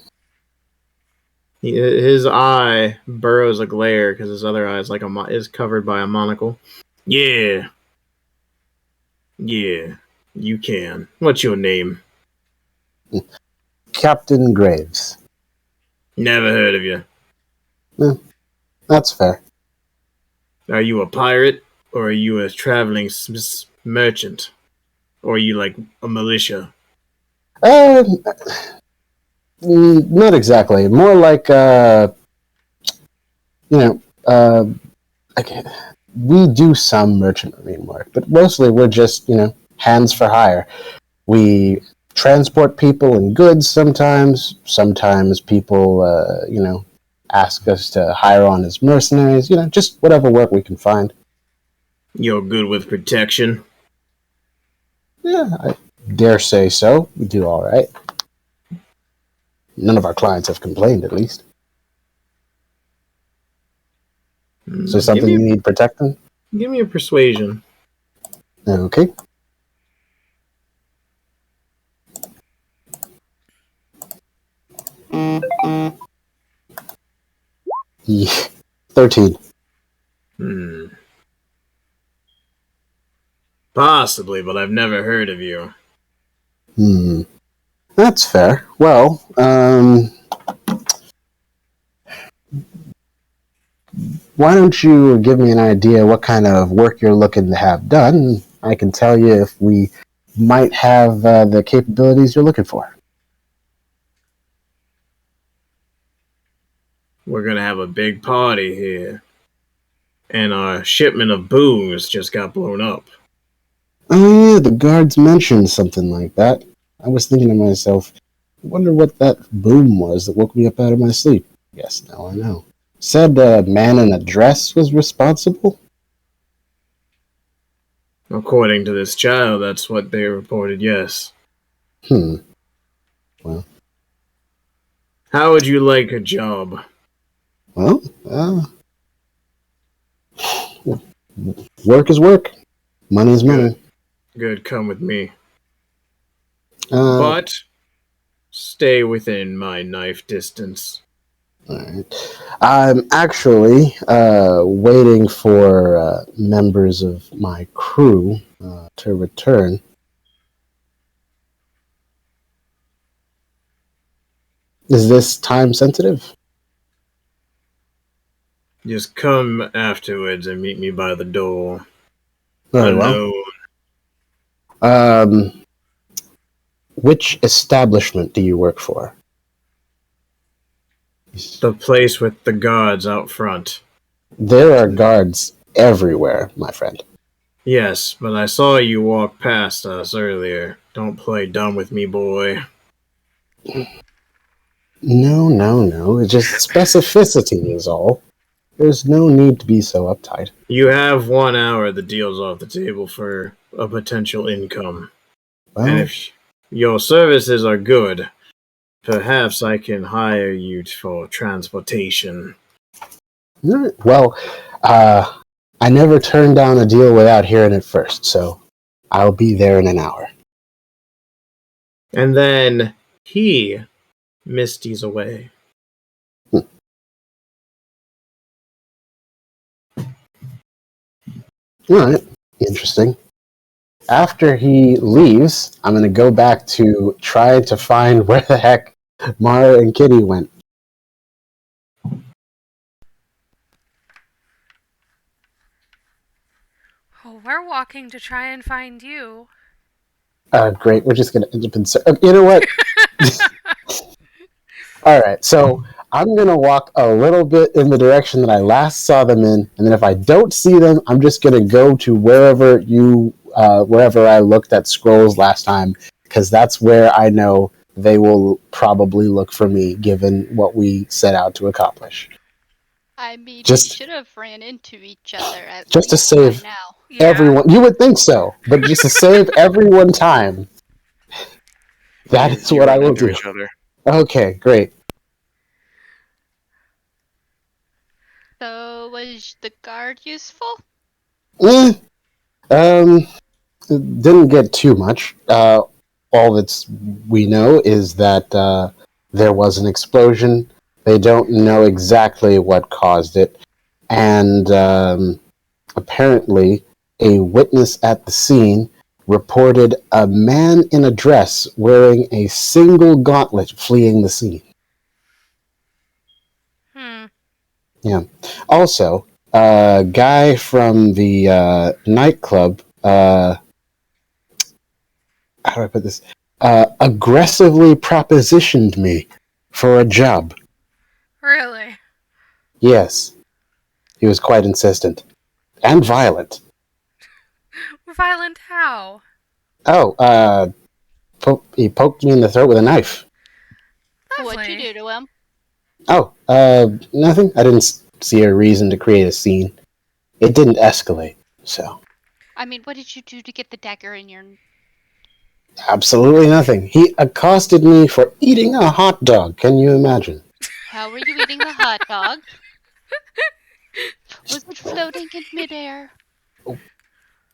His eye burrows a glare because his other eye is is covered by a monocle. Yeah, you can. What's your name? Captain Graves. Never heard of you. That's fair. Are you a pirate, or are you a traveling merchant, or are you like a militia? Not exactly. More like, we do some merchant marine work, but mostly we're just, hands for hire. We transport people and goods sometimes. Sometimes people, ask us to hire on as mercenaries, just whatever work we can find. You're good with protection? Yeah, I dare say so. We do all right. None of our clients have complained, at least. Is there something you need protecting? Give me a persuasion. Okay. Yeah. 13. Possibly, but I've never heard of you. That's fair. Well, why don't you give me an idea what kind of work you're looking to have done? I can tell you if we might have the capabilities you're looking for. We're gonna have a big party here, and our shipment of booze just got blown up. Oh yeah, the guards mentioned something like that. I was thinking to myself, I wonder what that boom was that woke me up out of my sleep. Yes, now I know. Said a man in a dress was responsible? According to this child, that's what they reported, yes. Well. How would you like a job? Well, work is work. Money is money. Good, come with me. But stay within my knife distance. Alright. I'm actually waiting for members of my crew to return. Is this time sensitive? Just come afterwards and meet me by the door. Very well. Which establishment do you work for? The place with the guards out front. There are guards everywhere, my friend. Yes, but I saw you walk past us earlier. Don't play dumb with me, boy. No. It's just specificity is all. There's no need to be so uptight. You have 1 hour the deal's off the table for a potential income. Well, and if your services are good, perhaps I can hire you for transportation. Well, I never turned down a deal without hearing it first, so I'll be there in an hour. And then he misty's away. Alright, interesting. After he leaves, I'm going to go back to try to find where the heck Mara and Kitty went. Oh, we're walking to try and find you. Great, we're just going to end up in... you know what? Alright, so I'm gonna walk a little bit in the direction that I last saw them in, and then if I don't see them, I'm just gonna go to wherever I looked at scrolls last time, because that's where I know they will probably look for me, given what we set out to accomplish. I mean, we Just, should have ran into each other at just to least by save now. Yeah. everyone. You would think so, but just to save everyone time, that is You what I run will into do. each other. Okay, great. So, was the guard useful? Eh, um, didn't get too much. All that's we know is that there was an explosion. They don't know exactly what caused it, and apparently, a witness at the scene reported a man in a dress wearing a single gauntlet fleeing the scene. Yeah. Also, a guy from the nightclub, how do I put this? Aggressively propositioned me for a job. Really? Yes. He was quite insistent. And violent. Violent how? Oh, he poked me in the throat with a knife. Lovely. What'd you do to him? Oh, nothing. I didn't see a reason to create a scene. It didn't escalate, so. I mean, what did you do to get the dagger in your... Absolutely nothing. He accosted me for eating a hot dog. Can you imagine? How were you eating the hot dog? Was it floating in midair?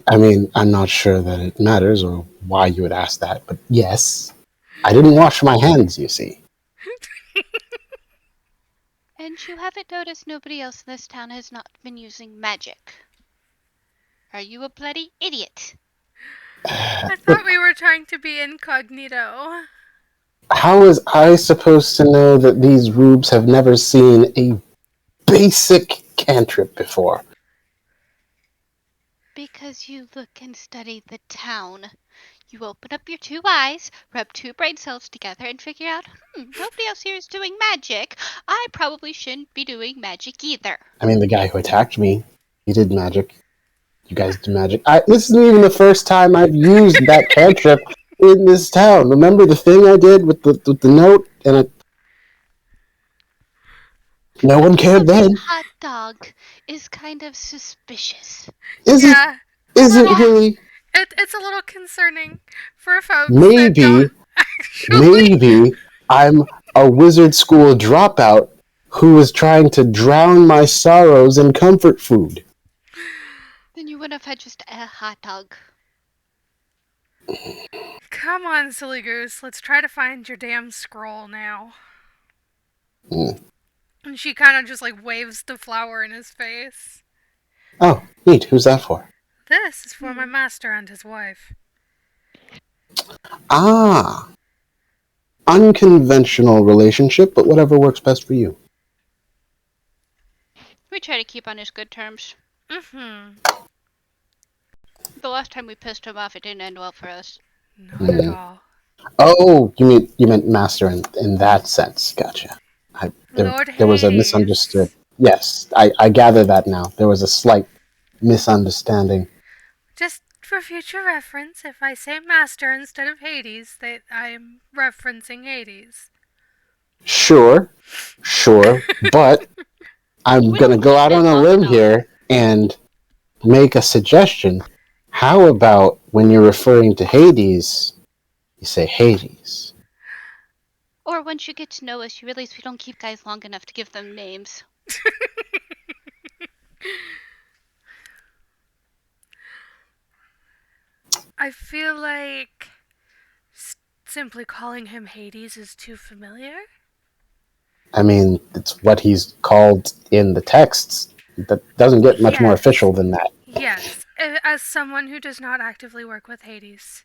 I mean, I'm not sure that it matters or why you would ask that, but yes. I didn't wash my hands, you see. And you haven't noticed nobody else in this town has not been using magic. Are you a bloody idiot? I thought we were trying to be incognito. How was I supposed to know that these rubes have never seen a basic cantrip before? Because you look and study the town. You open up your two eyes, rub two brain cells together, and figure out, nobody else here is doing magic. I probably shouldn't be doing magic either. I mean, the guy who attacked me, he did magic. You guys do magic. This isn't even the first time I've used that cantrip in this town. Remember the thing I did with the note? And no one cared then. Hot dog is kind of suspicious. Is Yeah. it really? It's a little concerning for folks that Maybe, don't actually... maybe I'm a wizard school dropout who was trying to drown my sorrows in comfort food. Then you would have had just a hot dog. Come on, silly goose. Let's try to find your damn scroll now. And she kind of just like waves the flower in his face. Oh, neat. Who's that for? This is for my master and his wife. Ah. Unconventional relationship, but whatever works best for you. We try to keep on his good terms. Mm-hmm. The last time we pissed him off, it didn't end well for us. Not at all. Oh, you meant master in that sense. Gotcha. There was a misunderstood. Yes, I gather that now. There was a slight misunderstanding. Just for future reference, if I say master instead of Hades, that I am referencing Hades. Sure, but I'm We gonna don't go keep out it on a long limb enough. here and make a suggestion. How about when you're referring to Hades, you say Hades? Or once you get to know us, you realize we don't keep guys long enough to give them names. I feel like simply calling him Hades is too familiar. I mean, it's what he's called in the texts. That doesn't get much more official than that. Yes, as someone who does not actively work with Hades,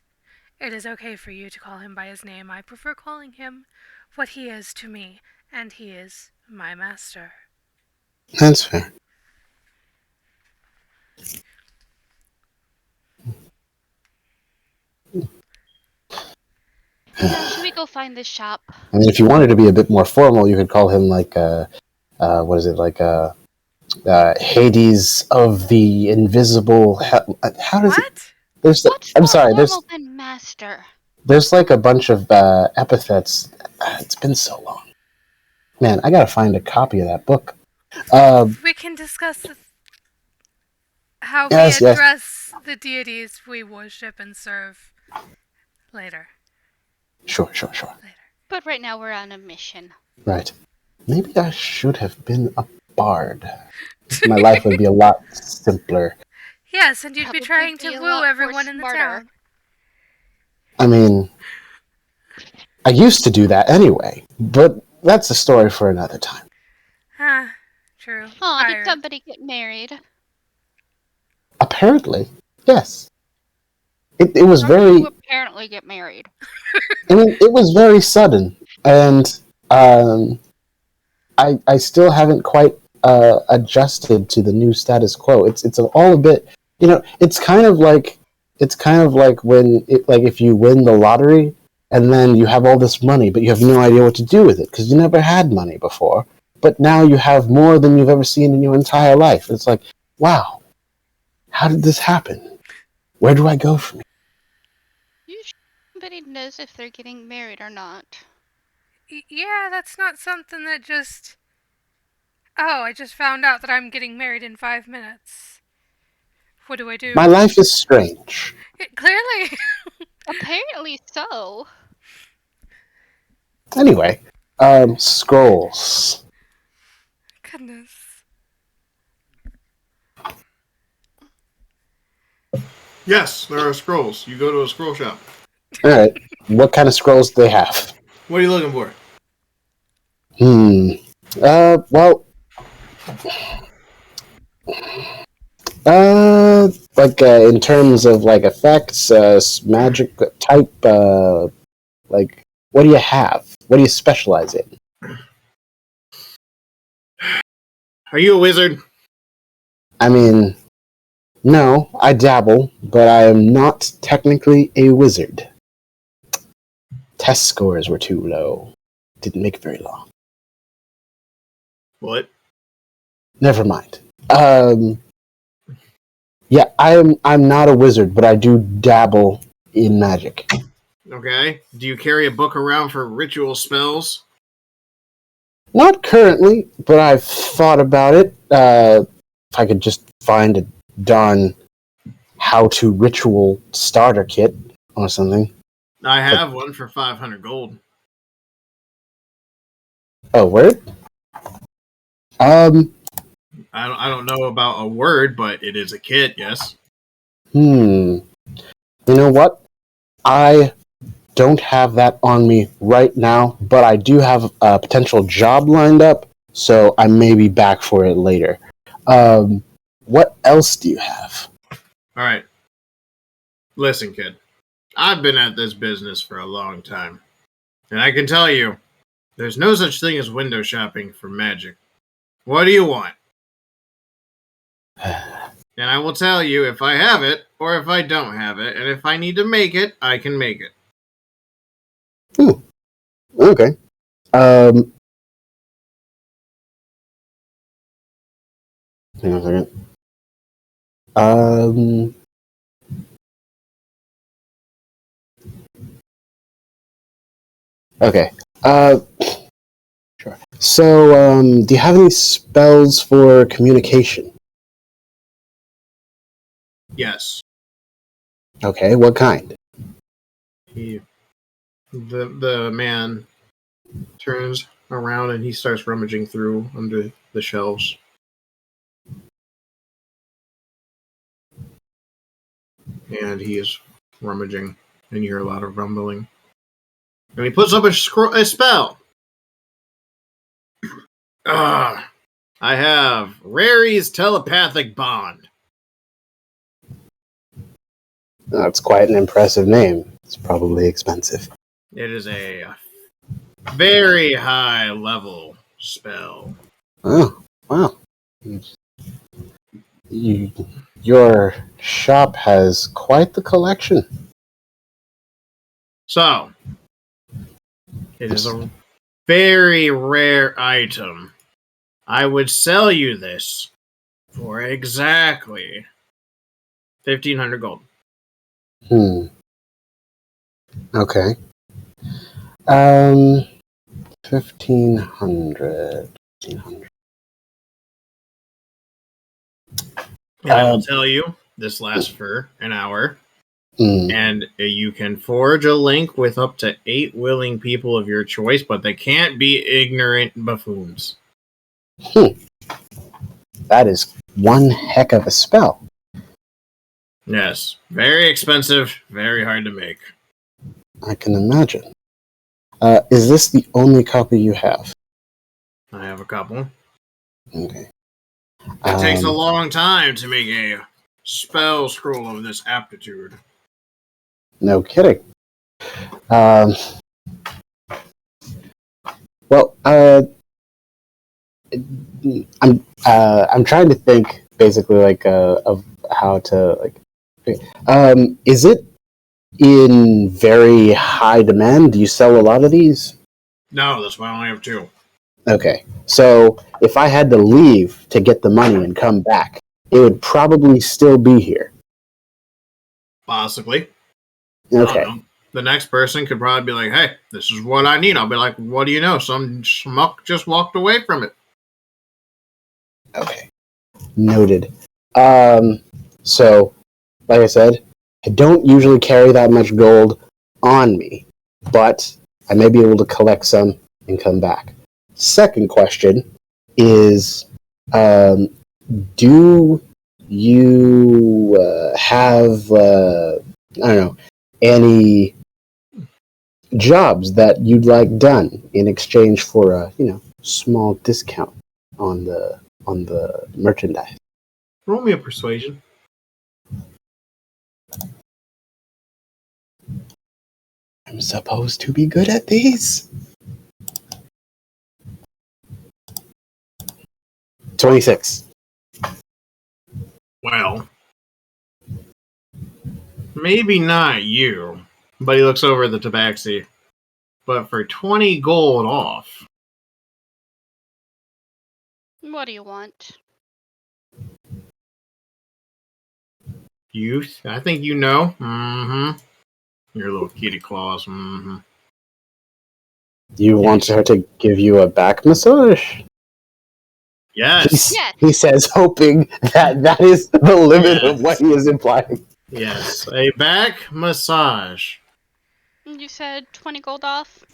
it is okay for you to call him by his name. I prefer calling him what he is to me, and he is my master. That's fair. Now, should we go go find this shop. I mean, if you wanted to be a bit more formal, you could call him like what is it, like Hades of the Invisible. How does it? What? There's. What's I'm more sorry. formal than master? There's like a bunch of epithets. It's been so long. Man, I gotta find a copy of that book. We can discuss how we Yes, yes. address the deities we worship and serve later. Sure. But right now we're on a mission. Right. Maybe I should have been a bard. My life would be a lot simpler. Yes, and you'd be Probably trying be to a woo lot more everyone in the smarter. town. I mean, I used to do that anyway, but that's a story for another time. Huh, true. Oh, did Pirate. somebody get married? Apparently, yes. It was How did very. you apparently get married? I mean, it was very sudden, and I still haven't quite adjusted to the new status quo. It's all a bit, it's kind of like when if you win the lottery and then you have all this money, but you have no idea what to do with it because you never had money before, but now you have more than you've ever seen in your entire life. It's like, wow, how did this happen? Where do I go from here? You sure somebody knows if they're getting married or not? Yeah, that's not something that just... Oh, I just found out that I'm getting married in 5 minutes. What do I do? My life is strange. Clearly. Apparently so. Anyway, scrolls. Goodness. Yes, there are scrolls. You go to a scroll shop. All right, what kind of scrolls do they have? What are you looking for? Well, in terms of like effects, magic type, what do you have? What do you specialize in? Are you a wizard? I mean, no, I dabble, but I am not technically a wizard. Test scores were too low. Didn't make it very long. What? Never mind. Yeah, I'm not a wizard, but I do dabble in magic. Okay. Do you carry a book around for ritual spells? Not currently, but I've thought about it. If I could just find a darn how-to ritual starter kit or something. I have one for 500 gold. Oh, word? I don't know about a word, but it is a kit, yes. You know what? I don't have that on me right now, but I do have a potential job lined up, so I may be back for it later. What else do you have? All right. Listen, kid. I've been at this business for a long time. And I can tell you, there's no such thing as window shopping for magic. What do you want? And I will tell you if I have it or if I don't have it. And if I need to make it, I can make it. Okay. Hang on a second. Okay. Sure. So, do you have any spells for communication? Yes. Okay, what kind? The man turns around and he starts rummaging through under the shelves. And he is rummaging, and you hear a lot of rumbling. And he puts up a spell. I have Rary's Telepathic Bond. That's quite an impressive name. It's probably expensive. It is a very high level spell. Oh, wow. Your shop has quite the collection. So, It is a very rare item. I would sell you this for exactly 1,500 gold. Okay. 1,500. And I will tell you, this lasts for an hour. And you can forge a link with up to 8 willing people of your choice, but they can't be ignorant buffoons. That is one heck of a spell. Yes. Very expensive, very hard to make. I can imagine. Is this the only copy you have? I have a couple. Okay. It takes a long time to make a spell scroll of this aptitude. No kidding. Well, I'm trying to think basically like of how to like. Is it in very high demand? Do you sell a lot of these? No, that's why I only have 2. Okay, so if I had to leave to get the money and come back, it would probably still be here. Possibly. Okay. The next person could probably be like, hey, this is what I need. I'll be like, what do you know? Some schmuck just walked away from it. Okay. Noted. So, like I said, I don't usually carry that much gold on me, but I may be able to collect some and come back. Second question is, do you have, I don't know, any jobs that you'd like done in exchange for a, small discount on the merchandise? Roll me a persuasion. I'm supposed to be good at these? 26. Well, maybe not you, but he looks over at the tabaxi. But for 20 gold off. What do you want? I think you know. Mm-hmm. Your little kitty claws. Mm-hmm. You want her to give you a back massage? Yes. He says, hoping that is the limit of what he is implying. Yes, a back massage. You said 20 gold off?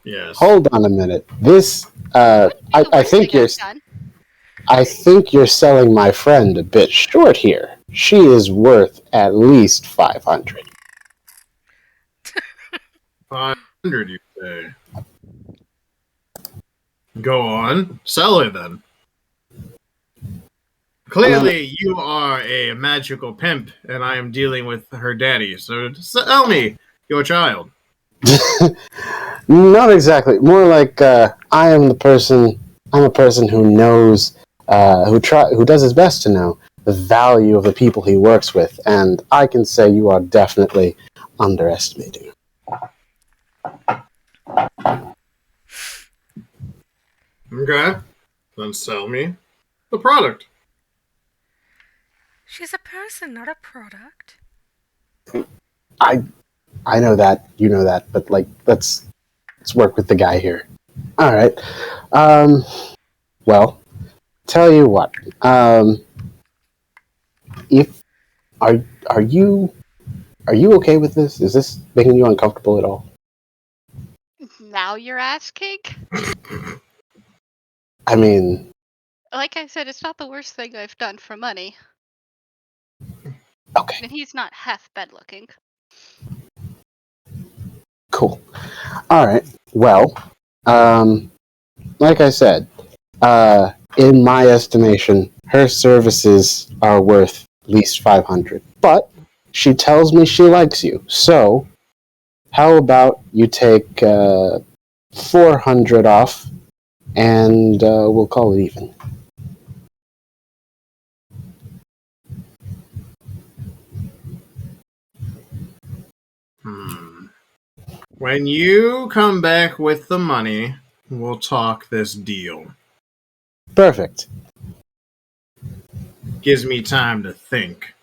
Yes. Hold on a minute. This, I think you're selling my friend a bit short here. She is worth at least 500. 500, you say? Go on, sell it then. Clearly, you are a magical pimp, and I am dealing with her daddy. So sell me your child. Not exactly. More like I'm a person who knows, who does his best to know the value of the people he works with, and I can say you are definitely underestimating. Okay, then sell me the product. She's a person, not a product. I know that, you know that, but like let's work with the guy here. All right. Well, tell you what. If are you okay with this? Is this making you uncomfortable at all? Now you're asking? I mean, Like I said, it's not the worst thing I've done for money. okay. And he's not half bad looking. Cool. All right. Well, like I said, in my estimation, her services are worth at least 500. But she tells me she likes you. So, how about you take 400 off, and we'll call it even. When you come back with the money, we'll talk this deal. Perfect. Gives me time to think.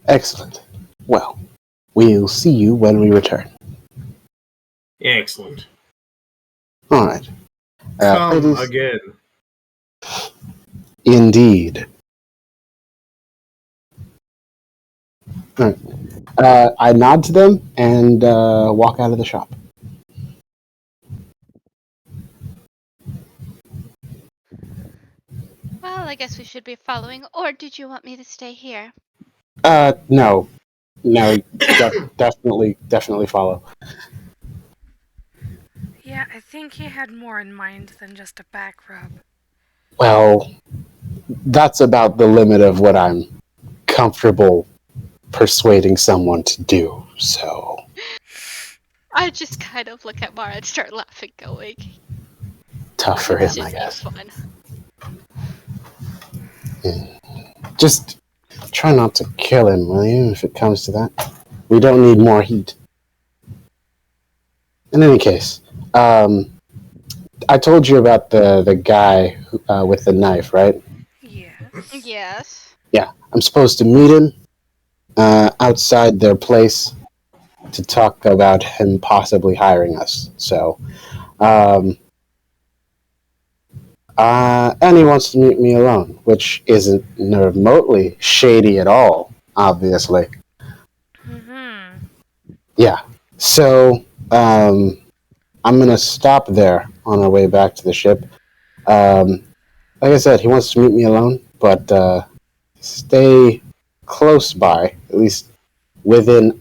Excellent. Well, we'll see you when we return. Excellent. All right. Come Ladies, again. indeed. All right. I nod to them and walk out of the shop. Well, I guess we should be following, or did you want me to stay here? No. Definitely follow. Yeah, I think he had more in mind than just a back rub. Well, that's about the limit of what I'm comfortable persuading someone to do, so... I just kind of look at Mara and start laughing, going, Tough for "This him, I should be guess. fun." Just try not to kill him, will you, if it comes to that? We don't need more heat. In any case, I told you about the guy with the knife, right? Yes. Yes. Yeah, I'm supposed to meet him outside their place to talk about him possibly hiring us. So, and he wants to meet me alone, which isn't remotely shady at all, obviously. Mm-hmm. Yeah. So, I'm going to stop there on our way back to the ship. Like I said, he wants to meet me alone, but stay close by, at least within,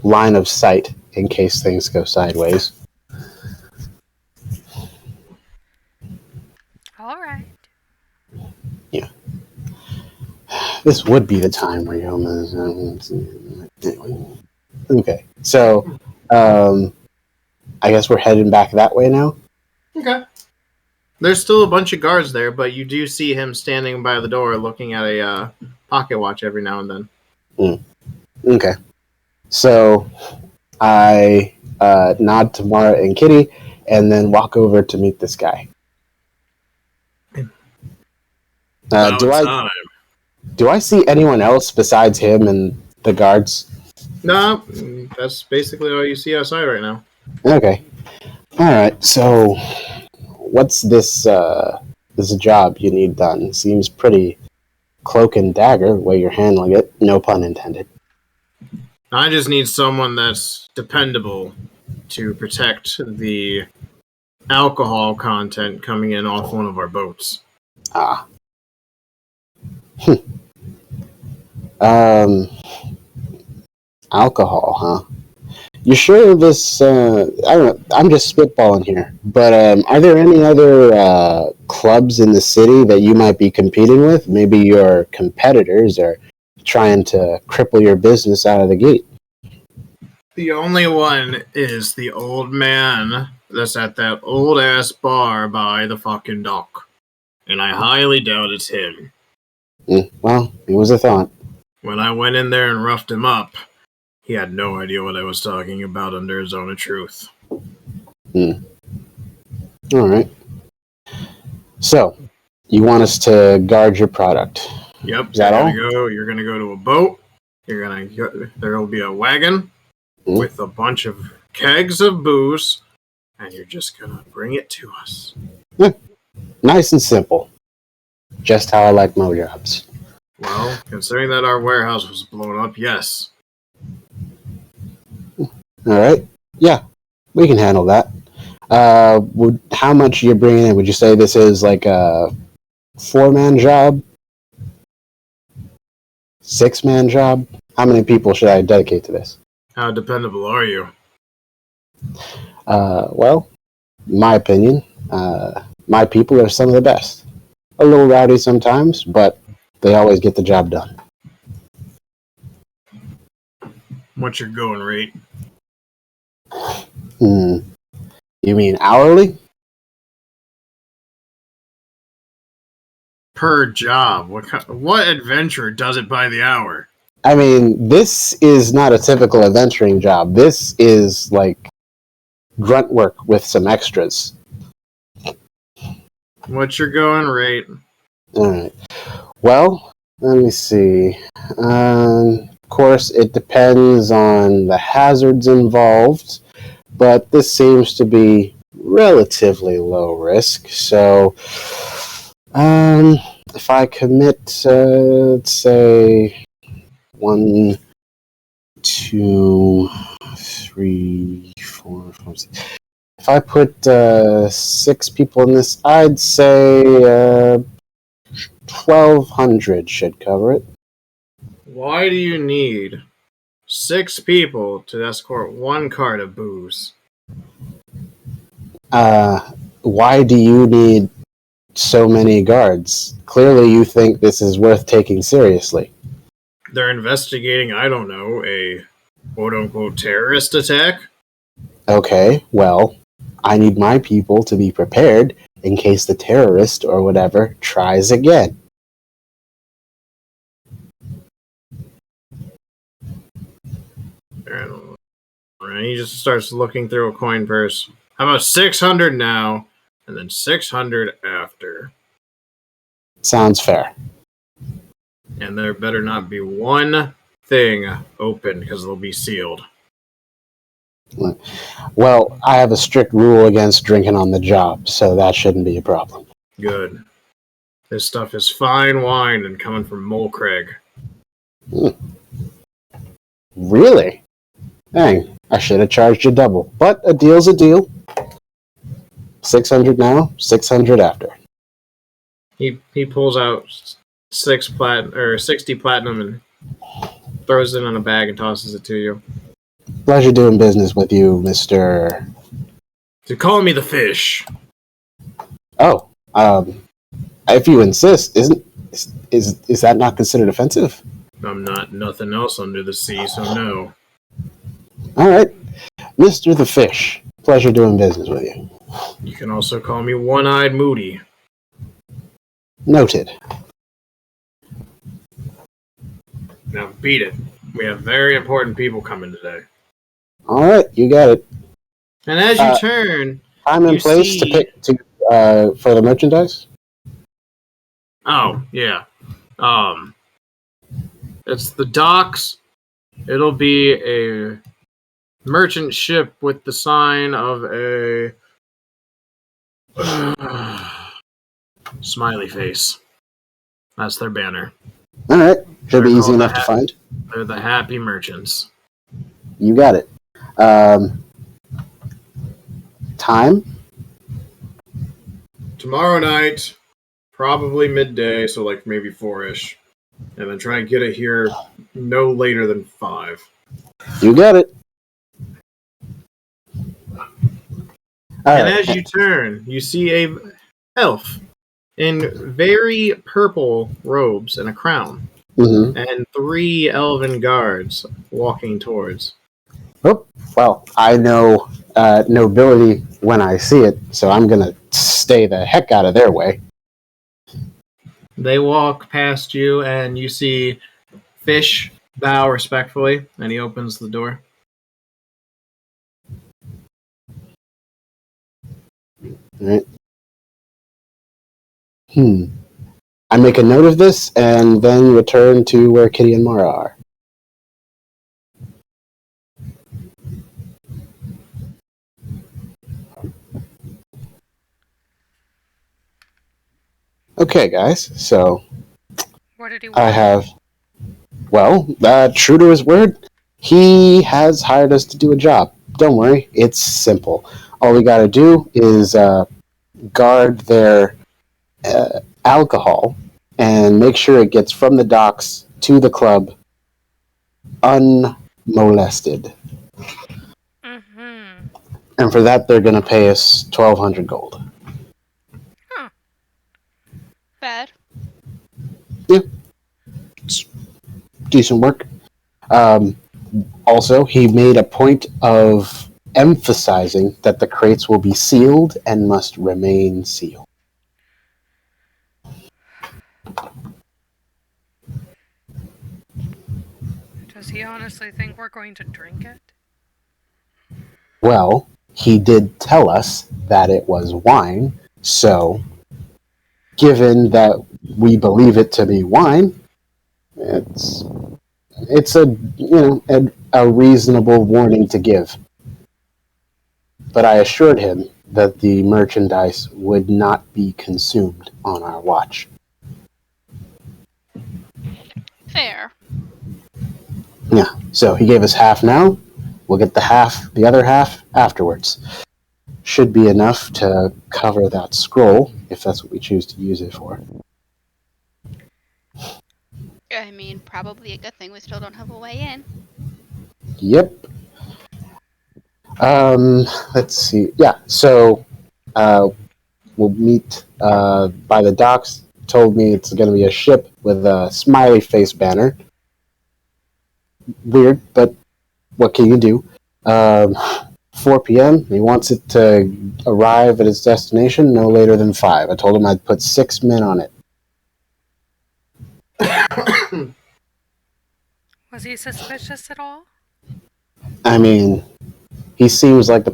line of sight in case things go sideways. All right. Yeah. This would be the time where you anyway. Okay. So, I guess we're heading back that way now? Okay. There's still a bunch of guards there, but you do see him standing by the door looking at a pocket watch every now and then. Okay. So, I nod to Mara and Kitty and then walk over to meet this guy. Do I see anyone else besides him and the guards? No, that's basically all you see outside right now. Okay. All right. So, what's this job you need done? Seems pretty cloak and dagger the way you're handling it. No pun intended. I just need someone that's dependable to protect the alcohol content coming in off one of our boats. Ah. Alcohol, huh? You sure this, I don't know, I'm just spitballing here, but are there any other clubs in the city that you might be competing with? Maybe your competitors are trying to cripple your business out of the gate. The only one is the old man that's at that old-ass bar by the fucking dock. And I highly doubt it's him. Well, it was a thought. When I went in there and roughed him up, he had no idea what I was talking about under his own truth. All right. So, you want us to guard your product? Yep. Is that all? You're gonna go to a boat. There will be a wagon with a bunch of kegs of booze, and you're just gonna bring it to us. Nice and simple. Just how I like my jobs. Well, considering that our warehouse was blown up, yes. All right. Yeah, we can handle that. How much you're bringing in? Would you say this is like a 4-man job? 6-man job? How many people should I dedicate to this? How dependable are you? Well, my opinion, my people are some of the best. A little rowdy sometimes, but they always get the job done. What's your going rate? You mean hourly? Per job. What adventure does it by the hour? I mean, this is not a typical adventuring job. This is like grunt work with some extras. What's your going rate? All right. Well, let me see. Of course, it depends on the hazards involved, but this seems to be relatively low risk. So, if I commit, let's say 1, 2, 3, 4, 5, 6. If I put 6 people in this, I'd say 1,200 should cover it. Why do you need 6 people to escort 1 cart of booze? Why do you need so many guards? Clearly you think this is worth taking seriously. They're investigating, I don't know, a quote-unquote terrorist attack? Okay, well, I need my people to be prepared in case the terrorist or whatever tries again. And he just starts looking through a coin purse. How about 600 now, and then 600 after? Sounds fair. And there better not be one thing open, because they'll be sealed. Well, I have a strict rule against drinking on the job, so that shouldn't be a problem. Good. This stuff is fine wine and coming from Mole Craig. Really? Dang, I should have charged you double. But a deal's a deal. 600 now, 600 after. He pulls out 60 platinum and throws it in a bag and tosses it to you. Pleasure doing business with you, Mr. To call me the fish. Oh, if you insist, is that not considered offensive? I'm not nothing else under the sea, so no. All right, Mr. the Fish. Pleasure doing business with you. You can also call me One-Eyed Moody. Noted. Now beat it. We have very important people coming today. All right, you got it. And as you turn, I'm in place to pick for the merchandise. Oh, yeah. It's the docks. It'll be a merchant ship with the sign of a smiley face. That's their banner. All right, should be easy enough to find. They're the Happy Merchants. You got it. Time? Tomorrow night, probably midday, so like maybe 4-ish. And then try and get it here no later than 5. You got it. And as you turn, you see a elf in very purple robes and a crown, and 3 elven guards walking towards. Oh, well, I know nobility when I see it, so I'm gonna stay the heck out of their way. They walk past you, and you see Fish bow respectfully, and he opens the door. All right. I make a note of this, and then return to where Kitty and Mara are. Okay, guys, so What did he want? I have, well, true to his word, he has hired us to do a job. Don't worry, it's simple. All we gotta do is guard their alcohol and make sure it gets from the docks to the club unmolested. And for that, they're gonna pay us 1,200 gold. Bad. Yeah. It's decent work. Also, he made a point of emphasizing that the crates will be sealed and must remain sealed. Does he honestly think we're going to drink it? Well, he did tell us that it was wine, so given that we believe it to be wine, it's a reasonable warning to give. But I assured him that the merchandise would not be consumed on our watch. Fair. Yeah, so he gave us half now. We'll get the other half afterwards. Should be enough to cover that scroll, if that's what we choose to use it for. I mean, probably a good thing we still don't have a way in. Yep. Let's see. Yeah, so we'll meet by the docks. Told me it's going to be a ship with a smiley face banner. Weird, but what can you do? 4 p.m. He wants it to arrive at its destination no later than 5. I told him I'd put 6 men on it. Was he suspicious at all? I mean, he seems like the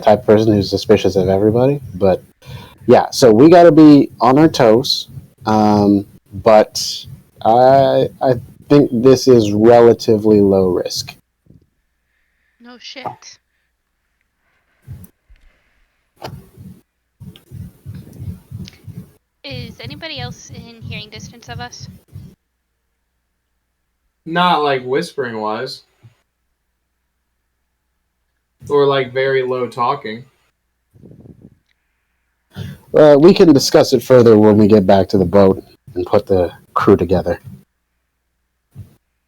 type of person who's suspicious of everybody, but yeah, so we got to be on our toes. But I think this is relatively low risk. No shit. Is anybody else in hearing distance of us? Not like whispering wise. Or like very low talking. We can discuss it further when we get back to the boat and put the crew together.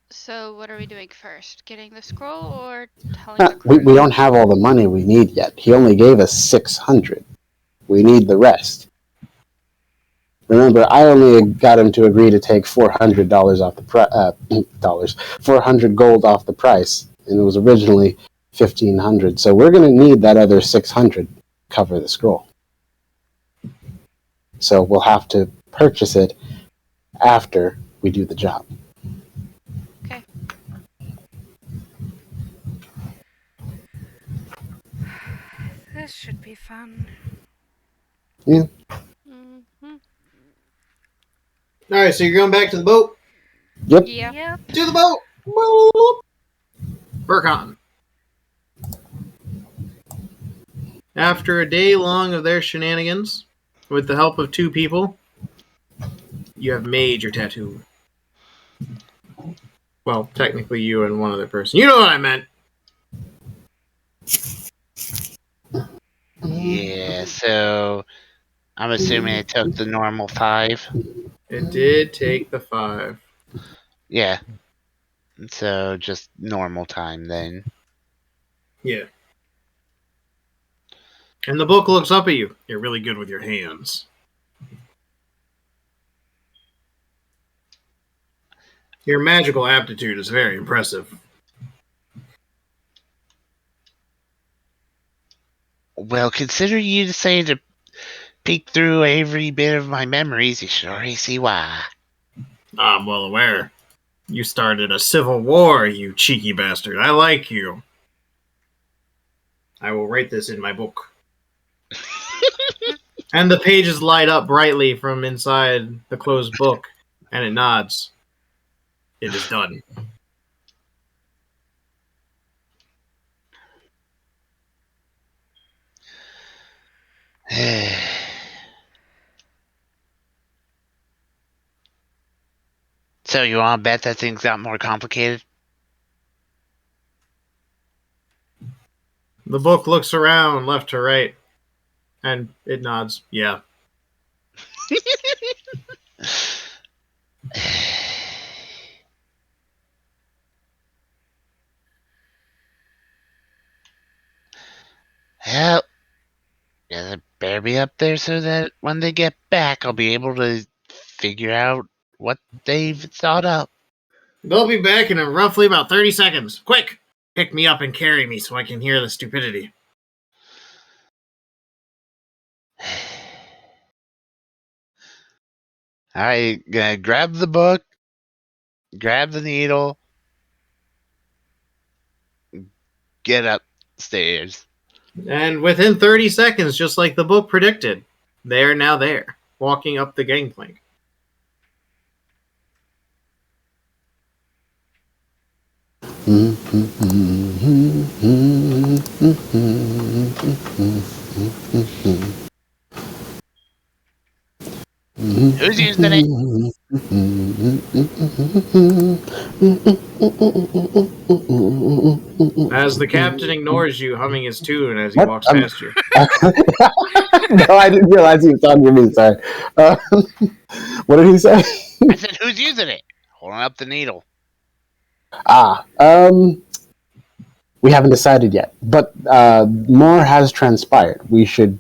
So what are we doing first? Getting the scroll or telling the We crew? don't have all the money we need yet. He only gave us 600. We need the rest. Remember, I only got him to agree to take $400 off the dollars, 400 gold off the price, and it was originally 1,500. So we're going to need that other 600 to cover the scroll. So we'll have to purchase it after we do the job. Okay. This should be fun. Yeah. Mm-hmm. Alright, so you're going back to the boat? Yep. Yep. To the boat! Burkon. After a day long of their shenanigans, with the help of 2 people, you have made your tattoo. Well, technically you and one other person. You know what I meant! Yeah, so I'm assuming it took the normal 5. It did take the 5. Yeah. So just normal time then. Yeah. And the book looks up at you. You're really good with your hands. Your magical aptitude is very impressive. Well, consider you decided to peek through every bit of my memories, you should already see why. I'm well aware. You started a civil war, you cheeky bastard. I like you. I will write this in my book. And the pages light up brightly from inside the closed book, and it nods. It is done. So you want to bet that things got more complicated? The book looks around left to right, and it nods. Yeah. Well, yeah, they better be up there so that when they get back, I'll be able to figure out what they've thought up. They'll be back in roughly about 30 seconds. Quick! Pick me up and carry me so I can hear the stupidity. Alright, gonna grab the book, grab the needle, get upstairs. And within 30 seconds, just like the book predicted, they are now there, walking up the gangplank. Who's using it? As the captain ignores you, humming his tune as he What? walks past you. No, I didn't realize he was talking to me. Sorry. What did he say? I said, who's using it? Holding up the needle. We haven't decided yet, but more has transpired. We should,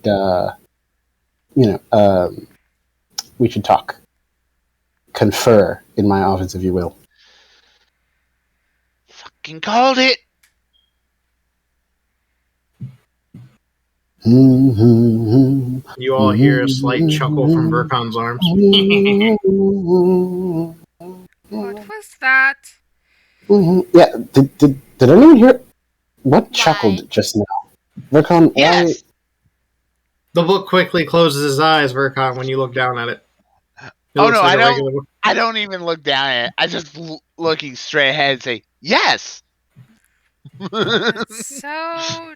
we should talk, confer in my office, if you will. Fucking called it. You all hear a slight chuckle from Verkon's arms. What was that? Yeah, did anyone hear? What Why? chuckled just now? Verkon, Yes. The book quickly closes his eyes, Verkon, when you look down at it. It Oh, looks no, like I a don't- regular book. I don't even look down at it. I just looking straight ahead and say, yes. That's so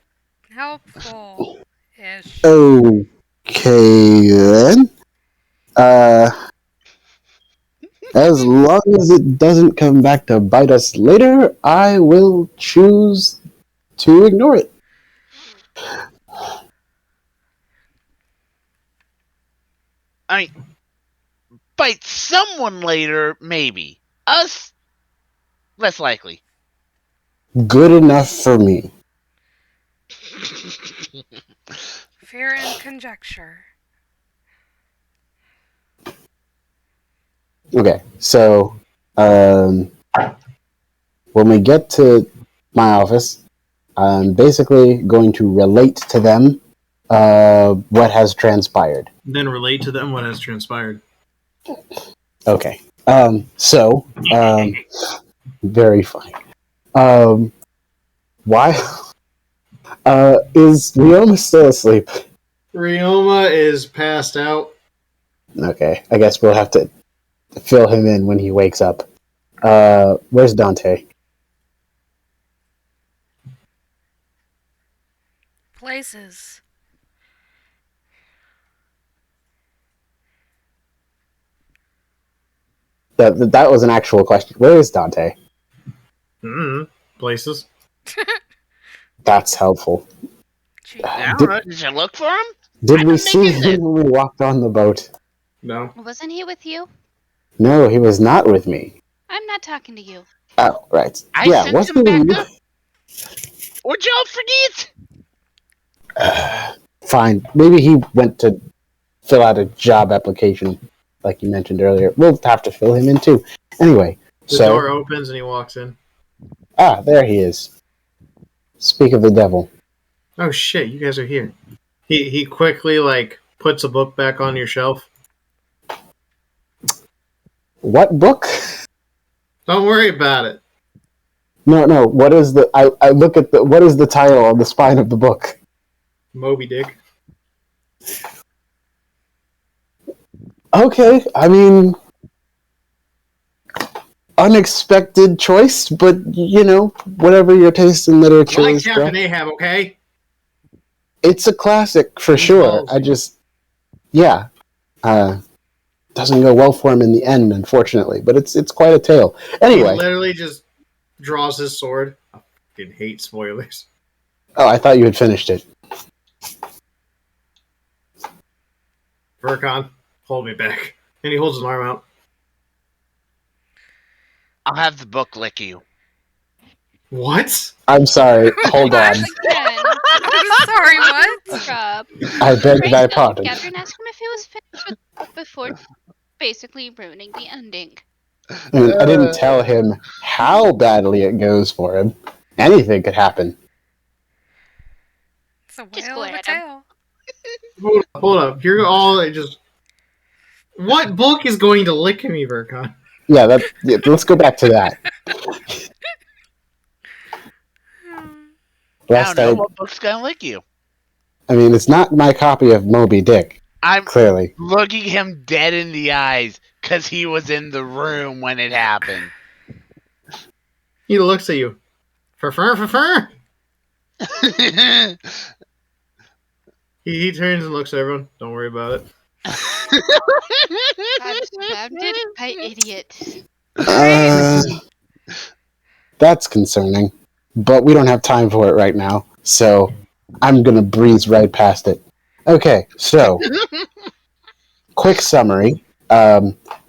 helpful-ish. Okay then. As long as it doesn't come back to bite us later, I will choose to ignore it. I mean, bite someone later, maybe. Us, less likely. Good enough for me. Fear and conjecture. Okay, so when we get to my office, I'm basically going to relate to them what has transpired. Then relate to them what has transpired. Okay. Very funny. Why is Ryoma still asleep? Ryoma is passed out. Okay, I guess we'll have to fill him in when he wakes up. Where's Dante? Places. That was an actual question. Where is Dante? Places. That's helpful. Gee, I don't know. Did you look for him? Did we I'm see thinking him when we walked on the boat? No. Wasn't he with you? No, he was not with me. I'm not talking to you. Oh, right. I yeah, sent wasn't him he? back up. Would y'all forget? Fine. Maybe he went to fill out a job application, like you mentioned earlier. We'll have to fill him in too. Anyway, The so door opens and he walks in. there he is. Speak of the devil. Oh shit, you guys are here. He quickly puts a book back on your shelf. What book? Don't worry about it. No. What is the? I look at the. What is the title on the spine of the book? Moby Dick. Okay, I mean, unexpected choice, but whatever your taste in literature Like is. Captain Ahab, okay? It's a classic for He's sure. ballsy. Doesn't go well for him in the end, unfortunately. But it's quite a tale. Anyway, He literally just draws his sword. I fucking hate spoilers. I thought you had finished it. Verkon, hold me back. And he holds his arm out. I'll have the book lick you. What? I'm sorry. Hold on. Again, sorry, what? Rob. I beg thy Break pardon. together and ask him if he was finished before basically ruining the ending. I didn't tell him how badly it goes for him. Anything could happen. It's a Just whale go of a ahead, tale. Hold up. You're all just... What book is going to lick me, Verkon? Yeah, let's go back to that. I don't know what book's gonna lick you. I mean, it's not my copy of Moby Dick. I'm Clearly. looking him dead in the eyes because he was in the room when it happened. He looks at you. For. He turns and looks at everyone. Don't worry about it. I'm surrounded by idiots. That's concerning. But we don't have time for it right now, so I'm going to breeze right past it. Okay, so, quick summary.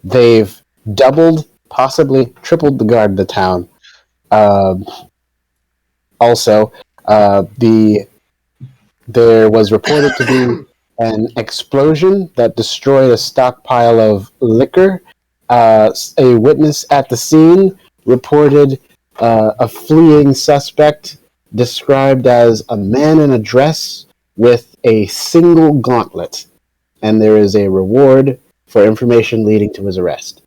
They've doubled, possibly tripled the guard of the town. Also, there was reported to be an explosion that destroyed a stockpile of liquor. A witness at the scene reported a fleeing suspect described as a man in a dress with a single gauntlet, and there is a reward for information leading to his arrest.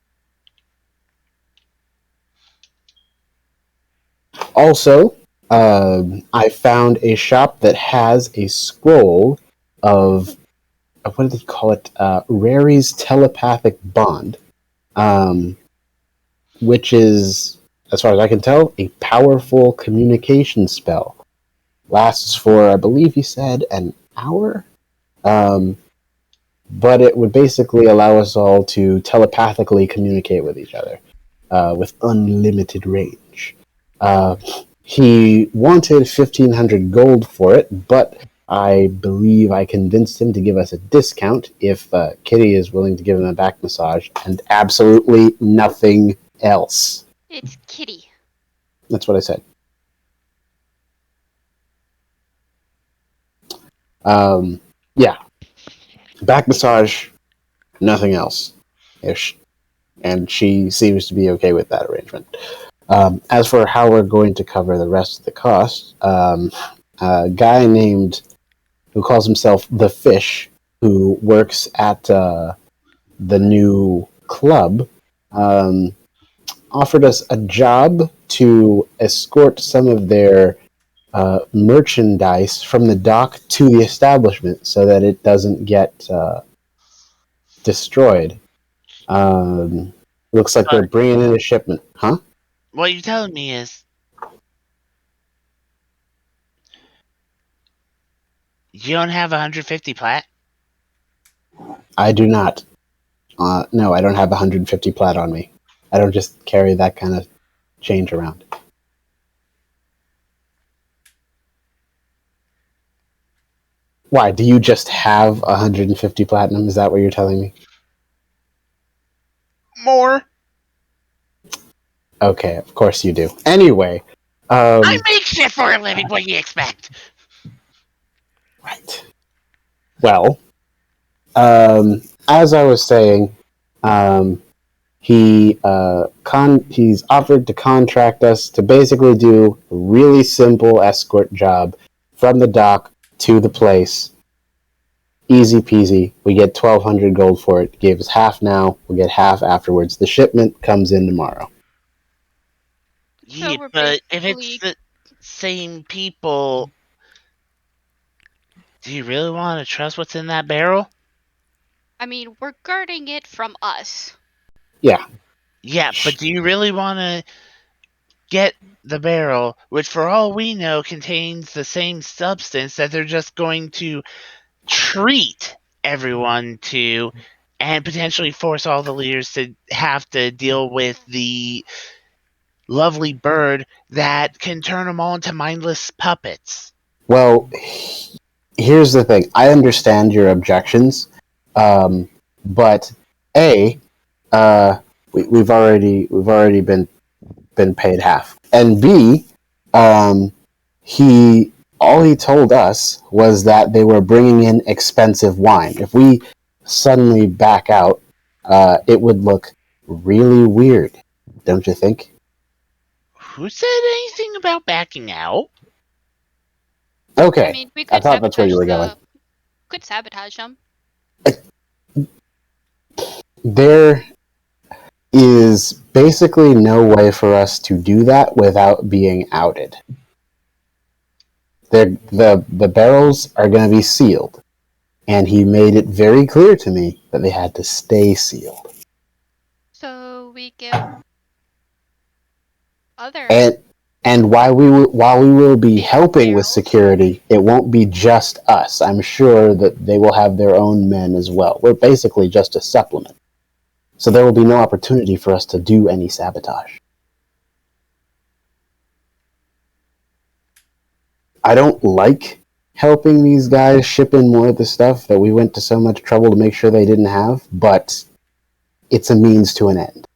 Also, I found a shop that has a scroll of, what do they call it? Rary's Telepathic Bond, which is, as far as I can tell, a powerful communication spell. Lasts for, I believe he said, an hour? But it would basically allow us all to telepathically communicate with each other with unlimited range. He wanted 1,500 gold for it, but I believe I convinced him to give us a discount if Kitty is willing to give him a back massage, and absolutely nothing else. It's Kitty. That's what I said. Yeah. Back massage, nothing else. Ish. And she seems to be okay with that arrangement. As for how we're going to cover the rest of the cost, a guy named, who calls himself The Fish, who works at the new club, offered us a job to escort some of their merchandise from the dock to the establishment so that it doesn't get destroyed. Looks like they're bringing in a shipment. Huh? What you're telling me is you don't have 150 plat? I do not. No, I don't have 150 plat on me. I don't just carry that kind of change around. Why? Do you just have 150 platinum? Is that what you're telling me? More. Okay, of course you do. Anyway. I make shit for a living, what do you expect? Right. Well, as I was saying, he's offered to contract us to basically do a really simple escort job from the dock to the place. Easy peasy. We get 1,200 gold for it. Gave us half now. We'll get half afterwards. The shipment comes in tomorrow. Yeah, So but if it's the same people, do you really want to trust what's in that barrel? I mean, we're guarding it from us. Yeah. Yeah, but do you really want to get the barrel, which for all we know contains the same substance that they're just going to treat everyone to, and potentially force all the leaders to have to deal with the lovely bird that can turn them all into mindless puppets? Well, here's the thing. I understand your objections, but A, we've already been paid half, and B, all he told us was that they were bringing in expensive wine. If we suddenly back out, it would look really weird, don't you think? Who said anything about backing out? Okay, I mean, we I could thought that's where you were going. Could sabotage them. There is basically no way for us to do that without being outed. The barrels are going to be sealed, and he made it very clear to me that they had to stay sealed. So we give other And while we will be Yeah, helping with barrels. security, it won't be just us. I'm sure that they will have their own men as well. We're basically just a supplement. So there will be no opportunity for us to do any sabotage. I don't like helping these guys ship in more of the stuff that we went to so much trouble to make sure they didn't have, but it's a means to an end.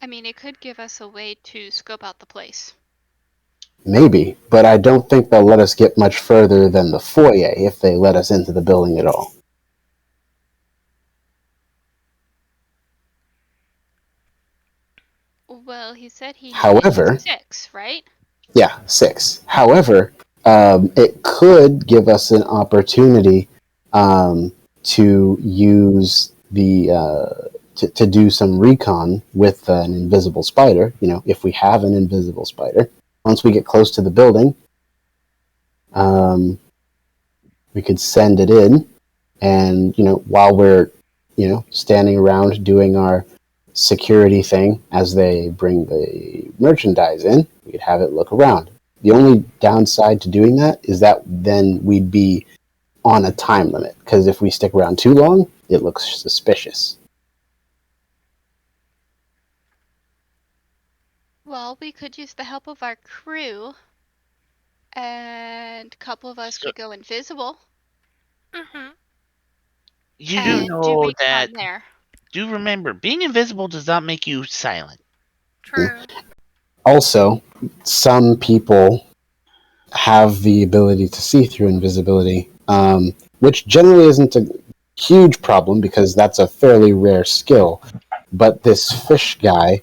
I mean, it could give us a way to scope out the place. Maybe, but I don't think they'll let us get much further than the foyer if they let us into the building at all. Well, he said he However, needs 6, right? yeah, 6. However, it could give us an opportunity to use to do some recon with an invisible spider. You know, if we have an invisible spider, once we get close to the building, we could send it in, and while we're standing around doing our security thing as they bring the merchandise in, we'd have it look around. The only downside to doing that is that then we'd be on a time limit, because if we stick around too long, it looks suspicious. Well, we could use the help of our crew, and a couple of us could go invisible. Mm-hmm. You do and know recon that. there. Do remember, being invisible does not make you silent. True. Also, some people have the ability to see through invisibility, which generally isn't a huge problem because that's a fairly rare skill. But this fish guy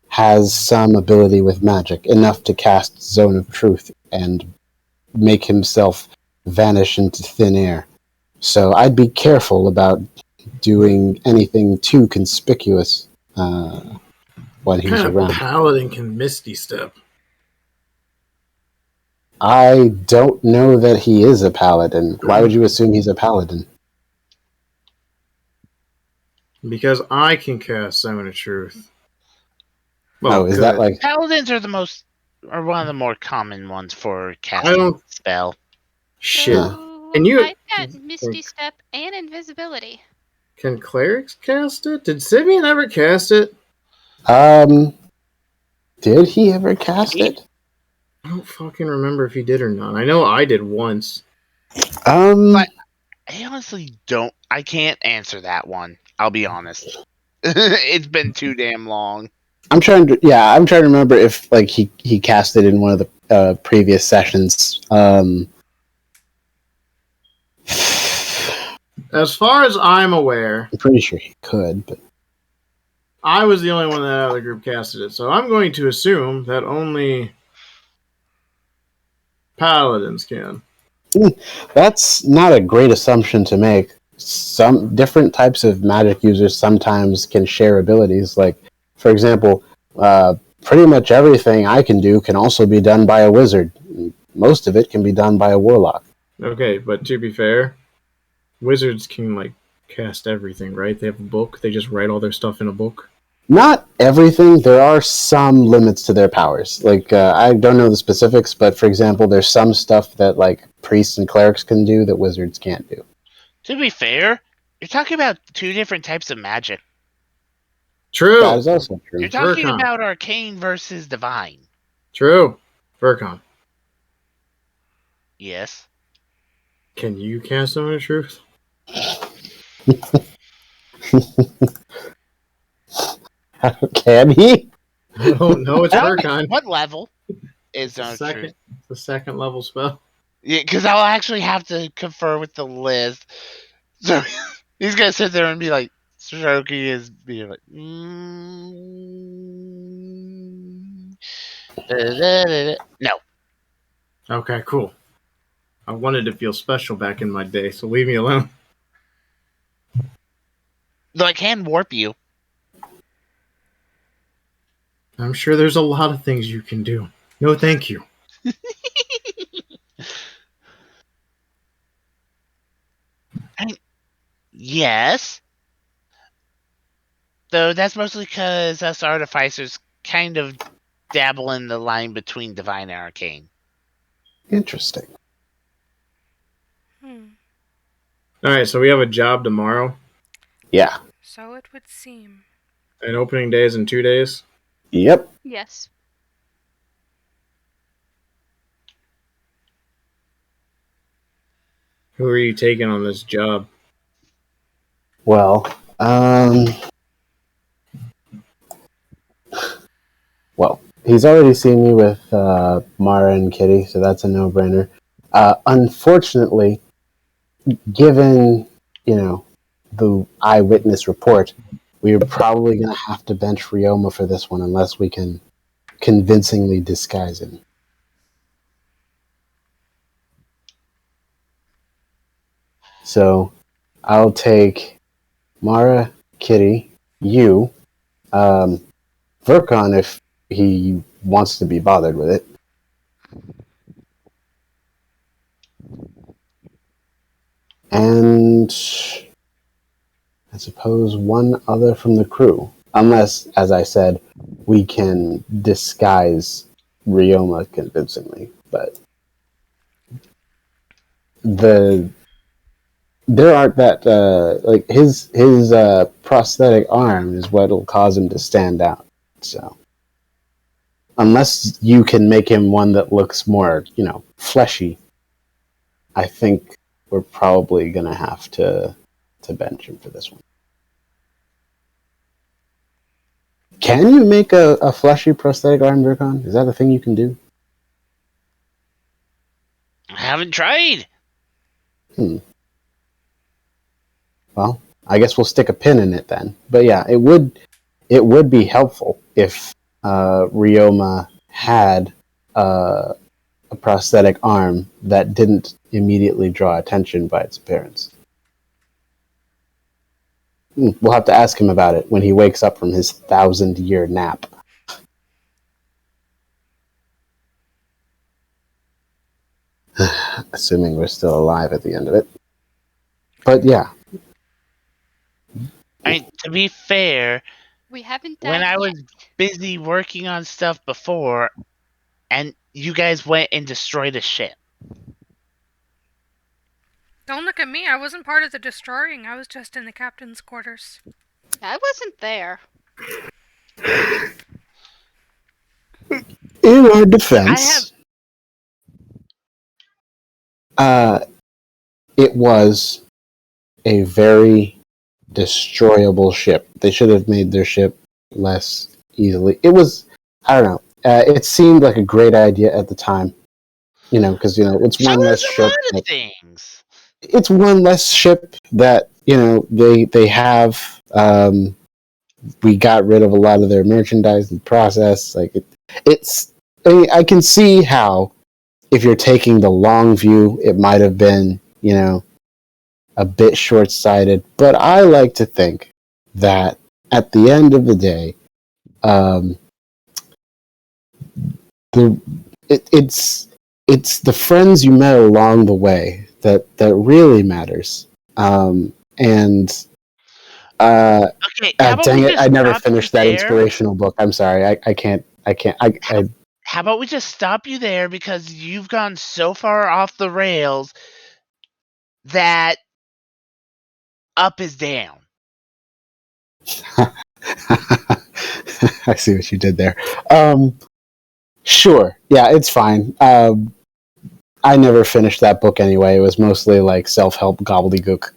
has some ability with magic, enough to cast Zone of Truth and make himself vanish into thin air. So I'd be careful about doing anything too conspicuous when What he's kind of around. paladin can Misty Step? I don't know that he is a paladin. Why would you assume he's a paladin? Because I can cast Zone of Truth. Well, Is that like... Paladins are one of the more common ones for casting don't- spell. Shit. So And you- I've got Misty Step and invisibility. Can clerics cast it? Did Simeon ever cast it? Did he ever cast it? I don't fucking remember if he did or not. I know I did once. But I honestly don't. I can't answer that one. I'll be honest. It's been too damn long. I'm trying to remember if like he cast it in one of the previous sessions. As far as I'm aware, I'm pretty sure he could, but I was the only one that out of the group casted it. So I'm going to assume that only paladins can. that's not a great assumption to make. Some different types of magic users sometimes can share abilities. Like, for example, pretty much everything I can do can also be done by a wizard. Most of it can be done by a warlock. Okay, but to be fair, wizards can like cast everything, right? They have a book. They just write all their stuff in a book. Not everything. There are some limits to their powers. Like, I don't know the specifics, but for example, there's some stuff that like priests and clerics can do that wizards can't do. To be fair, you're talking about two different types of magic. True. That is also true. You're talking Vercon. about arcane versus divine. True. Vercon. Yes. Can you cast Zone of Truth? Can he? Oh no, it's Well, Vercon. what level is It's a Zone of second. Truth? It's a second level spell. Yeah, because I'll actually have to confer with the list. So he's gonna sit there and be like, stroking his beard, like, no. Okay, cool. I wanted to feel special back in my day, so leave me alone. Though I can warp you. I'm sure there's a lot of things you can do. No, thank you. Yes. Though that's mostly because us artificers kind of dabble in the line between divine and arcane. Interesting. Alright, so we have a job tomorrow, Yeah. So it would seem. and opening day is in 2 days. Yep. Yes. Who are you taking on this job? Well, he's already seen me with Mara and Kitty, so that's a no-brainer. Unfortunately, given, the eyewitness report, we're probably going to have to bench Ryoma for this one unless we can convincingly disguise him. So, I'll take Mara, Kitty, you, Verkon if he wants to be bothered with it. And I suppose one other from the crew. Unless, as I said, we can disguise Ryoma convincingly. But there aren't that like his prosthetic arm is what'll cause him to stand out. So unless you can make him one that looks more, fleshy, I think we're probably gonna have to bench him for this one. Can you make a fleshy prosthetic arm, Zircon? Is that a thing you can do? I haven't tried. Well, I guess we'll stick a pin in it then. But yeah, it would be helpful if Ryoma had a prosthetic arm that didn't immediately draw attention by its appearance. We'll have to ask him about it when he wakes up from his 1,000-year nap. Assuming we're still alive at the end of it. But yeah. To be fair, We haven't died when I yet. was busy working on stuff before, and you guys went and destroyed a ship. Don't look at me. I wasn't part of the destroying. I was just in the captain's quarters. I wasn't there. In our defense, it was a very destroyable ship. They should have made their ship less easily. It was, I don't know. It seemed like a great idea at the time, because it's one less ship. Things. It's one less ship that they have. We got rid of a lot of their merchandise in the process. Like it's. I can see how, if you're taking the long view, it might have been a bit short-sighted. But I like to think that at the end of the day, it's the friends you met along the way that really matters. Okay, dang it! I never finished that inspirational book. I'm sorry. I can't. How about we just stop you there because you've gone so far off the rails that up is down. I see what you did there. Sure. Yeah, it's fine. I never finished that book anyway. It was mostly like self-help gobbledygook.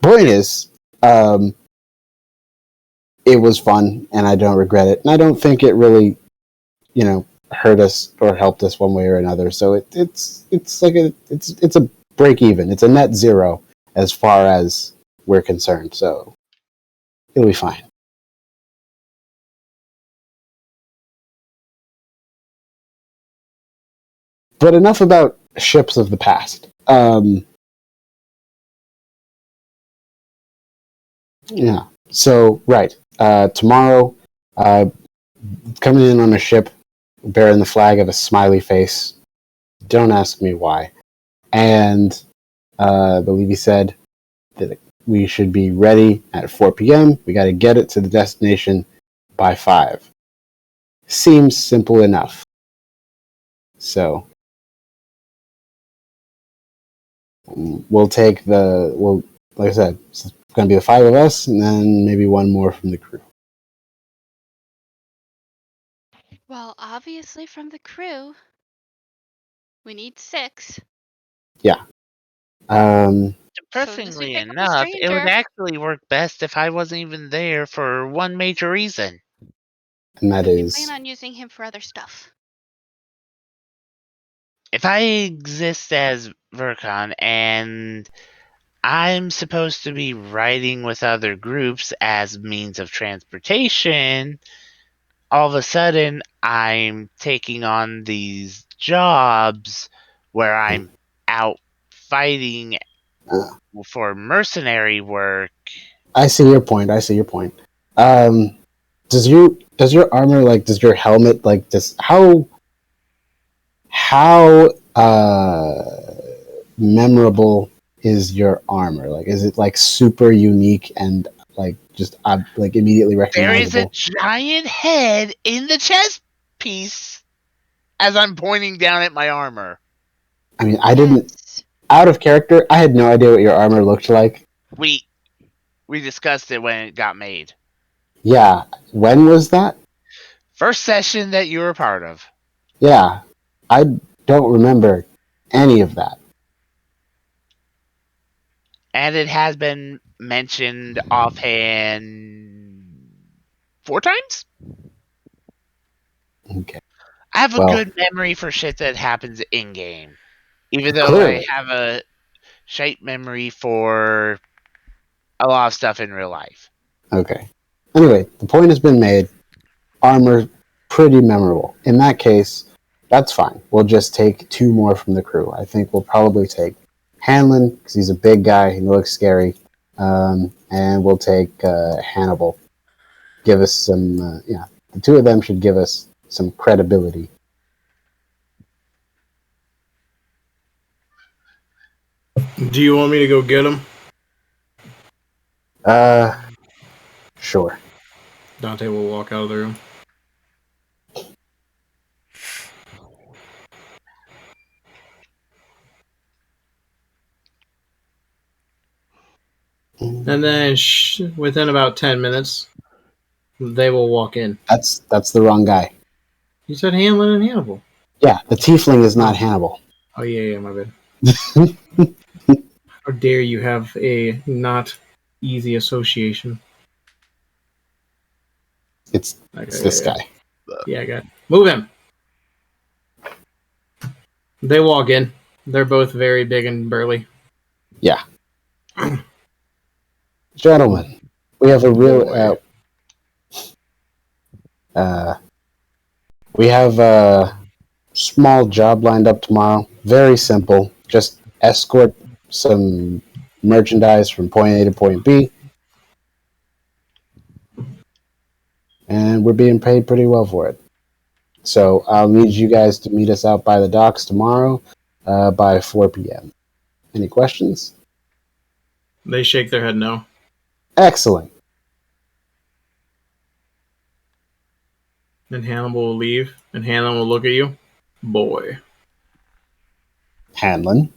Point is, it was fun, and I don't regret it. And I don't think it really, hurt us or helped us one way or another. So it's like it's a break even. It's a net zero as far as we're concerned. So it'll be fine. But enough about ships of the past. Yeah. So, right. Tomorrow, coming in on a ship bearing the flag of a smiley face. Don't ask me why. And I believe he said that we should be ready at 4 p.m. We got to get it to the destination by 5. Seems simple enough. So we'll take like I said, it's going to be the 5 of us, and then maybe one more from the crew. Well, obviously from the crew, we need 6. Yeah. Depressingly pick up a enough, it would stranger. actually work best if I wasn't even there for one major reason. And that We is plan on using him for other stuff. If I exist as Vercon and I'm supposed to be riding with other groups as means of transportation, all of a sudden I'm taking on these jobs where I'm out fighting uh, for mercenary work. I see your point. Does your armor, like, does your helmet, like, how memorable is your armor? Like, is it like super unique and like just like immediately There is a recognizable? giant head in the chest piece as I'm pointing down at my armor. I mean, I didn't, Yes. out of character, I had no idea what your armor looked like. We discussed it when it got made. Yeah, when was that? First session that you were part of. Yeah, I don't remember any of that. And it has been mentioned offhand 4 times? Okay, I have a well, good memory for shit that happens in game. Even though I clearly. have a shite memory for a lot of stuff in real life. Okay. Anyway, the point has been made. Armor, pretty memorable. In that case, that's fine. We'll just take 2 more from the crew. I think we'll probably take Hanlon, because he's a big guy, he looks scary, and we'll take Hannibal. Give us some, the 2 of them should give us some credibility. Do you want me to go get him? Sure. Dante will walk out of the room. And then within about 10 minutes, they will walk in. That's the wrong guy. You said Hamlin and Hannibal. Yeah, the tiefling is not Hannibal. Oh, yeah, my bad. How dare you have a not easy association? It's this guy. Yeah, I got it. Move him. They walk in. They're both very big and burly. Yeah. Gentlemen, we have a real... Boy. we have a small job lined up tomorrow. Very simple. Just escort some merchandise from point A to point B. And we're being paid pretty well for it. So I'll need you guys to meet us out by the docks tomorrow by 4 p.m. Any questions? They shake their head no. Excellent. And Hannibal will leave, and Hannibal will look at you. Boy. Hanlon,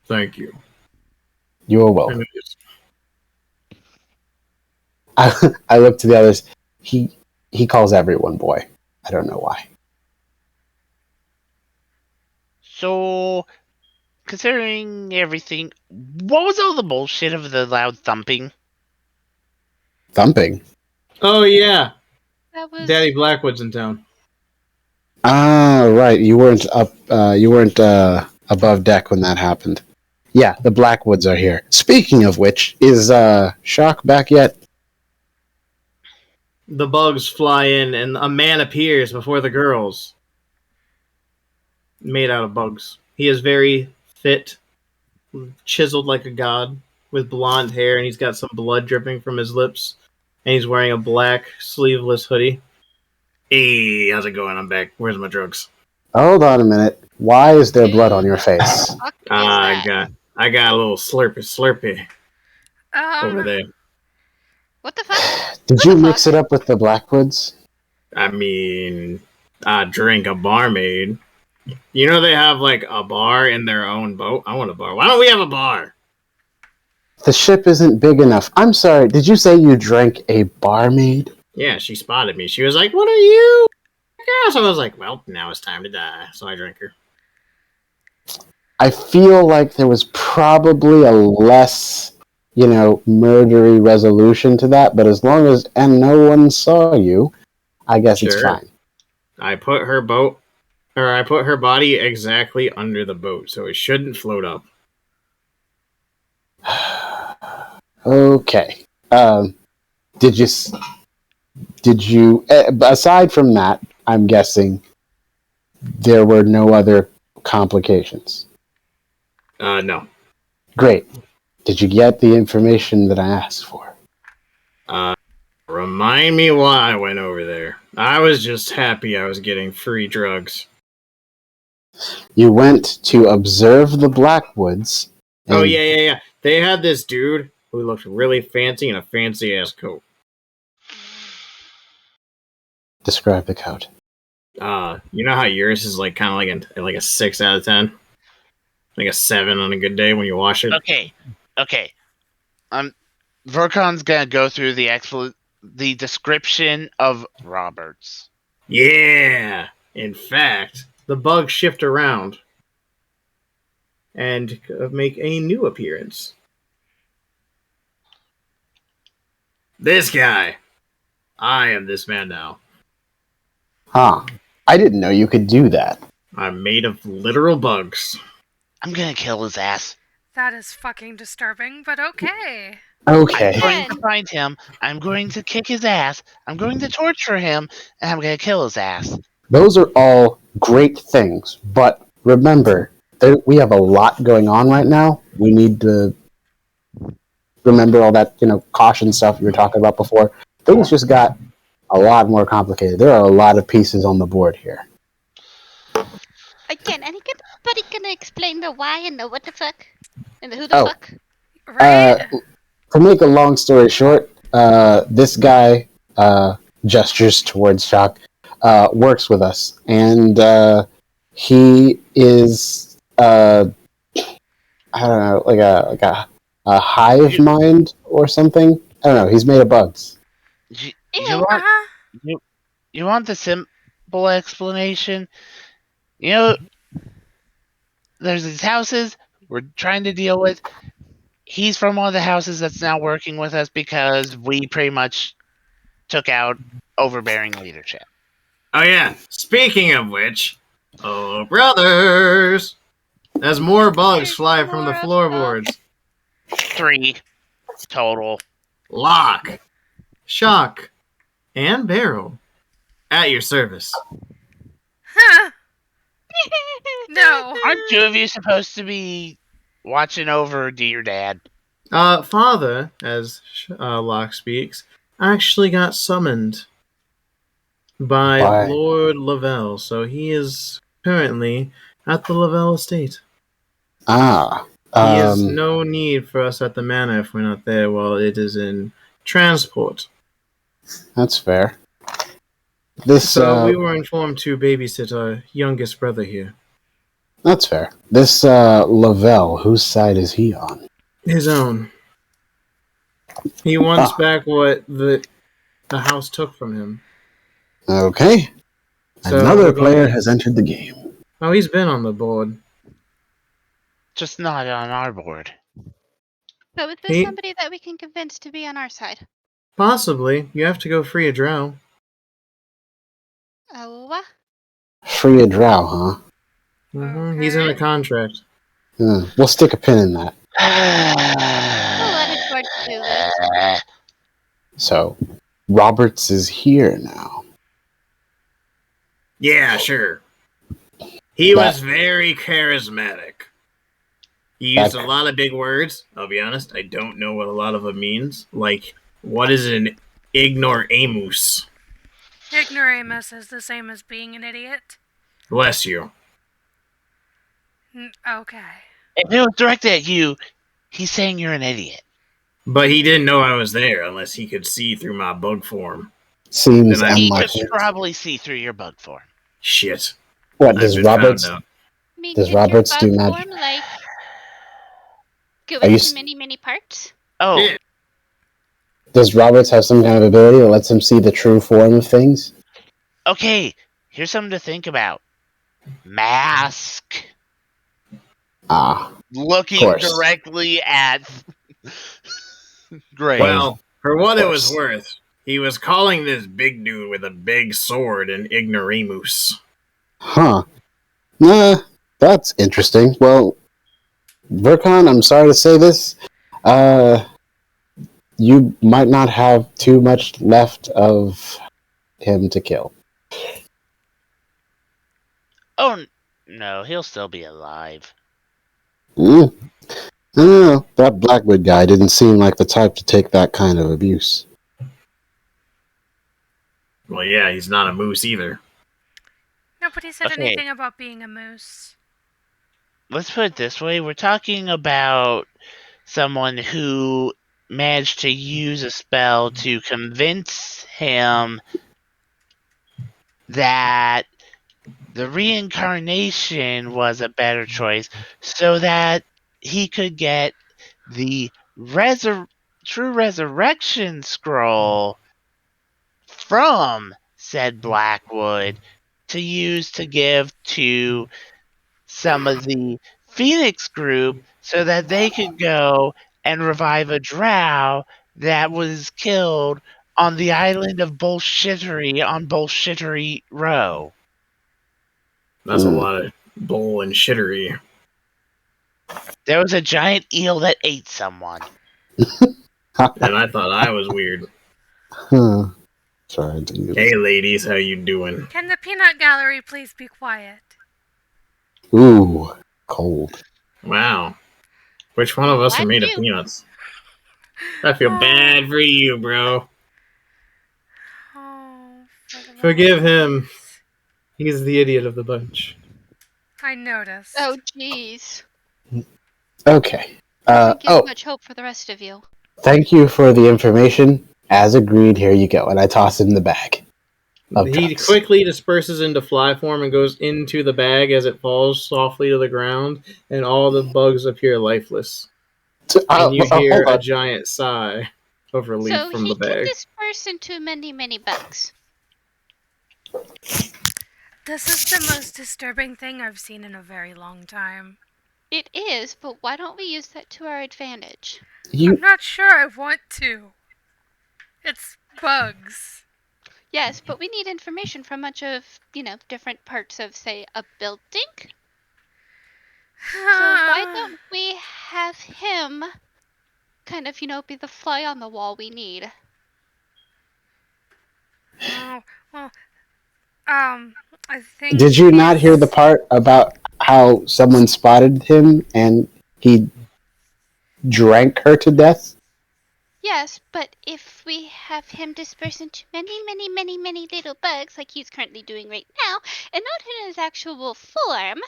Thank you. you are And welcome. it is- I look to the others. He calls everyone boy. I don't know why. So, considering everything, what was all the bullshit of the loud thumping? Thumping. Oh, yeah. That was Daddy Blackwood's in town. Ah, right. You weren't up. You weren't above deck when that happened. Yeah, the Blackwoods are here. Speaking of which, is Shock back yet? The bugs fly in, and a man appears before the girls. Made out of bugs. He is very fit, chiseled like a god. with blonde hair, and he's got some blood dripping from his lips, and he's wearing a black sleeveless hoodie. Hey, how's it going? I'm back. Where's my drugs? Hold on a minute. Why is there blood on your face? Fuck is I that? got a little slurpy over there. What the fuck? Did What you the mix fuck? it up with the Blackwoods? I mean, I drink a barmaid. You know they have like a bar in their own boat? I want a bar. Why don't we have a bar? The ship isn't big enough. I'm sorry, did you say you drank a barmaid? Yeah, she spotted me. She was like, "What are you?" Yeah, so I was like, "Well, now it's time to die." So I drank her. I feel like there was probably a less, murdery resolution to that, but as long as no one saw you, I guess it's Sure. fine. I put her body exactly under the boat, so it shouldn't float up. Okay. Did you, aside from that, I'm guessing there were no other complications? No. Great. Did you get the information that I asked for? Remind me why I went over there. I was just happy I was getting free drugs. You went to observe the Blackwoods. Oh, yeah. They had this dude who looked really fancy in a fancy-ass coat. Describe the coat. You know how yours is like kind of like a 6 out of 10? Like a 7 on a good day when you wash it? Okay. Vercon's gonna go through the description of Roberts. Yeah! In fact, the bugs shift around and make a new appearance. This guy! I am this man now. Huh. I didn't know you could do that. I'm made of literal bugs. I'm gonna kill his ass. That is fucking disturbing, but okay. Okay. I'm going to find him. I'm going to kick his ass. I'm going to torture him, and I'm going to kill his ass. Those are all great things, but remember, we have a lot going on right now. We need to remember all that, caution stuff you were talking about before. Things just got a lot more complicated. There are a lot of pieces on the board here. Again, anybody gonna explain the why and the what the fuck? And the who the fuck? Right? To make a long story short, this guy gestures towards Shock, works with us, and he is I don't know, like a hive mind or something. I don't know. He's made of bugs. You want the simple explanation? There's these houses we're trying to deal with. He's from one of the houses that's now working with us because we pretty much took out overbearing leadership. Oh yeah, speaking of which, oh brothers! As more bugs fly from the floorboards. 3 total. Lock, Shock, and Barrel at your service. Huh. No. Aren't 2 of you supposed to be watching over dear dad? Father, as Locke speaks, actually got summoned by Lord Lavelle, so he is currently at the Lavelle estate. He has no need for us at the manor if we're not there while it is in transport. That's fair. So we were informed to babysit our youngest brother here. That's fair. This Lavelle, whose side is he on? His own. He wants back what the house took from him. Okay. So another player has entered the game. Oh, he's been on the board. Just not on our board. So is this somebody that we can convince to be on our side? Possibly. You have to go free a drow. Oh. Free a drow, huh? Mm-hmm. He's in a contract. We'll stick a pin in that. We'll let it towards the list. So, Roberts is here now. Yeah, sure. He was very charismatic. He used a lot of big words. I'll be honest, I don't know what a lot of it means. Like, what is an ignoramus? Ignoramus is the same as being an idiot. Bless you. Okay. If it was directed at you, he's saying you're an idiot. But he didn't know I was there unless he could see through my bug form. Seems Then I- He unlikely. could probably see through your bug form. Shit. What I've does been Roberts? found out. I mean, Does did Roberts your do bug magic? form, like, go Are you into s- many, many parts? Oh, Yeah. Does Roberts have some kind of ability that lets him see the true form of things? okay. Here's something to think about. Mask. Ah, Looking course. directly at Gray. Well, for what it was course. worth, he was calling this big dude with a big sword an ignoramus. Huh. Nah, that's interesting. Well, Vercon, I'm sorry to say this. You might not have too much left of him to kill. Oh, no, he'll still be alive. I don't know. That Blackwood guy didn't seem like the type to take that kind of abuse. Well, yeah, he's not a moose either. Nobody said Okay. anything about being a moose. Let's put it this way. We're talking about someone who managed to use a spell to convince him that the reincarnation was a better choice so that he could get the true resurrection scroll from said Blackwood to use to give to some of the Phoenix group so that they could go and revive a drow that was killed on the island of Bullshittery on Bullshittery Row. That's a lot of bull and shittery. There was a giant eel that ate someone. And I thought I was weird. Huh. Sorry to use. Hey, ladies, how you doing? Can the peanut gallery please be quiet? Ooh, cold. Wow. Which one of us are Like made of you. peanuts? I feel bad for you, bro. Oh, for the Forgive him. love. He's the idiot of the bunch. I noticed. Oh, jeez. Okay. Doesn't give much hope for the rest of you. Thank you for the information. As agreed, here you go. And I toss him the bag. He drugs. quickly disperses into fly form and goes into the bag as it falls softly to the ground, and all the bugs appear lifeless. And you hear Hold a on. giant sigh of relief So from he the can bag. disperse into many, many bugs. This is the most disturbing thing I've seen in a very long time. It is, but why don't we use that to our advantage? You, I'm not sure I want to. It's bugs. Yes, but we need information from much of, different parts of, say, a building. So why don't we have him kind of, be the fly on the wall we need? Oh, well, I think. did you not hear the he's- part about how someone spotted him and he drank her to death? Yes, but if we have him disperse into many, many, many, many little bugs like he's currently doing right now, and not in his actual form,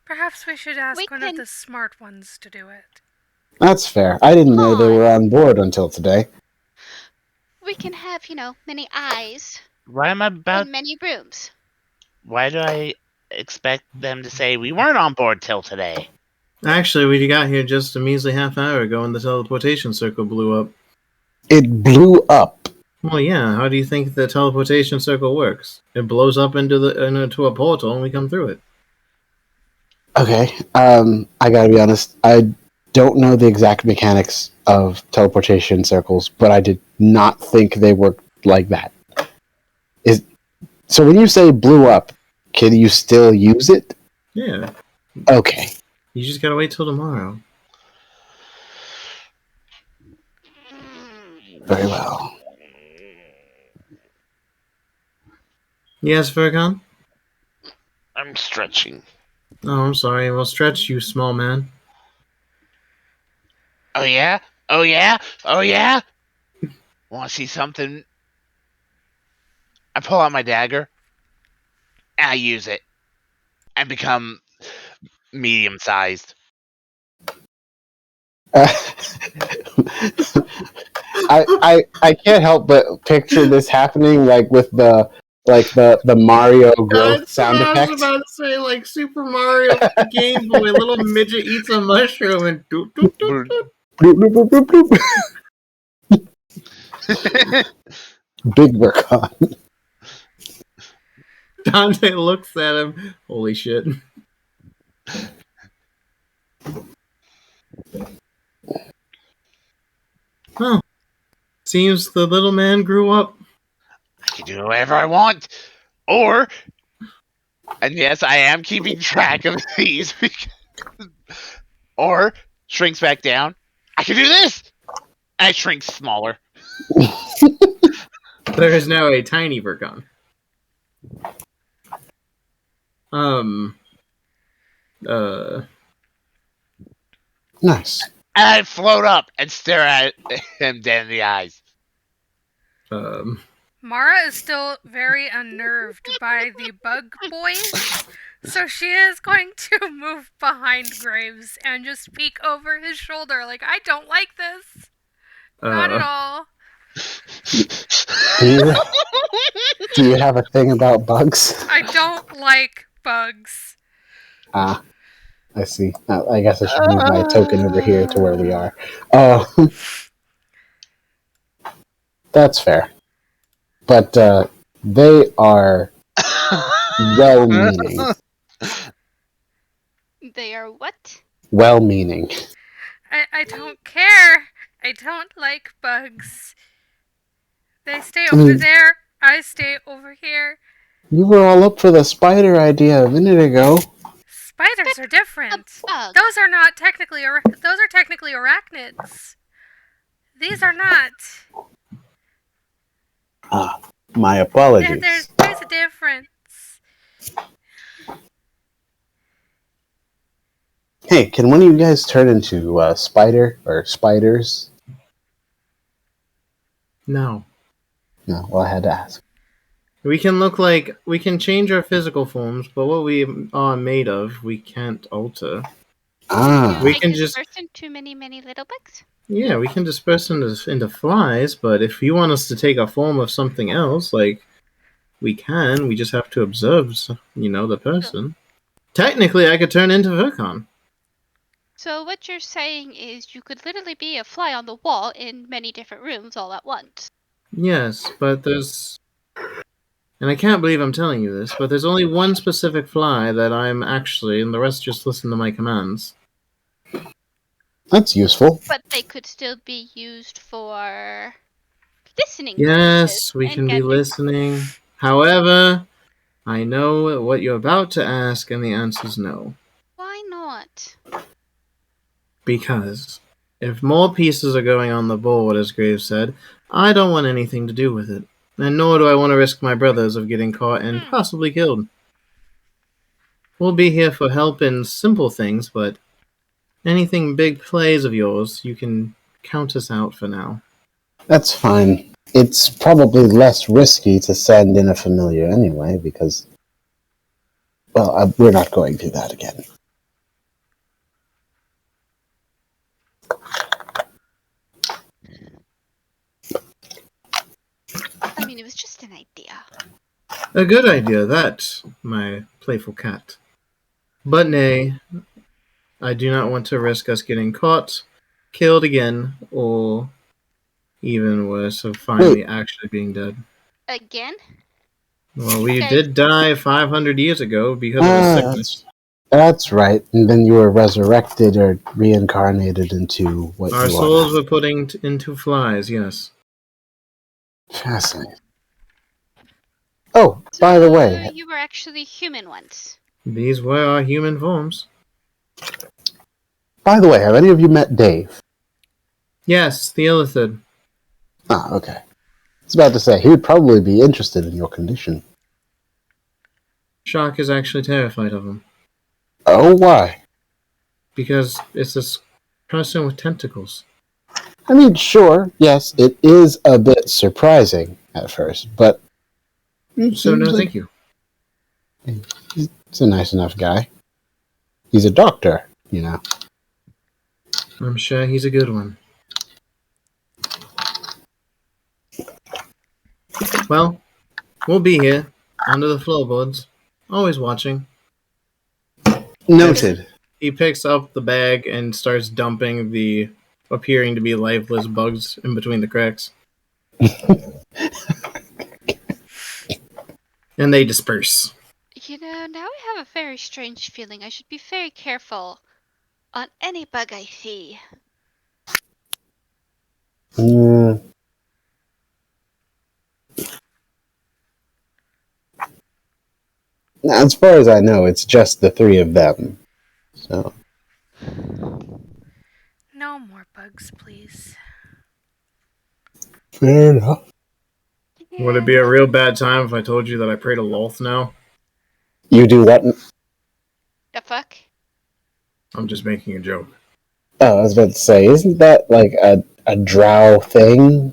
Perhaps we should ask We one can- of the smart ones to do it. That's fair. I didn't know they were on board until today. we can have, many eyes Why am I about? and many rooms. Why do I expect them to say we weren't on board till today? Actually, we got here just a measly half hour ago and the teleportation circle blew up. It blew up. Well, yeah, how do you think the teleportation circle works? It blows up into a portal and we come through it. Okay. I gotta be honest. I don't know the exact mechanics of teleportation circles, but I did not think they worked like that. So when you say blew up, can you still use it? Yeah, Okay. you just gotta wait till tomorrow. Very well. Yes, Virgon? I'm stretching. Oh, I'm sorry. Well, stretch, you small man. Oh yeah? Oh yeah? Oh yeah? Want to see something? I pull out my dagger, and I use it, and become medium-sized. I can't help but picture this happening, like with the Mario growth sound I was effect. about to say, like Super Mario Game Boy, little midget eats a mushroom and doot, doot, doot, doot. Bloop, bloop, bloop, bloop, bloop. Big Vercon. Dante looks at him. Holy shit. Huh. Seems the little man grew up. I can do whatever I want. Or, and yes, I am keeping track of these. Or, shrinks back down. I can do this! And I shrink smaller. There is now a tiny Vercon. Nice. And I float up and stare at him dead in the eyes. Mara is still very unnerved by the bug boys, so she is going to move behind Graves and just peek over his shoulder like, I don't like this. Not at all. Do you have a thing about bugs? I don't like bugs. Ah, I see. I guess I should move my token over here to where we are. Oh, that's fair. But they are well-meaning. They are what? Well-meaning. I don't care. I don't like bugs. They stay over there. I stay over here. You were all up for the spider idea a minute ago. Spiders are different. Bug. Those are not technically. Those are technically arachnids. These are not. Ah, my apologies. There's a difference. Hey, can one of you guys turn into a spider or spiders? No. No, well, I had to ask. We can change our physical forms, but what we are made of, we can't alter. Ah, We I can just- disperse into many, many little bugs. Yeah, we can disperse into flies, but if you want us to take a form of something else, like, we can. We just have to observe, the person. Technically, I could turn into Vercon. So what you're saying is you could literally be a fly on the wall in many different rooms all at once. Yes, but there's... And I can't believe I'm telling you this, but there's only one specific fly that I'm actually, and the rest just listen to my commands. that's useful. But they could still be used for listening. Yes, we and can be gathering- listening. However, I know what you're about to ask, and the answer's no. Why not? Because if more pieces are going on the board, as Graves said, I don't want anything to do with it. And nor do I want to risk my brothers of getting caught and possibly killed. We'll be here for help in simple things, but anything big plays of yours, you can count us out for now. That's fine. It's probably less risky to send in a familiar anyway, because, well, we're not going through that again. I mean, it was just an idea. A good idea, that, my playful cat. But nay, I do not want to risk us getting caught, killed again, or even worse, of finally actually being dead. Again? Well, we Okay. did die 500 years ago because of a sickness. That's right. And then you were resurrected or reincarnated into what Our you souls are. were put into flies, yes. Fascinating. Oh, by the way, You were actually human once. These were our human forms. have any of you met Dave? Yes, the illithid. Ah, okay. I was about to say, he would probably be interested in your condition. Shock is actually terrified of him. Oh, why? Because it's a Person with tentacles. I mean, sure, yes, it is a bit surprising at first, but it So seems no, like thank you. he's a nice enough guy. He's a doctor, you know. I'm sure he's a good one. Well, we'll be here under the floorboards, always watching. Noted. He picks up the bag and starts dumping the appearing to be lifeless bugs in between the cracks. And they disperse. You know, now I have a very strange feeling. I should be very careful on any bug I see. Mm. As far as I know, it's just the three of them. So No more bugs, please. fair enough. Would it be a real bad time if I told you that I pray to Lolth now? You do what? The fuck? I'm just making a joke. Oh, I was about to say, isn't that like a drow thing?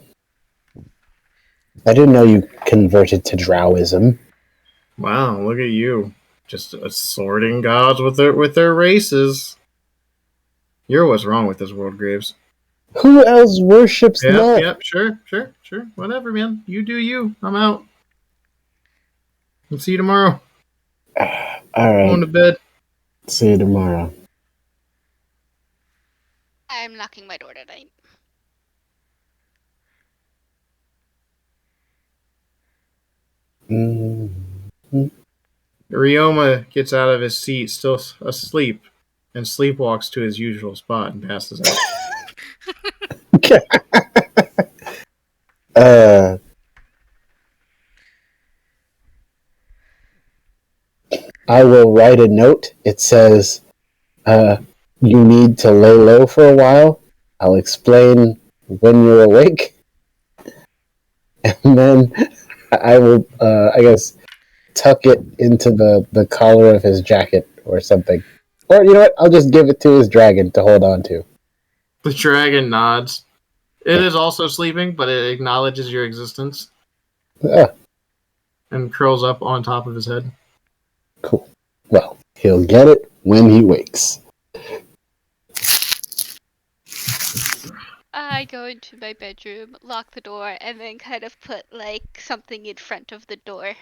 I didn't know you converted to drowism. Wow, look at you. Just assorting gods with their races. You're what's wrong with this world, Graves. Who else worships love? Yep, sure. Whatever, man. You do you. I'm out. I'll see you tomorrow. All Going to right. bed. See you tomorrow. I'm locking my door tonight. Mm-hmm. Ryoma gets out of his seat, still asleep, and sleepwalks to his usual spot and passes out. I will write a note. It says, you need to lay low for a while. I'll explain when you're awake. And then I will, I guess, tuck it into the collar of his jacket or something. Or, you know what? I'll just give it to his dragon to hold on to. The dragon nods. It is also sleeping, but it acknowledges your existence and curls up on top of his head. Cool. Well, he'll get it when he wakes. I go into my bedroom, lock the door, and then kind of put like something in front of the door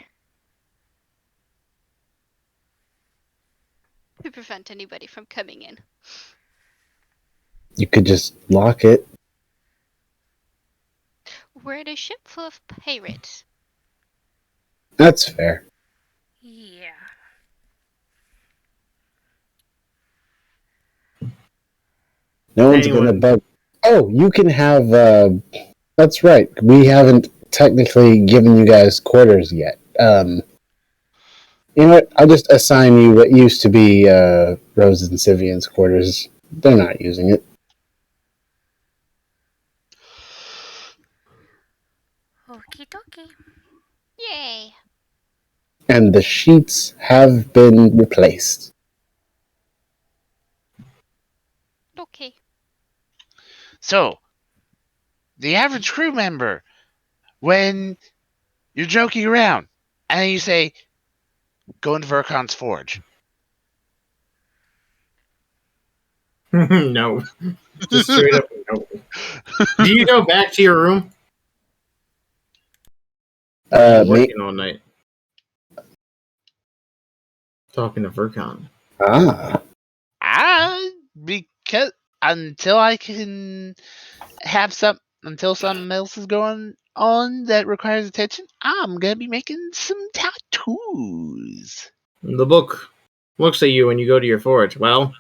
to prevent anybody from coming in. You could just lock it. We're in a ship full of pirates. That's fair. Yeah. No one's gonna bug. Oh, you can have. That's right. We haven't technically given you guys quarters yet. You know what? I'll just assign you what used to be Rose and Sivian's quarters. They're not using it. Okie dokie. Yay! And the sheets have been replaced. Okay. So, the average crew member, when you're joking around and then you say, go into Vercon's forge. No. Just straight up no. Do you go back to your room? Working all night. Talking to Vercon. Because until I can have until something else is going on that requires attention, I'm gonna be making some tattoos. The book looks at you when you go to your forge. Well,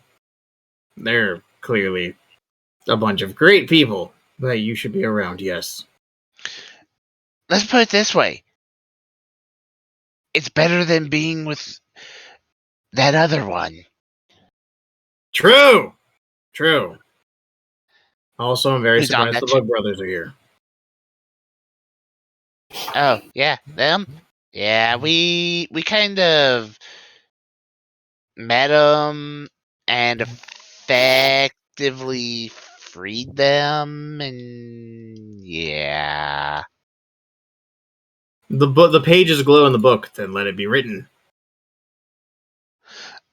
they're clearly a bunch of great people that you should be around, yes. Let's put it this way. It's better than being with that other one. True. Also, I'm very Who's on surprised that the Bug Brothers are here. Oh, yeah, them? Yeah, we kind of met them and effectively freed them, and yeah. The pages glow in the book, then let it be written.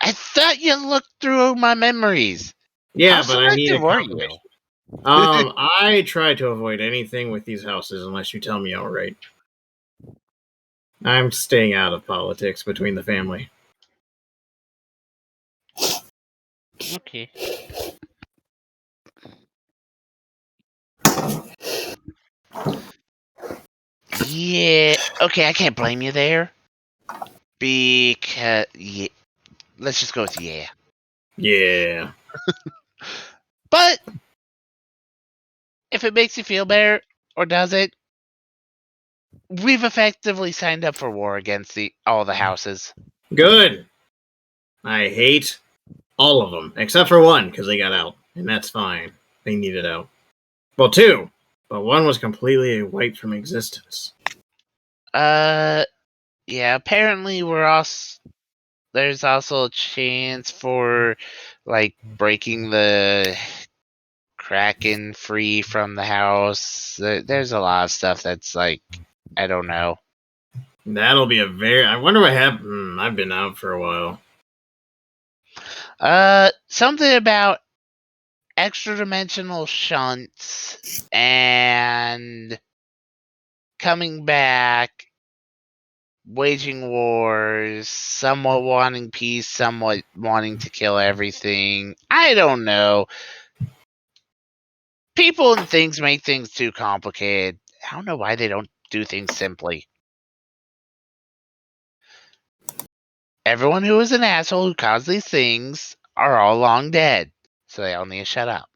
I thought you looked through my memories. Yeah, How but I need a selective were you? confirmation. I try to avoid anything with these houses unless you tell me outright. I'm staying out of politics between the family. Okay. Yeah. Okay, I can't blame you there. Because yeah, let's just go with yeah. Yeah. But if it makes you feel better, or does it, we've effectively signed up for war against all the houses. Good. I hate all of them, except for one, because they got out. And that's fine. They needed out. Well, two. But one was completely wiped from existence. Yeah, apparently there's also a chance for, like, breaking the Kraken free from the house. There's a lot of stuff that's, like, I don't know. That'll be I wonder what happened. I've been out for a while. Something about extra dimensional shunts and coming back, waging wars, somewhat wanting peace, somewhat wanting to kill everything. I don't know. People and things make things too complicated. I don't know why they don't do things simply. Everyone who is an asshole who caused these things are all long dead, so they all need to shut up.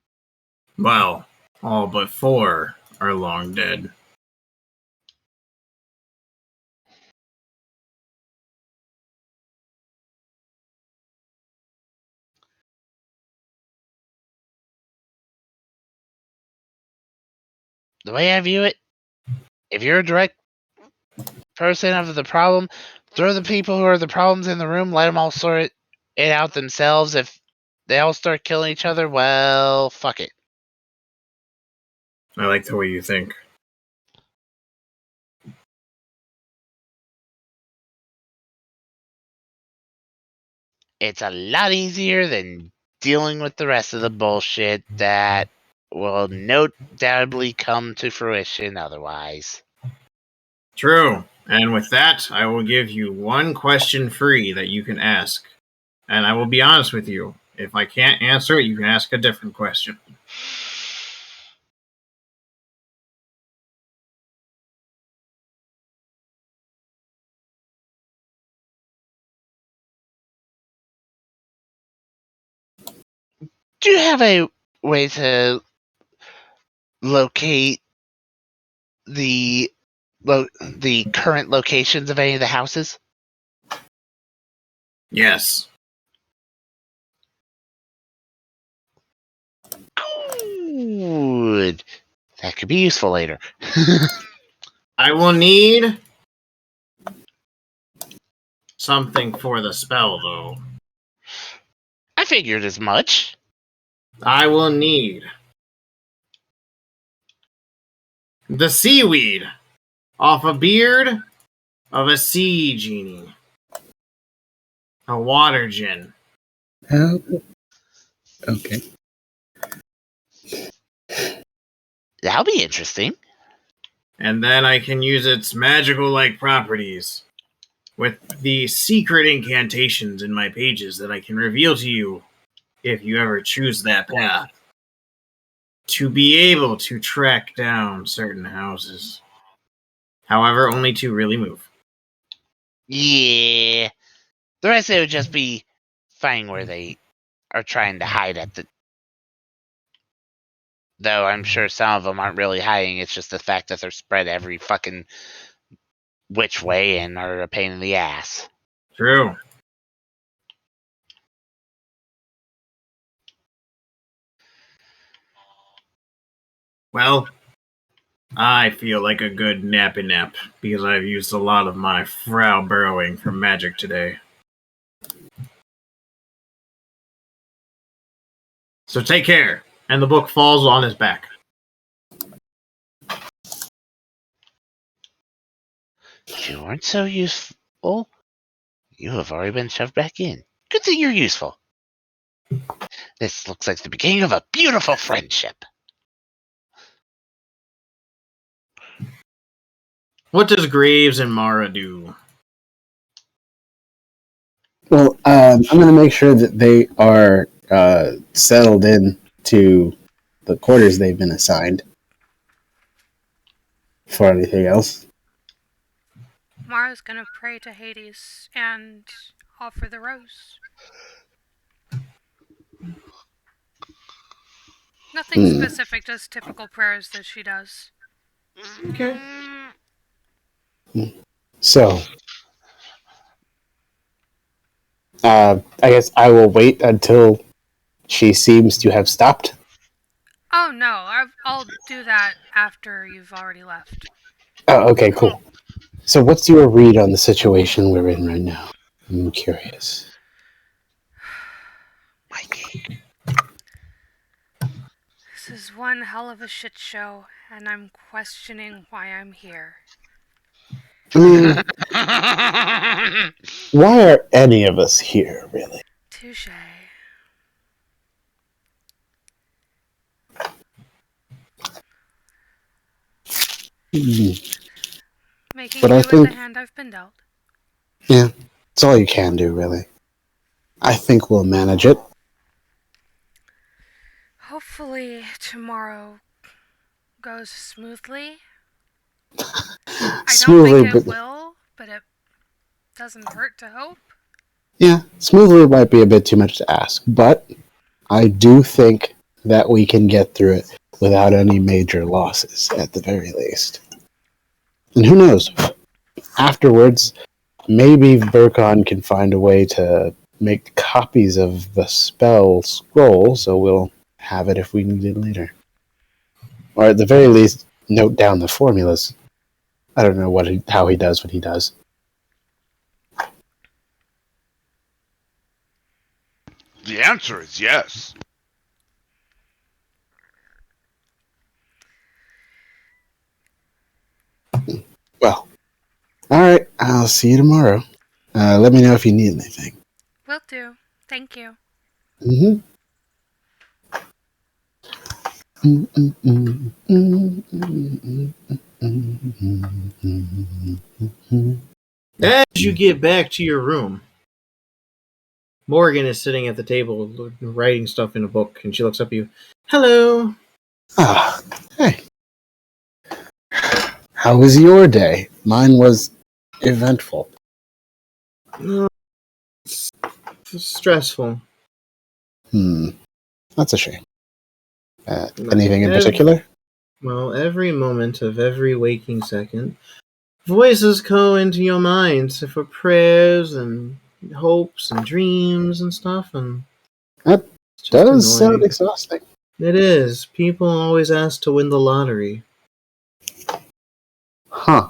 Well, all but 4 are long dead. The way I view it, if you're a direct person of the problem, throw the people who are the problems in the room, let them all sort it out themselves. If they all start killing each other, well, fuck it. I like the way you think. It's a lot easier than dealing with the rest of the bullshit that will no doubtably come to fruition otherwise. True. And with that, I will give you one question free that you can ask. And I will be honest with you. If I can't answer it, you can ask a different question. Do you have a way to locate the the current locations of any of the houses? Yes. Good. That could be useful later. I will need something for the spell, though. I figured as much. I will need the seaweed off a beard of a sea genie. A water gin. Okay. That'll be interesting. And then I can use its magical-like properties with the secret incantations in my pages that I can reveal to you if you ever choose that path, to be able to track down certain houses. However, only 2 really move. Yeah. The rest of it would just be finding where they are trying to hide at the. Though I'm sure some of them aren't really hiding, it's just the fact that they're spread every fucking which way and are a pain in the ass. True. Well, I feel like a good nappy nap because I've used a lot of my Frau burrowing for magic today. So take care. And the book falls on his back. You weren't so useful. You have already been shoved back in. Good thing you're useful. This looks like the beginning of a beautiful friendship. What does Graves and Mara do? Well, I'm going to make sure that they are settled in to the quarters they've been assigned. For anything else? Mara's gonna pray to Hades and offer the rose. Nothing specific, just typical prayers that she does. Okay. So, I guess I will wait until she seems to have stopped. Oh no, I'll do that after you've already left. Oh, okay, cool. So what's your read on the situation we're in right now? I'm curious. Mikey. This is one hell of a shit show, and I'm questioning why I'm here. I mean, why are any of us here, really? Touche. Making But do I with think, the hand I've been dealt. yeah, it's all you can do, really. I think we'll manage it. Hopefully tomorrow goes smoothly. I don't think it will, but it doesn't hurt to hope. Yeah, smoothly might be a bit too much to ask, but I do think that we can get through it without any major losses, at the very least. And who knows? Afterwards, maybe Verkon can find a way to make copies of the spell scroll, so we'll have it if we need it later. Or at the very least, note down the formulas. I don't know how he does what he does. The answer is yes. Well, alright, I'll see you tomorrow. Let me know if you need anything. Will do. Thank you. Mm-hmm. As you get back to your room, Morgan is sitting at the table writing stuff in a book, and she looks up at you. Hello. Ah, hey. How was your day? Mine was eventful. Stressful. That's a shame. Anything in particular? Well, every moment of every waking second, voices go into your mind for prayers and hopes and dreams and stuff, and That it's just does annoying. sound exhausting. It is. People always ask to win the lottery. Huh.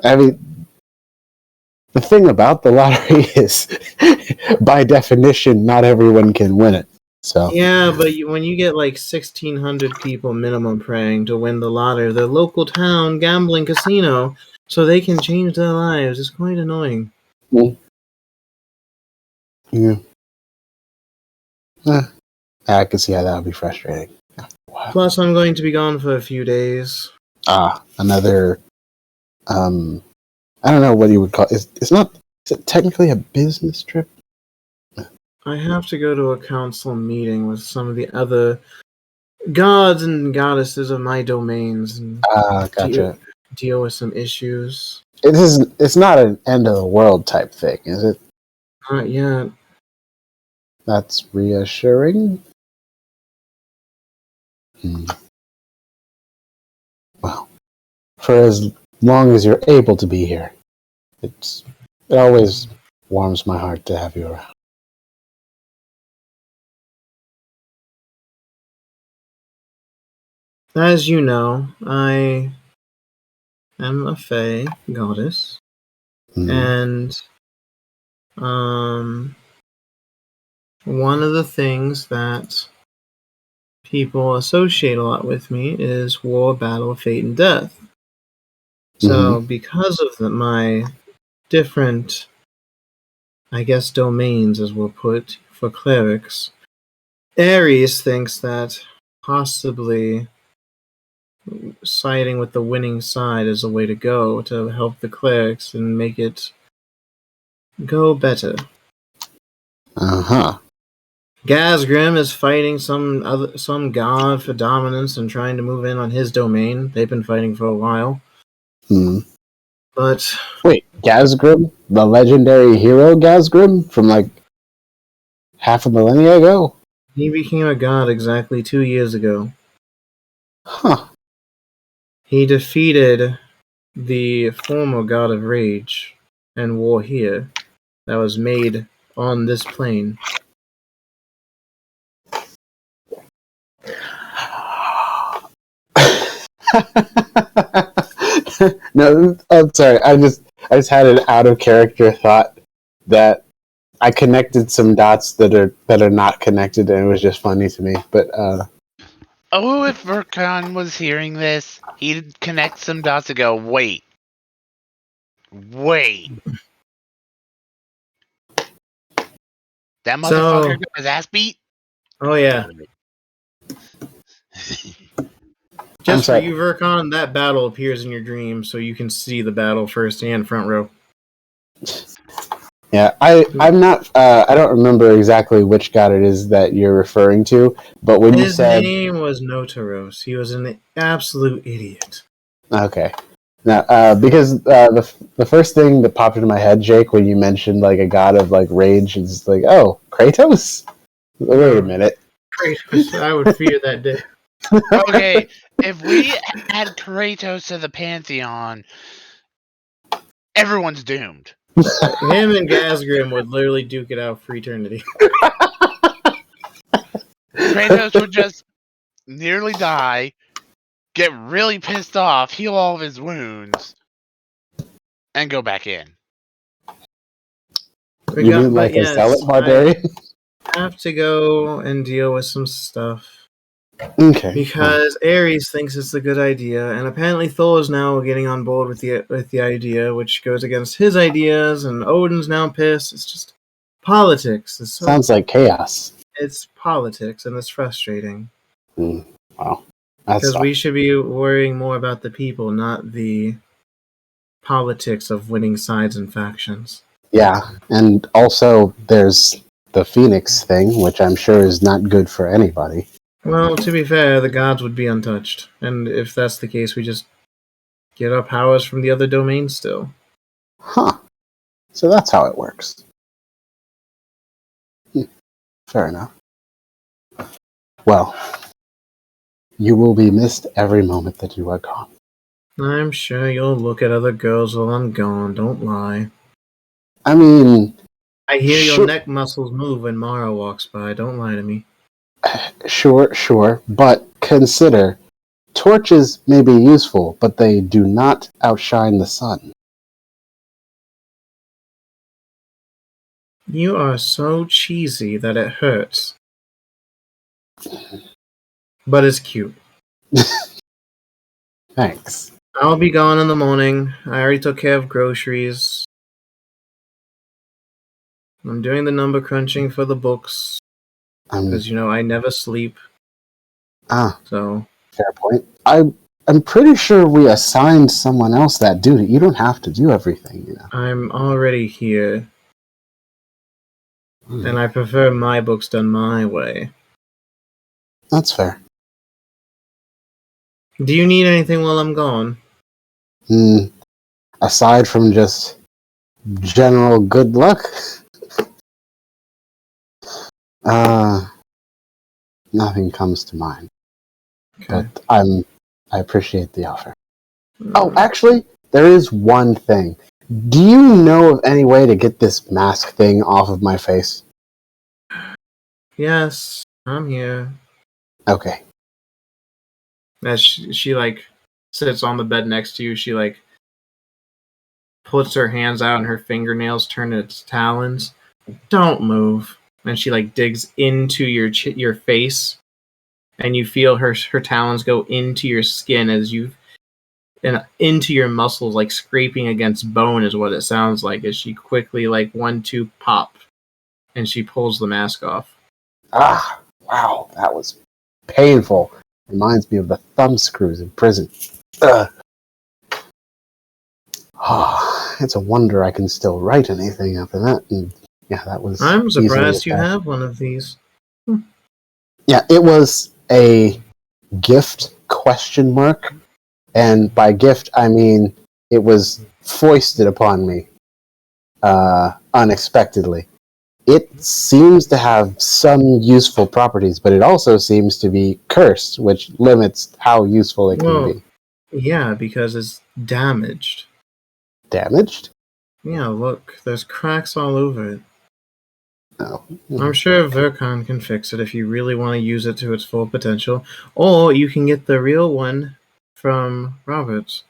I mean, the thing about the lottery is, by definition, not everyone can win it. So Yeah, but when you get like 1,600 people minimum praying to win the lottery, the local town gambling casino, so they can change their lives, it's quite annoying. yeah. I can see how that would be frustrating. Wow. Plus, I'm going to be gone for a few days. Another, I don't know what you would call it. Is it technically a business trip? I have to go to a council meeting with some of the other gods and goddesses of my domains and Gotcha. deal with some issues. It's not an end of the world type thing, is it? Not yet. That's reassuring. Well, for as long as you're able to be here, it always warms my heart to have you around. As you know, I am a fae goddess, and one of the things that people associate a lot with me is war, battle, fate, and death. So, because of my different, I guess, domains, as we'll put, for clerics, Ares thinks that possibly siding with the winning side is a way to go to help the clerics and make it go better. Gazgrim is fighting some god for dominance and trying to move in on his domain. They've been fighting for a while. But wait, Gazgrim, the legendary hero Gazgrim from like half a millennia ago? He became a god exactly 2 years ago. He defeated the former god of rage and war here that was made on this plane. No, I'm sorry. I just had an out of character thought that I connected some dots that are not connected, and it was just funny to me. But if Vercon was hearing this, he'd connect some dots and go, wait. That motherfucker got his ass beat? Oh, yeah. Just for you, Vercon, that battle appears in your dreams, so you can see the battle firsthand, front row. Yeah, I'm not. I don't remember exactly which god it is that you're referring to, but when you said his name was Notaros, he was an absolute idiot. Okay, now because the first thing that popped into my head, Jake, when you mentioned like a god of like rage, is like, oh, Kratos. Wait a minute. Kratos, I would fear that day. Okay, if we add Kratos to the pantheon, everyone's doomed. Him and Gazgrim would literally duke it out for eternity. Kratos would just nearly die, get really pissed off, heal all of his wounds, and go back in. You mean like a zealot barbarian? I have to go and deal with some stuff. Okay. Because Ares thinks it's a good idea, and apparently Thor is now getting on board with the idea, which goes against his ideas, and Odin's now pissed. It's just politics. Sounds like chaos. It's politics, and it's frustrating. Wow. Because we should be worrying more about the people, not the politics of winning sides and factions. Yeah, and also there's the Phoenix thing, which I'm sure is not good for anybody. Well, to be fair, the gods would be untouched. And if that's the case, we just get our powers from the other domains still. So that's how it works. Fair enough. Well, you will be missed every moment that you are gone. I'm sure you'll look at other girls while I'm gone, don't lie. I mean... I hear your neck muscles move when Mara walks by, don't lie to me. Sure, but consider, torches may be useful, but they do not outshine the sun. You are so cheesy that it hurts. But it's cute. Thanks. I'll be gone in the morning. I already took care of groceries. I'm doing the number crunching for the books. Because, I never sleep. So. Fair point. I'm pretty sure we assigned someone else that duty. You don't have to do everything, I'm already here. And I prefer my books done my way. That's fair. Do you need anything while I'm gone? Aside from just general good luck? Nothing comes to mind. Okay. But I appreciate the offer. Oh, actually, there is one thing. Do you know of any way to get this mask thing off of my face? Yes, I'm here. Okay. As she sits on the bed next to you, she puts her hands out and her fingernails turn into talons. Don't move. And she digs into your face and you feel her talons go into your skin and into your muscles, like scraping against bone is what it sounds like, as she quickly, like 1-2 pop, and she pulls the mask off. Ah, wow, that was painful. Reminds me of the thumb screws in prison. Ugh. Oh, it's a wonder I can still write anything after that. And yeah, that was. I'm easily surprised you attacked. have one of these. Yeah, it was a gift ? And by gift, I mean it was foisted upon me unexpectedly. It seems to have some useful properties, but it also seems to be cursed, which limits how useful it can be. Yeah, because it's damaged. Damaged? Yeah, look, there's cracks all over it. No. I'm sure Vercon can fix it if you really want to use it to its full potential. Or you can get the real one from Roberts.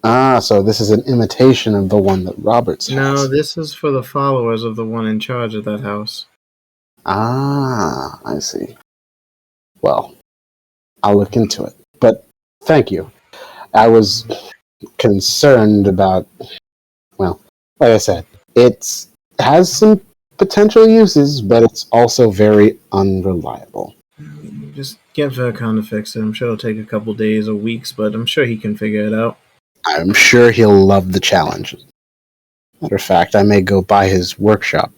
Ah, so this is an imitation of the one that Roberts has. No, this is for the followers of the one in charge of that house. Ah, I see. Well, I'll look into it. But thank you. I was concerned about, well, like I said, it has some potential uses, but it's also very unreliable. Just get Vercon to fix it. I'm sure it'll take a couple days or weeks, but I'm sure he can figure it out. I'm sure he'll love the challenge. Matter of fact, I may go by his workshop.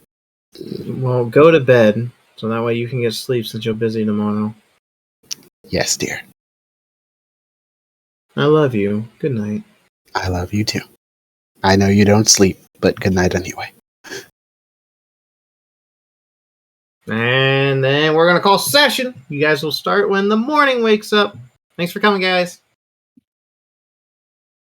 Well, go to bed, so that way you can get sleep since you're busy tomorrow. Yes, dear. I love you. Good night. I love you too. I know you don't sleep, but good night anyway. And then we're going to call session. You guys will start when the morning wakes up. Thanks for coming, guys.